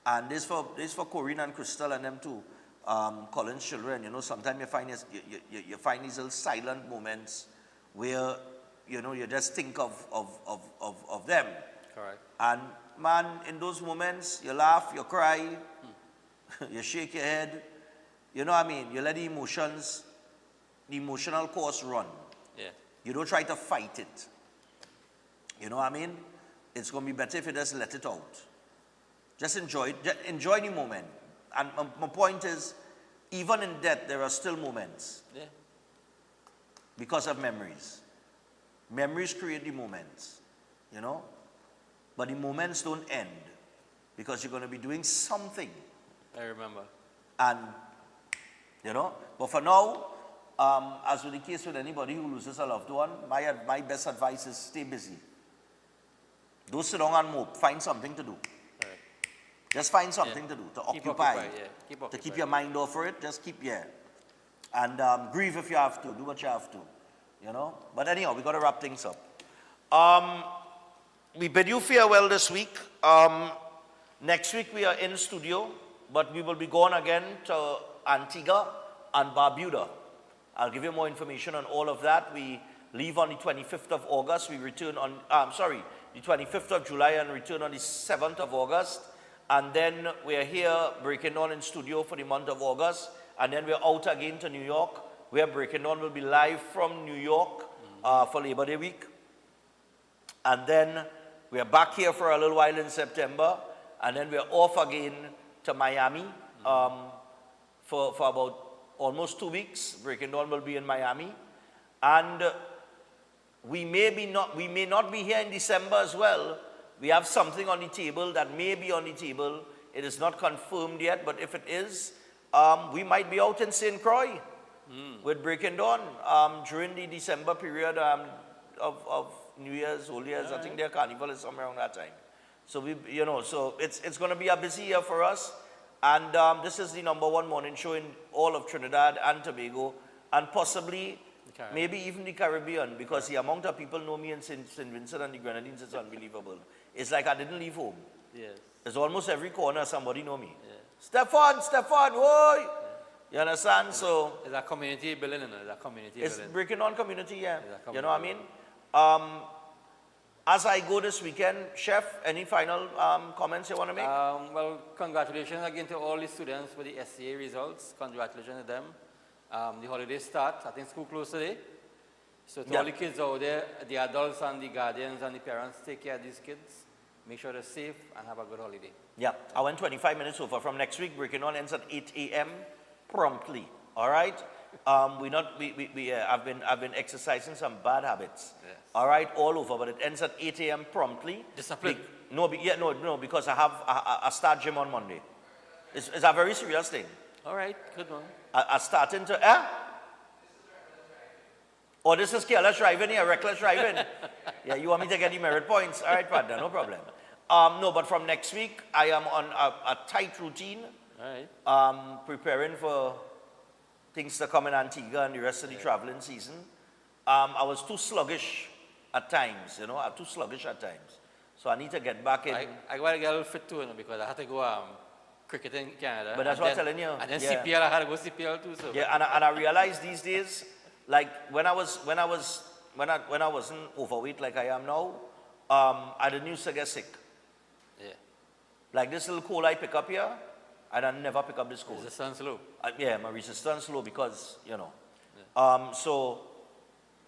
and this for Corinne and Crystal and them too. Colin's children, you know, sometimes you find you find these little silent moments where, you know, you just think of them. Correct. And man, in those moments, you laugh, you cry, you shake your head. You know what I mean? You let the emotional course run. Yeah. You don't try to fight it. You know what I mean? It's going to be better if you just let it out. Just enjoy it. Just enjoy the moment. And my point is, even in death, there are still moments. Yeah. Because of memories. Memories create the moments. You know? But the moments don't end. Because you're going to be doing something. I remember. And, you know, but for now, as with the case with anybody who loses a loved one, my best advice is stay busy. Don't sit down and mope. Find something to do. Right. Just find something to do, to occupy. To keep your mind off for it, just keep, And grieve if you have to. Do what you have to. You know? But anyhow, we got to wrap things up. We bid you farewell this week. Next week we are in studio, but we will be going again to Antigua and Barbuda. I'll give you more information on all of that. We leave on the 25th of August. We return on, the 25th of July and return on the 7th of August. And then we're here breaking on in studio for the month of August. And then we're out again to New York. Where Breaking On will be live from New York for Labor Day week. And then we're back here for a little while in September. And then we're off again to Miami for about almost 2 weeks. Breaking On will be in Miami. And we may not be here in December as well. We have something on the table that may be on the table. It is not confirmed yet, but if it is, we might be out in St. Croix with Breaking Dawn during the December period of New Year's, Old Year's. I think their carnival is somewhere around that time. So so it's going to be a busy year for us. And this is the #1 morning show in all of Trinidad and Tobago, and possibly maybe even the Caribbean, because the amount of people know me in St. Vincent and the Grenadines is unbelievable. It's like I didn't leave home. Yes. It's almost every corner somebody know me. Yeah. Stefan, whoa! Yeah. You understand? So it's a community building, it's a community it's building. Breaking On community, yeah. Community you know what I mean? As I go this weekend, Chef, any final comments you want to make? Well, congratulations again to all the students for the SCA results. Congratulations to them. The holidays start. I think school closed today. So to all the kids out there, the adults and the guardians and the parents, take care of these kids. Make sure they're safe and have a good holiday. Yeah, I went 25 minutes over. From next week, Breaking On ends at 8 a.m. promptly. All right? I've been exercising some bad habits. Yes. All right, all over, but it ends at 8 a.m. promptly. Discipline. No, because I have a start gym on Monday. It's a very serious thing. All right, good one. I starting to, Oh, this is careless driving here, reckless driving. Yeah, you want me to get the merit points? All right, partner, no problem. No, but from next week, I am on a tight routine. All right. Preparing for things to come in Antigua and the rest of the traveling season. I was too sluggish at times, too sluggish at times. So I need to get back in. I got to get a little fit too, because I had to go cricket in Canada. But that's what I'm telling you. And then CPL, I had to go CPL too. So. Yeah, and I realized these days, like when I wasn't overweight like I am now, I didn't used to get sick. Yeah. Like this little cold I pick up here, and I never pick up this cold. Resistance low. Yeah, my resistance low because, Yeah. So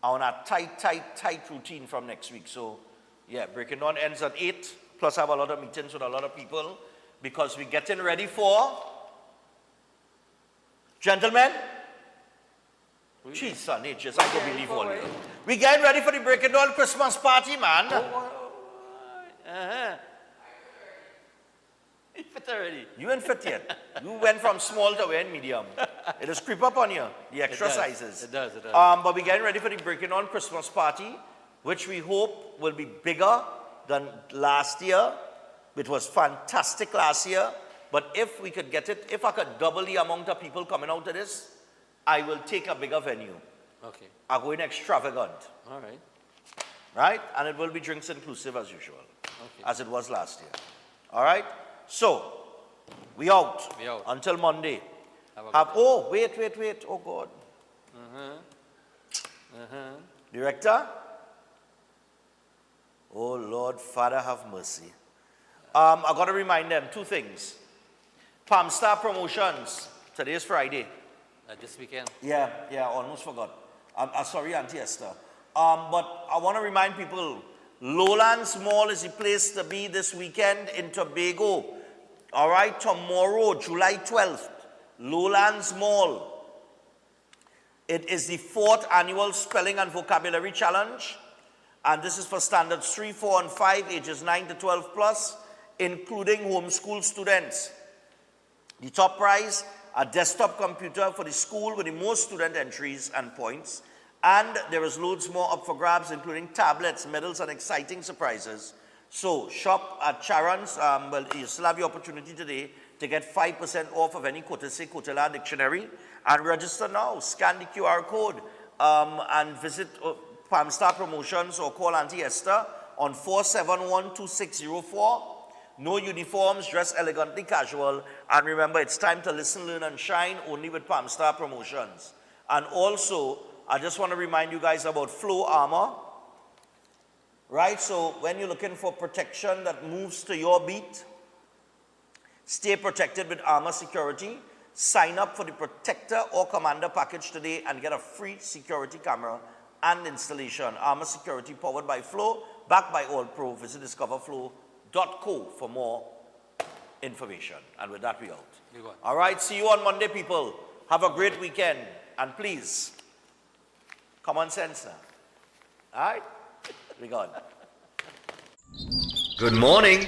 on a tight routine from next week. So, yeah, Breaking Dawn ends at 8, plus I have a lot of meetings with a lot of people, because we're getting ready for, gentlemen, jeez, son, I don't believe all you. We're getting ready for the Breaking Dawn Christmas party, man. You fit already. You ain't fit yet. You went from small to wearing medium. It does creep up on you, the extra sizes. It does. But we're getting ready for the Breaking On Christmas party, which we hope will be bigger than last year. It was fantastic last year. But if we could get it, if I could double the amount of people coming out to this, I will take a bigger venue. Okay. I'm going extravagant. All right. Right? And it will be drinks inclusive as usual. Okay. As it was last year. All right? So, we out. We out. Until Monday. Have wait. Oh, God. Director? Oh, Lord, Father, have mercy. I got to remind them 2 things. Palm Star Promotions. Today is Friday. This weekend. Yeah, almost forgot. I'm sorry, Auntie Esther. But I want to remind people, Lowlands Mall is the place to be this weekend in Tobago. All right, tomorrow, July 12th, Lowlands Mall. It is the 4th annual Spelling and Vocabulary Challenge. And this is for standards 3, 4, and 5, ages 9 to 12 plus, including homeschool students. The top prize, a desktop computer for the school with the most student entries and points. And there is loads more up for grabs, including tablets, medals, and exciting surprises. So shop at Charon's. Well, you still have the opportunity today to get 5% off of any Kotese Kotela dictionary. And register now. Scan the QR code and visit Palm Star Promotions or call Auntie Esther on 471-2604. No uniforms, dress elegantly casual. And remember, it's time to listen, learn, and shine only with Palm Star Promotions. And also, I just want to remind you guys about Flow Armor. Right, so when you're looking for protection that moves to your beat, stay protected with Armor Security. Sign up for the Protector or Commander package today and get a free security camera and installation. Armor Security powered by Flow, backed by All Pro. Visit discoverflow.co for more information. And with that, we out. All right, see you on Monday, people. Have a great weekend. And please, common sense now. All right? We got. Good morning.